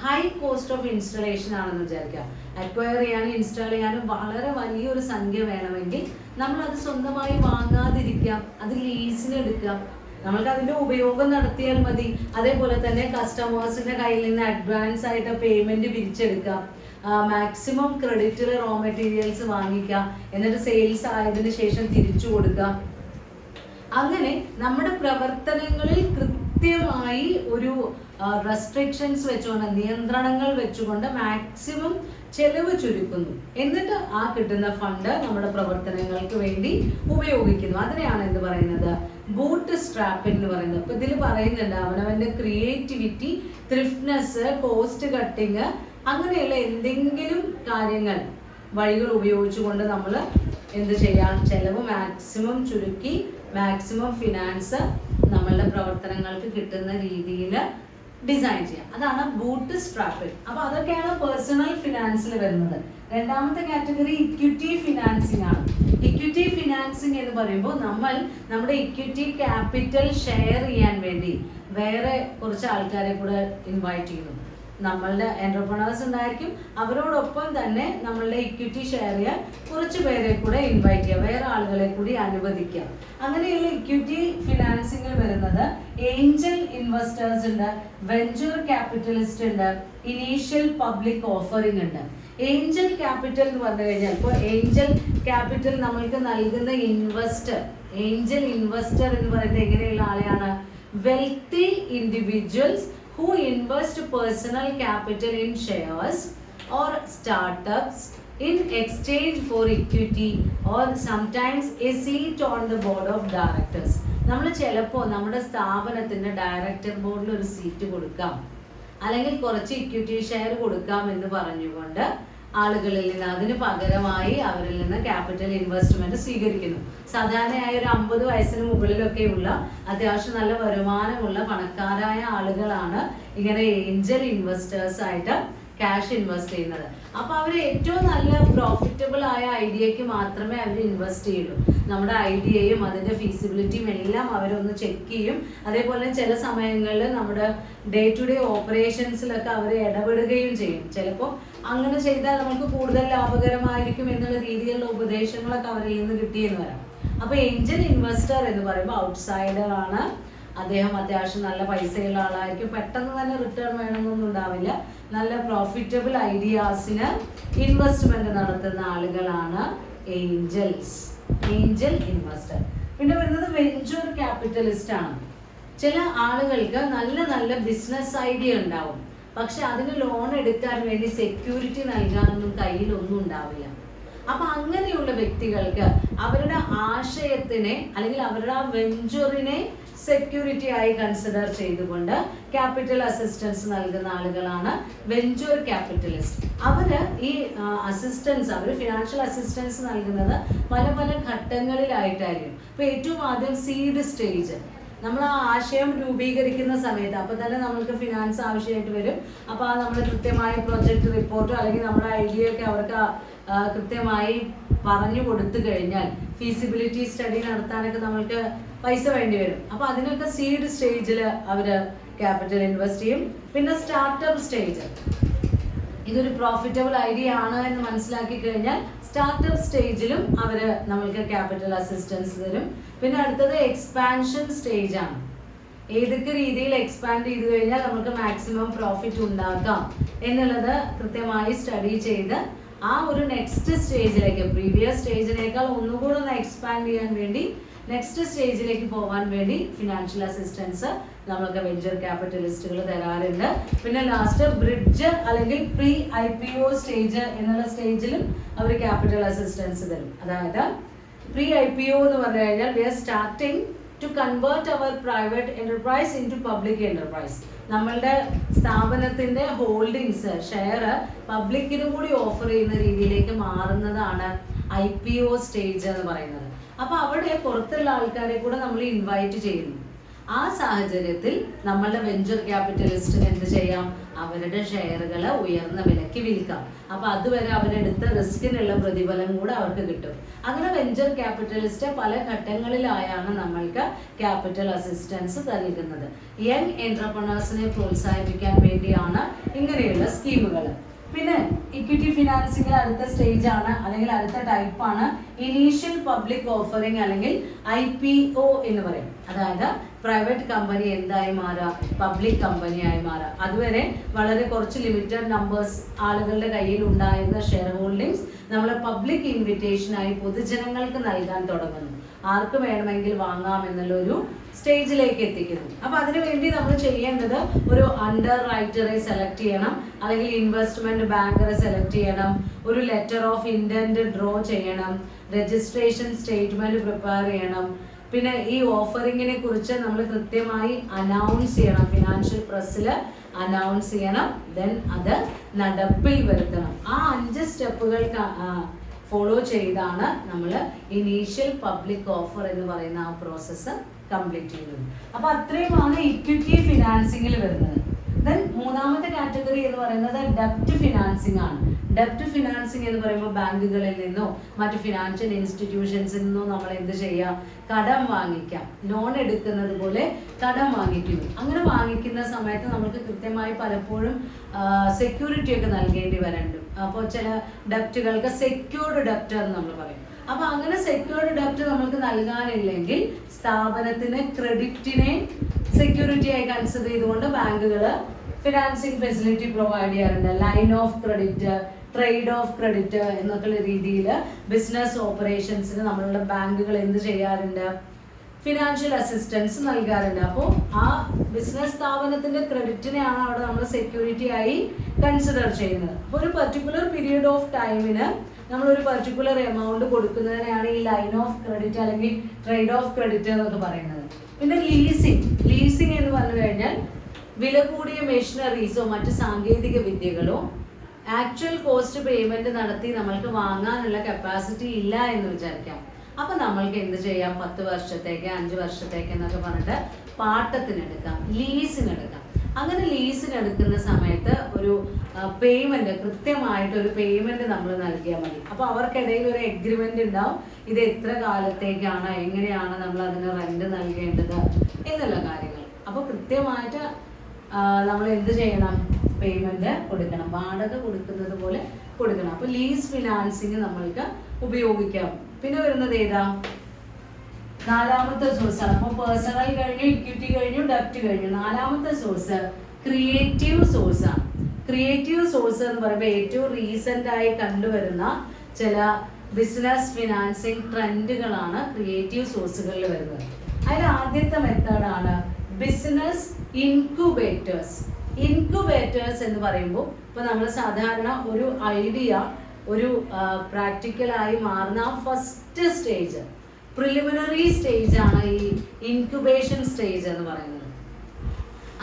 ഹൈ കോസ്റ്റ് ഓഫ് ഇൻസ്റ്റലേഷൻ ആണെന്ന് വിചാരിക്കുക. അക്വയർ ചെയ്യാനും ഇൻസ്റ്റാൾ ചെയ്യാനും വളരെ വലിയൊരു സംഖ്യ വേണമെങ്കിൽ നമ്മൾ അത് സ്വന്തമായി വാങ്ങാതിരിക്കാം, അത് ലീസിന് എടുക്കാം. നമ്മൾക്ക് അതിന്റെ ഉപയോഗം നടത്തിയാൽ മതി. അതേപോലെ തന്നെ കസ്റ്റമേഴ്സിന്റെ കയ്യിൽ നിന്ന് അഡ്വാൻസ് ആയിട്ട് പേയ്മെന്റ് പിരിച്ചെടുക്കാം. മാക്സിമം ക്രെഡിറ്റിൽ റോ മെറ്റീരിയൽസ് വാങ്ങിക്കാം, എന്നിട്ട് സെയിൽസ് ആയതിനു ശേഷം തിരിച്ചു കൊടുക്കാം. അങ്ങനെ നമ്മുടെ പ്രവർത്തനങ്ങളിൽ കൃത്യമായി ഒരു റെസ്ട്രിക്ഷൻസ് വെച്ചുകൊണ്ട്, നിയന്ത്രണങ്ങൾ വെച്ചുകൊണ്ട് മാക്സിമം ചെലവ് ചുരുക്കുന്നു. എന്നിട്ട് ആ കിട്ടുന്ന ഫണ്ട് നമ്മുടെ പ്രവർത്തനങ്ങൾക്ക് വേണ്ടി ഉപയോഗിക്കുന്നു. അതിനെയാണ് എന്ത് പറയുന്നത്? ബൂട്ട് സ്ട്രാപ്പിംഗ് എന്ന് പറയുന്നത്. അപ്പൊ ഇതിൽ പറയുന്നുണ്ട് അവനവന്റെ ക്രിയേറ്റിവിറ്റി, ത്രിഫ്റ്റ്നെസ്, കോസ്റ്റ് കട്ടിങ്, അങ്ങനെയുള്ള എന്തെങ്കിലും കാര്യങ്ങൾ വഴികൾ ഉപയോഗിച്ചുകൊണ്ട് നമ്മൾ എന്ത് ചെയ്യാം? ചെലവ് മാക്സിമം ചുരുക്കി മാക്സിമം ഫിനാൻസ് നമ്മളുടെ പ്രവർത്തനങ്ങൾക്ക് കിട്ടുന്ന രീതിയിൽ ഡിസൈൻ ചെയ്യാം. അതാണ് ബൂട്ട് സ്ട്രാപ്പിംഗ്. അപ്പൊ അതൊക്കെയാണ് പേഴ്സണൽ ഫിനാൻസിൽ വരുന്നത്. രണ്ടാമത്തെ കാറ്റഗറി ഇക്വിറ്റി ഫിനാൻസിങ് ആണ്. ഇക്വിറ്റി ഫിനാൻസിങ് എന്ന് പറയുമ്പോൾ നമ്മൾ നമ്മുടെ ഇക്വിറ്റി ക്യാപിറ്റൽ ഷെയർ ചെയ്യാൻ വേണ്ടി വേറെ കുറച്ച് ആൾക്കാരെ കൂടെ ഇൻവൈറ്റ് ചെയ്യുന്നു. നമ്മളുടെ എന്റർപ്രണേഴ്സ് ഉണ്ടായിരിക്കും, അവരോടൊപ്പം തന്നെ നമ്മളുടെ ഇക്വിറ്റി ഷെയർ ചെയ്യാൻ കുറച്ച് പേരെ കൂടെ ഇൻവൈറ്റ് ചെയ്യുക, വേറെ ആളുകളെ കൂടി അനുവദിക്കുക. അങ്ങനെയുള്ള ഇക്വിറ്റി ഫിനാൻസിങ്ങിൽ വരുന്നത് ഏഞ്ചൽ ഇൻവെസ്റ്റേഴ്സ് ഉണ്ട്, വെഞ്ചർ ക്യാപിറ്റലിസ്റ്റ് ഉണ്ട്, ഇനീഷ്യൽ പബ്ലിക് ഓഫറിംഗ് ഉണ്ട്. ഏഞ്ചൽ ക്യാപിറ്റൽ എന്ന് പറഞ്ഞു കഴിഞ്ഞാൽ ഇപ്പോൾ ഏഞ്ചൽ ക്യാപിറ്റൽ നമ്മൾക്ക് നൽകുന്ന ഏഞ്ചൽ ഇൻവെസ്റ്റർ എന്ന് പറയുന്നത് എങ്ങനെയുള്ള ആളെയാണ്? Wealthy individuals who invest personal capital in shares or startups in exchange for equity or sometimes a seat on the board of directors. നമ്മൾ ചിലപ്പോൾ നമ്മുടെ സ്ഥാപനത്തിന്റെ ഡയറക്ടർ ബോർഡിൽ ഒരു സീറ്റ് കൊടുക്കാം, അല്ലെങ്കിൽ കുറച്ച് ഇക്വിറ്റി ഷെയർ കൊടുക്കാം എന്ന് പറഞ്ഞുകൊണ്ട് ആളുകളിൽ നിന്ന് അതിന് പകരമായി അവരിൽ നിന്ന് ക്യാപിറ്റൽ ഇൻവെസ്റ്റ്മെന്റ് സ്വീകരിക്കുന്നു. സാധാരണയായി ഒരു 50 വയസ്സിന് മുകളിലൊക്കെയുള്ള അത്യാവശ്യം നല്ല വരുമാനമുള്ള പണക്കാരായ ആളുകളാണ് ഇങ്ങനെ ഏഞ്ചൽ ഇൻവെസ്റ്റേഴ്സ് ആയിട്ട് ക്യാഷ് ഇൻവെസ്റ്റ് ചെയ്യുന്നത്. അപ്പൊ അവർ ഏറ്റവും നല്ല പ്രോഫിറ്റബിൾ ആയ ഐഡിയക്ക് മാത്രമേ അവർ ഇൻവെസ്റ്റ് ചെയ്യുള്ളൂ. നമ്മുടെ ഐഡിയയും അതിന്റെ ഫീസിബിലിറ്റിയും എല്ലാം അവരൊന്ന് ചെക്ക് ചെയ്യും. അതേപോലെ ചില സമയങ്ങളിൽ നമ്മുടെ ഡേ ടു ഡേ ഓപ്പറേഷൻസിലൊക്കെ അവർ ഇടപെടുകയും ചെയ്യും. ചിലപ്പോൾ അങ്ങനെ ചെയ്താൽ നമുക്ക് കൂടുതൽ ലാഭകരമായിരിക്കും എന്നുള്ള രീതിയിലുള്ള ഉപദേശങ്ങളൊക്കെ അവരിൽ നിന്ന് കിട്ടിയെന്ന് വരാം. അപ്പൊ ഏഞ്ചൽ ഇൻവെസ്റ്റർ എന്ന് പറയുമ്പോൾ ഔട്ട്സൈഡർ ആണ്. അദ്ദേഹം അത്യാവശ്യം നല്ല പൈസയുള്ള ആളായിരിക്കും. പെട്ടെന്ന് തന്നെ റിട്ടേൺ വേണമെന്നൊന്നും ഉണ്ടാവില്ല. നല്ല പ്രോഫിറ്റബിൾ ഐഡിയാസിന് ഇൻവെസ്റ്റ്മെന്റ് നടത്തുന്ന ആളുകളാണ് ഏഞ്ചൽ ഇൻവെസ്റ്റർ. പിന്നെ വരുന്നത് വെഞ്ചർ ക്യാപിറ്റലിസ്റ്റ് ആണ്. ചില ആളുകൾക്ക് നല്ല നല്ല ബിസിനസ് ഐഡിയ ഉണ്ടാവും, പക്ഷെ അതിന് ലോൺ എടുക്കാൻ വേണ്ടി സെക്യൂരിറ്റി നൽകാനൊന്നും കയ്യിലൊന്നും ഉണ്ടാവില്ല. അപ്പൊ അങ്ങനെയുള്ള വ്യക്തികൾക്ക് അവരുടെ ആശയത്തിനെ അല്ലെങ്കിൽ അവരുടെ ആ വെഞ്ചറിനെ സെക്യൂരിറ്റി ആയി കൺസിഡർ ചെയ്തുകൊണ്ട് ക്യാപിറ്റൽ അസിസ്റ്റൻസ് നൽകുന്ന ആളുകളാണ് വെഞ്ചർ ക്യാപിറ്റലിസ്റ്റ്. അവര് ഈ അസിസ്റ്റൻസ്, അവർ ഫിനാൻഷ്യൽ അസിസ്റ്റൻസ് നൽകുന്നത് പല പല ഘട്ടങ്ങളിലായിട്ടായിരിക്കും. ഇപ്പൊ ഏറ്റവും ആദ്യം സീഡ് സ്റ്റേജ്, നമ്മൾ ആ ആശയം രൂപീകരിക്കുന്ന സമയത്ത് അപ്പോൾ തന്നെ നമ്മൾക്ക് ഫിനാൻസ് ആവശ്യമായിട്ട് വരും. അപ്പോൾ ആ നമ്മൾ കൃത്യമായ പ്രൊജക്ട് റിപ്പോർട്ടോ അല്ലെങ്കിൽ നമ്മുടെ ഐഡിയ ഒക്കെ അവർക്ക് കൃത്യമായി പറഞ്ഞു കൊടുത്തു കഴിഞ്ഞാൽ ഫീസിബിലിറ്റി സ്റ്റഡി നടത്താനൊക്കെ നമ്മൾക്ക് പൈസ വേണ്ടി വരും. അപ്പോൾ അതിനൊക്കെ സീഡ് സ്റ്റേജിൽ അവർ ക്യാപിറ്റൽ ഇൻവെസ്റ്റ് ചെയ്യും. പിന്നെ സ്റ്റാർട്ടപ്പ് സ്റ്റേജ്, ഇതൊരു പ്രോഫിറ്റബിൾ ഐഡിയ ആണ് എന്ന് മനസ്സിലാക്കി കഴിഞ്ഞാൽ സ്റ്റാർട്ടപ്പ് സ്റ്റേജിലും അവർ നമ്മൾക്ക് ക്യാപിറ്റൽ അസിസ്റ്റൻസ് തരും. പിന്നെ അടുത്തത് എക്സ്പാൻഷൻ സ്റ്റേജ് ആണ്. ഏതൊക്കെ രീതിയിൽ എക്സ്പാൻഡ് ചെയ്ത് കഴിഞ്ഞാൽ നമുക്ക് മാക്സിമം പ്രോഫിറ്റ് ഉണ്ടാക്കാം എന്നുള്ളത് കൃത്യമായി സ്റ്റഡി ചെയ്ത് ആ ഒരു നെക്സ്റ്റ് സ്റ്റേജിലേക്ക്, പ്രീവിയസ് സ്റ്റേജിനേക്കാൾ ഒന്നുകൂടെ ഒന്ന് എക്സ്പാൻഡ് ചെയ്യാൻ വേണ്ടി നെക്സ്റ്റ് സ്റ്റേജിലേക്ക് പോകാൻ വേണ്ടി ഫിനാൻഷ്യൽ അസിസ്റ്റൻസ് നമ്മൾക്ക് വെഞ്ചർ ക്യാപിറ്റലിസ്റ്റുകൾ തരാറുണ്ട്. പിന്നെ ലാസ്റ്റ് ബ്രിഡ്ജ് അല്ലെങ്കിൽ പ്രീ IPO സ്റ്റേജ് എന്നുള്ള സ്റ്റേജിലും അവർ ക്യാപിറ്റൽ അസിസ്റ്റൻസ് തരും. അതായത് പ്രീ IPO എന്ന് പറഞ്ഞു കഴിഞ്ഞാൽ we are starting to convert our private enterprise into public enterprise. നമ്മളുടെ സ്ഥാപനത്തിന്റെ ഹോൾഡിങ്സ്, ഷെയർ പബ്ലിക്കിനും കൂടി ഓഫർ ചെയ്യുന്ന രീതിയിലേക്ക് മാറുന്നതാണ് IPO സ്റ്റേജ് എന്ന് പറയുന്നത്. അപ്പൊ അവിടെ പുറത്തുള്ള ആൾക്കാരെ കൂടെ നമ്മൾ ഇൻവൈറ്റ് ചെയ്യുന്നു. ആ സാഹചര്യത്തിൽ നമ്മളുടെ വെഞ്ചർ ക്യാപിറ്റലിസ്റ്റിന് എന്ത് ചെയ്യാം? അവരുടെ ഷെയറുകൾ ഉയർന്ന വിലയ്ക്ക് വിൽക്കാം. അപ്പൊ അതുവരെ അവരെടുത്ത റിസ്കിനുള്ള പ്രതിഫലം കൂടെ അവർക്ക് കിട്ടും. അങ്ങനെ വെഞ്ചർ ക്യാപിറ്റലിസ്റ്റ് പല ഘട്ടങ്ങളിലായാണ് നമ്മൾക്ക് ക്യാപിറ്റൽ അസിസ്റ്റൻസ് നൽകുന്നത്. യങ് എന്റർപ്രണേഴ്സിനെ പ്രോത്സാഹിപ്പിക്കാൻ വേണ്ടിയാണ് ഇങ്ങനെയുള്ള സ്കീമുകൾ. പിന്നെ ഇക്വിറ്റി ഫിനാൻസിംഗിൽ അടുത്ത സ്റ്റേജ് ആണ് അല്ലെങ്കിൽ അടുത്ത ടൈപ്പ് ആണ് ഇനീഷ്യൽ പബ്ലിക് ഓഫറിംഗ് അല്ലെങ്കിൽ IPO എന്ന് പറയും. അതായത് പ്രൈവറ്റ് കമ്പനി എന്തായി മാറാം? പബ്ലിക് കമ്പനിയായി മാറാം. അതുവരെ വളരെ കുറച്ച് ലിമിറ്റഡ് നമ്പേഴ്സ് ആളുകളുടെ കയ്യിൽ ഉണ്ടായിരുന്ന ഷെയർ ഹോൾഡിങ്സ് നമ്മൾ പബ്ലിക് ഇൻവിറ്റേഷനായി പൊതുജനങ്ങൾക്ക് നൽകാൻ തുടങ്ങുന്നു. ആർക്ക് വേണമെങ്കിൽ വാങ്ങാം എന്നുള്ള ഒരു സ്റ്റേജിലേക്ക് എത്തിക്കുന്നു. അപ്പൊ അതിനുവേണ്ടി നമ്മൾ ചെയ്യേണ്ടത് ഒരു അണ്ടർ റൈറ്ററെ സെലക്ട് ചെയ്യണം, അല്ലെങ്കിൽ ഇൻവെസ്റ്റ്മെന്റ് ബാങ്കറെ സെലക്ട് ചെയ്യണം, ഒരു ലെറ്റർ ഓഫ് ഇന്റന്റ് ഡ്രോ ചെയ്യണം, രജിസ്ട്രേഷൻ സ്റ്റേറ്റ്മെന്റ് പ്രിപ്പയർ ചെയ്യണം. പിന്നെ ഈ ഓഫറിങ്ങിനെ കുറിച്ച് നമ്മൾ കൃത്യമായി അനൗൺസ് ചെയ്യണം, ഫിനാൻഷ്യൽ പ്രസ്സിൽ അനൗൺസ് ചെയ്യണം, ദെൻ അത് നടപ്പിൽ വരുത്തണം. ആ 5 സ്റ്റെപ്പുകൾ ഫോളോ ചെയ്താണ് നമ്മൾ ഇനീഷ്യൽ പബ്ലിക് ഓഫർ എന്ന് പറയുന്ന ആ പ്രോസസ്സ് കംപ്ലീറ്റ് ചെയ്യുന്നത്. അപ്പൊ അത്രയുമാണ് ഇക്വിറ്റി ഫിനാൻസിങ്ങിൽ വരുന്നത്. ദെൻ മൂന്നാമത്തെ കാറ്റഗറി എന്ന് പറയുന്നത് ഡെപ്റ്റ് ഫിനാൻസിങ് ആണ്. ഡെപ്റ്റ് ഫിനാൻസിങ് എന്ന് പറയുമ്പോൾ ബാങ്കുകളിൽ നിന്നോ മറ്റ് ഫിനാൻഷ്യൽ ഇൻസ്റ്റിറ്റ്യൂഷൻസിൽ നിന്നോ നമ്മൾ എന്ത് ചെയ്യാം? കടം വാങ്ങിക്കാം. ലോൺ എടുക്കുന്നത് പോലെ കടം വാങ്ങിക്കുന്നു. അങ്ങനെ വാങ്ങിക്കുന്ന സമയത്ത് നമുക്ക് കൃത്യമായി പലപ്പോഴും സെക്യൂരിറ്റി ഒക്കെ നൽകേണ്ടി വരണ്ട്. അപ്പോൾ ചില ഡെപ്റ്റുകൾക്ക് സെക്യൂർഡ് ഡെപ്റ്റ് എന്ന് നമ്മൾ പറയും. അപ്പൊ അങ്ങനെ സെക്യൂർഡ് ഡെപ്റ്റ് നമുക്ക് നൽകാനില്ലെങ്കിൽ സ്ഥാപനത്തിന് ക്രെഡിറ്റിനെ സെക്യൂരിറ്റി ആയി കൺസിഡർ ചെയ്തുകൊണ്ട് ബാങ്കുകൾ ഫിനാൻസിങ് ഫെസിലിറ്റി പ്രൊവൈഡ് ചെയ്യാറുണ്ട്. Line of credit, trade off credit എന്നൊക്കെയുള്ള രീതിയിൽ ബിസിനസ് ഓപ്പറേഷൻസിന് നമ്മളുടെ ബാങ്കുകൾ എന്ത് ചെയ്യാറുണ്ട്? ഫിനാൻഷ്യൽ അസിസ്റ്റൻസ് നൽകാറുണ്ട്. അപ്പോൾ ആ ബിസിനസ് സ്ഥാപനത്തിന്റെ ക്രെഡിറ്റിനെയാണ് അവിടെ നമ്മൾ സെക്യൂരിറ്റി ആയി കൺസിഡർ ചെയ്യുന്നത്. അപ്പോൾ ഒരു പെർട്ടിക്കുലർ പീരീഡ് ഓഫ് ടൈമിന് നമ്മളൊരു പെർട്ടിക്കുലർ എമൗണ്ട് കൊടുക്കുന്നതിനെയാണ് ഈ ലൈൻ ഓഫ് ക്രെഡിറ്റ് അല്ലെങ്കിൽ ട്രേഡ് ഓഫ് ക്രെഡിറ്റ് എന്നൊക്കെ പറയുന്നത്. പിന്നെ ലീസിങ് എന്ന് പറഞ്ഞു കഴിഞ്ഞാൽ വില കൂടിയ മെഷീനറീസോ മറ്റ് സാങ്കേതിക വിദ്യകളോ ആക്ച്വൽ കോസ്റ്റ് പേയ്മെന്റ് നടത്തി നമ്മൾക്ക് വാങ്ങാനുള്ള കപ്പാസിറ്റി ഇല്ല എന്ന് വിചാരിക്കാം. അപ്പൊ നമ്മൾക്ക് എന്ത് ചെയ്യാം? 10 വർഷത്തേക്ക് 5 വർഷത്തേക്ക് എന്നൊക്കെ പറഞ്ഞിട്ട് പാട്ടത്തിനെടുക്കാം, ലീസിനെടുക്കാം. അങ്ങനെ ലീസിനെടുക്കുന്ന സമയത്ത് ഒരു പേയ്മെന്റ്, കൃത്യമായിട്ട് ഒരു പേയ്മെന്റ് നമ്മൾ നൽകിയാൽ മതി. അപ്പൊ അവർക്കിടയിൽ ഒരു എഗ്രിമെന്റ് ഉണ്ടാവും. ഇത് എത്ര കാലത്തേക്കാണ്, എങ്ങനെയാണ് നമ്മൾ അതിന് റെന്റ് നൽകേണ്ടത് എന്നുള്ള കാര്യങ്ങൾ. അപ്പൊ കൃത്യമായിട്ട് നമ്മൾ എന്ത് ചെയ്യണം? പേയ്മെന്റ് കൊടുക്കണം, വാടക കൊടുക്കുന്നത് പോലെ കൊടുക്കണം. അപ്പൊ ലീസ് ഫിനാൻസിങ് നമ്മൾക്ക് ഉപയോഗിക്കാം. പിന്നെ വരുന്നത് ഏതാ? 4ാമത്തെ സോഴ്സാണ്. അപ്പോൾ പേഴ്സണൽ കഴിഞ്ഞു, ഇക്വിറ്റി കഴിഞ്ഞു, ഡെപ്റ്റ് കഴിഞ്ഞു. 4ാമത്തെ സോഴ്സ് ക്രിയേറ്റീവ് സോഴ്സാണ്. ക്രിയേറ്റീവ് സോഴ്സ് എന്ന് പറയുമ്പോൾ ഏറ്റവും റീസെന്റ് ആയി കണ്ടുവരുന്ന ചില ബിസിനസ് ഫിനാൻസിങ് ട്രെൻഡുകളാണ് ക്രിയേറ്റീവ് സോഴ്സുകളിൽ വരുന്നത്. അതിൽ ആദ്യത്തെ മെത്തേഡാണ് ബിസിനസ് ഇൻക്യുബേറ്റേഴ്സ്. ഇൻക്യുബേറ്റേഴ്സ് എന്ന് പറയുമ്പോൾ ഇപ്പൊ നമ്മൾ സാധാരണ ഒരു ഐഡിയ ഒരു പ്രാക്ടിക്കലായി മാറുന്ന ആ ഫസ്റ്റ് സ്റ്റേജ്, പ്രിലിമിനറി സ്റ്റേജ് ആണ് ഈ ഇൻക്യുബേഷൻ സ്റ്റേജ് എന്ന് പറയുന്നത്.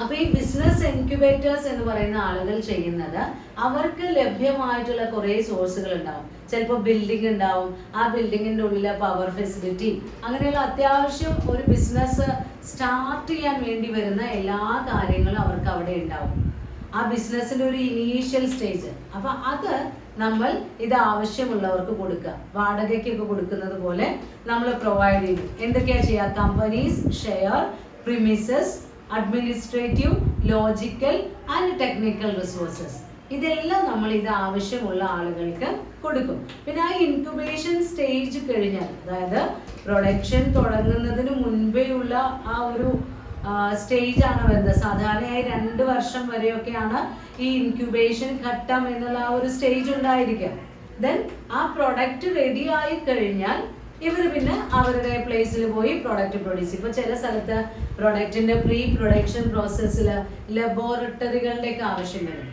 അപ്പൊ ഈ ബിസിനസ് ഇൻക്യുബേറ്റേഴ്സ് എന്ന് പറയുന്ന ആളുകൾ ചെയ്യുന്നത്, അവർക്ക് ലഭ്യമായിട്ടുള്ള കുറേ സോഴ്സുകൾ ഉണ്ടാവും. ചിലപ്പോൾ ബിൽഡിംഗ് ഉണ്ടാവും, ആ ബിൽഡിങ്ങിൻ്റെ ഉള്ളിലെ പവർ ഫെസിലിറ്റി, അങ്ങനെയുള്ള അത്യാവശ്യം ഒരു ബിസിനസ് സ്റ്റാർട്ട് ചെയ്യാൻ വേണ്ടി വരുന്ന എല്ലാ കാര്യങ്ങളും അവർക്ക് അവിടെ ഉണ്ടാവും. ആ ബിസിനസ്സിൻ്റെ ഒരു ഇനീഷ്യൽ സ്റ്റേജ്. അപ്പൊ അത് നമ്മൾ ഇത് ആവശ്യമുള്ളവർക്ക് കൊടുക്കുക. വാടകയ്ക്കൊക്കെ കൊടുക്കുന്നത് പോലെ നമ്മൾ പ്രൊവൈഡ് ചെയ്യും. എന്തൊക്കെയാ ചെയ്യുക? Companies, share, premises, administrative, logical and technical resources, ഇതെല്ലാം നമ്മൾ ഇത് ആവശ്യമുള്ള ആളുകൾക്ക് കൊടുക്കും. പിന്നെ ആ ഇൻക്യുബേഷൻ സ്റ്റേജ് കഴിഞ്ഞാൽ, അതായത് പ്രൊഡക്ഷൻ തുടങ്ങുന്നതിന് മുൻപേ ഉള്ള ആ ഒരു സ്റ്റേജ് ആണ് വരുന്നത്. സാധാരണയായി 2 വർഷം വരെയൊക്കെയാണ് ഈ ഇൻക്യുബേഷൻ ഘട്ടം എന്നുള്ള ആ ഒരു സ്റ്റേജ് ഉണ്ടായിരിക്കുക. ദെൻ ആ പ്രൊഡക്റ്റ് റെഡി ആയി കഴിഞ്ഞാൽ ഇവർ പിന്നെ അവരുടെ പ്ലേസിൽ പോയി പ്രൊഡക്റ്റ് പ്രൊഡ്യൂസ് ചെയ്യും. ഇപ്പോൾ ചില സ്ഥലത്ത് പ്രൊഡക്റ്റിന്റെ പ്രീ പ്രൊഡക്ഷൻ പ്രോസസ്സിൽ ലബോറട്ടറികളുടെയൊക്കെ ആവശ്യം വരും.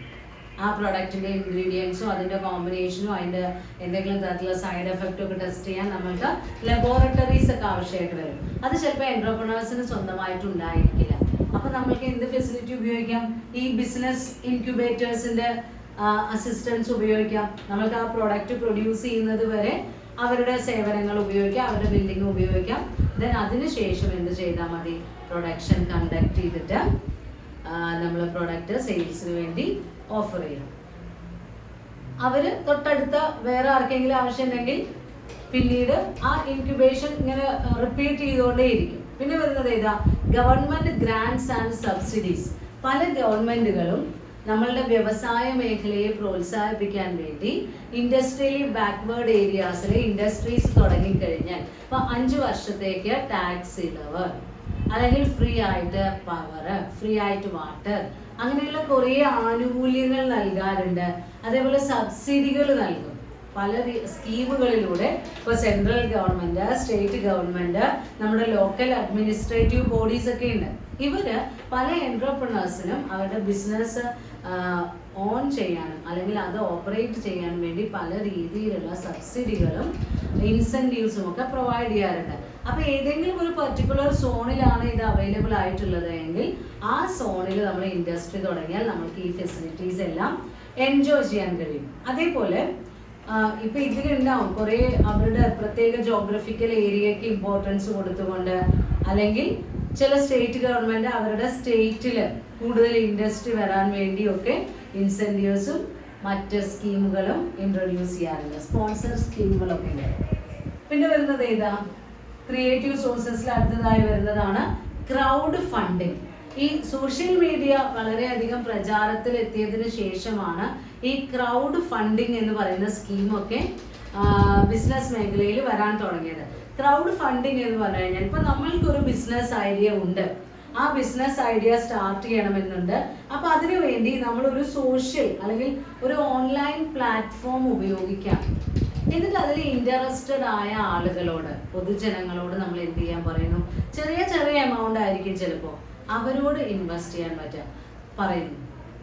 ആ പ്രൊഡക്റ്റിന്റെ ഇൻഗ്രീഡിയൻസും അതിന്റെ കോമ്പിനേഷനും അതിന്റെ എന്തെങ്കിലും തരത്തിലുള്ള സൈഡ് എഫക്റ്റും ഒക്കെ ടെസ്റ്റ് ചെയ്യാൻ നമ്മൾക്ക് ലബോറട്ടറീസ് ഒക്കെ ആവശ്യമായിട്ട് വരും. അത് ചിലപ്പോൾ എന്റർപ്രണേഴ്സിന് സ്വന്തമായിട്ട് ഉണ്ടായിരിക്കില്ല. അപ്പൊ നമ്മൾക്ക് എന്ത് ഫെസിലിറ്റി ഉപയോഗിക്കാം? ഈ ബിസിനസ് ഇൻക്യുബേറ്റേഴ്സിന്റെ അസിസ്റ്റൻസ് ഉപയോഗിക്കാം. നമ്മൾക്ക് ആ പ്രൊഡക്റ്റ് പ്രൊഡ്യൂസ് ചെയ്യുന്നത് വരെ അവരുടെ സേവനങ്ങൾ ഉപയോഗിക്കാം, അവരുടെ ബിൽഡിംഗ് ഉപയോഗിക്കാം. ദെൻ അതിനുശേഷം എന്ത് ചെയ്താൽ മതി? പ്രൊഡക്ഷൻ കണ്ടക്ട് ചെയ്തിട്ട് നമ്മൾ പ്രൊഡക്റ്റ് സെയിൽസിന് വേണ്ടി ഓഫർ ചെയ്യാം. അവര് തൊട്ടടുത്ത വേറെ ആർക്കെങ്കിലും ആവശ്യമുണ്ടെങ്കിൽ പിന്നീട് ആ ഇൻക്യുബേഷൻ ഇങ്ങനെ റിപ്പീറ്റ് ചെയ്തുകൊണ്ടേയിരിക്കും. പിന്നെ വരുന്നത് ഏതാ? Government grants and subsidies. പല ഗവൺമെന്റുകളും നമ്മളുടെ വ്യവസായ മേഖലയെ പ്രോത്സാഹിപ്പിക്കാൻ വേണ്ടി ഇൻഡസ്ട്രിയലി ബാക്ക്വേർഡ് ഏരിയാസിലെ ഇൻഡസ്ട്രീസ് തുടങ്ങിക്കഴിഞ്ഞാൽ ഇപ്പൊ 5 വർഷത്തേക്ക് ടാക്സ് ഇളവ്, അല്ലെങ്കിൽ ഫ്രീ ആയിട്ട് പവർ, ഫ്രീ ആയിട്ട് വാട്ടർ, അങ്ങനെയുള്ള കുറേ ആനുകൂല്യങ്ങൾ നൽകാറുണ്ട്. അതേപോലെ സബ്സിഡികൾ നൽകും പല സ്കീമുകളിലൂടെ. ഇപ്പോൾ സെൻട്രൽ ഗവൺമെന്റ്, സ്റ്റേറ്റ് ഗവൺമെന്റ്, നമ്മുടെ ലോക്കൽ അഡ്മിനിസ്ട്രേറ്റീവ് ബോഡീസ് ഒക്കെ ഉണ്ട്. ഇവര് പല എന്റർപ്രണേഴ്സിനും അവരുടെ ബിസിനസ് ഓൺ ചെയ്യാനും അല്ലെങ്കിൽ അത് ഓപ്പറേറ്റ് ചെയ്യാൻ വേണ്ടി പല രീതിയിലുള്ള സബ്സിഡികളും ഇൻസെന്റീവ്സും ഒക്കെ പ്രൊവൈഡ് ചെയ്യാറുണ്ട്. അപ്പൊ ഏതെങ്കിലും ഒരു പർട്ടിക്കുലർ സോണിലാണ് ഇത് അവൈലബിൾ ആയിട്ടുള്ളത് എങ്കിൽ ആ സോണിൽ നമ്മൾ ഇൻഡസ്ട്രി തുടങ്ങിയാൽ നമുക്ക് ഈ ഫെസിലിറ്റീസ് എല്ലാം എൻജോയ് ചെയ്യാൻ കഴിയും. അതേപോലെ ഇപ്പൊ ഇതിലുണ്ടാവും കുറെ അവരുടെ പ്രത്യേക ജോഗ്രഫിക്കൽ ഏരിയക്ക് ഇമ്പോർട്ടൻസ് കൊടുത്തുകൊണ്ട്, അല്ലെങ്കിൽ ചില സ്റ്റേറ്റ് ഗവൺമെന്റ് അവരുടെ സ്റ്റേറ്റിൽ കൂടുതൽ ഇൻഡസ്ട്രി വരാൻ വേണ്ടിയൊക്കെ ഇൻസെന്റീവ്സും മറ്റ് സ്കീമുകളും ഇൻട്രൊഡ്യൂസ് ചെയ്യാറുണ്ട്. സ്പോൺസർ സ്കീമുകളൊക്കെ ഉണ്ട്. പിന്നെ വരുന്നത് ഏതാ? ക്രിയേറ്റീവ് സോഴ്സസിൽ അടുത്തതായി വരുന്നതാണ് ക്രൗഡ് ഫണ്ടിങ്. ഈ സോഷ്യൽ മീഡിയ വളരെയധികം പ്രചാരത്തിൽ എത്തിയതിനു ശേഷമാണ് ഈ ക്രൗഡ് ഫണ്ടിങ് എന്ന് പറയുന്ന സ്കീമൊക്കെ ബിസിനസ് മേഖലയിൽ വരാൻ തുടങ്ങിയത്. ക്രൗഡ് ഫണ്ടിങ് എന്ന് പറഞ്ഞു കഴിഞ്ഞാൽ ഇപ്പൊ നമ്മൾക്കൊരു ബിസിനസ് ഐഡിയ ഉണ്ട്, ആ ബിസിനസ് ഐഡിയ സ്റ്റാർട്ട് ചെയ്യണമെന്നുണ്ട്. അപ്പൊ അതിനു വേണ്ടി നമ്മൾ ഒരു സോഷ്യൽ അല്ലെങ്കിൽ ഒരു ഓൺലൈൻ പ്ലാറ്റ്ഫോം ഉപയോഗിക്കാം. എന്നിട്ട് അതിൽ ഇൻട്രസ്റ്റഡ് ആയ ആളുകളോട്, പൊതുജനങ്ങളോട് നമ്മൾ എന്ത് ചെയ്യാൻ പറയുന്നു? ചെറിയ ചെറിയ എമൗണ്ട് ആയിരിക്കും ചിലപ്പോൾ, അവരോട് ഇൻവെസ്റ്റ് ചെയ്യാൻ പറയുന്നു.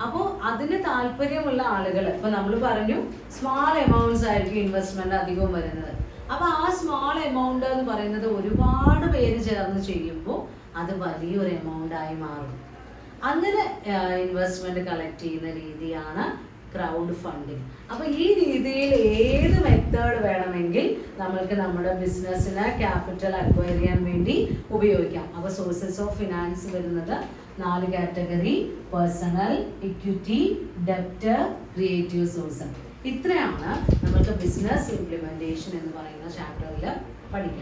അപ്പോൾ അതിന് താല്പര്യമുള്ള ആളുകൾ, ഇപ്പൊ നമ്മൾ പറഞ്ഞു സ്മാൾ എമൗണ്ട്സ് ആയിരിക്കും ഇൻവെസ്റ്റ്മെന്റ് അധികവും വരുന്നത്. അപ്പൊ ആ സ്മാൾ എമൗണ്ട് എന്ന് പറയുന്നത് ഒരുപാട് പേര് ചേർന്ന് ചെയ്യുമ്പോൾ അത് വലിയൊരു എമൗണ്ട് ആയി മാറും. അങ്ങനെ ഇൻവെസ്റ്റ്മെന്റ് കളക്ട് ചെയ്യുന്ന രീതിയാണ് ക്രൗഡ് ഫണ്ടിങ്. അപ്പൊ ഈ രീതിയിൽ ഏത് മെത്തേഡ് വേണമെങ്കിൽ നമ്മൾക്ക് നമ്മുടെ ബിസിനസ്സിന് ക്യാപിറ്റൽ അക്വയർ ചെയ്യാൻ വേണ്ടി ഉപയോഗിക്കാം. അപ്പൊ സോഴ്സസ് ഓഫ് ഫിനാൻസ് വരുന്നത് 4 കാറ്റഗറി: പേഴ്സണൽ, ഇക്വിറ്റി, ഡെപ്റ്റ്, ക്രിയേറ്റീവ് സോഴ്സ്. ഇത്രയാണ് നമ്മൾക്ക് ബിസിനസ് ഇംപ്ലിമെന്റേഷൻ എന്ന് പറയുന്ന ചാപ്റ്ററിൽ പഠിക്കാം.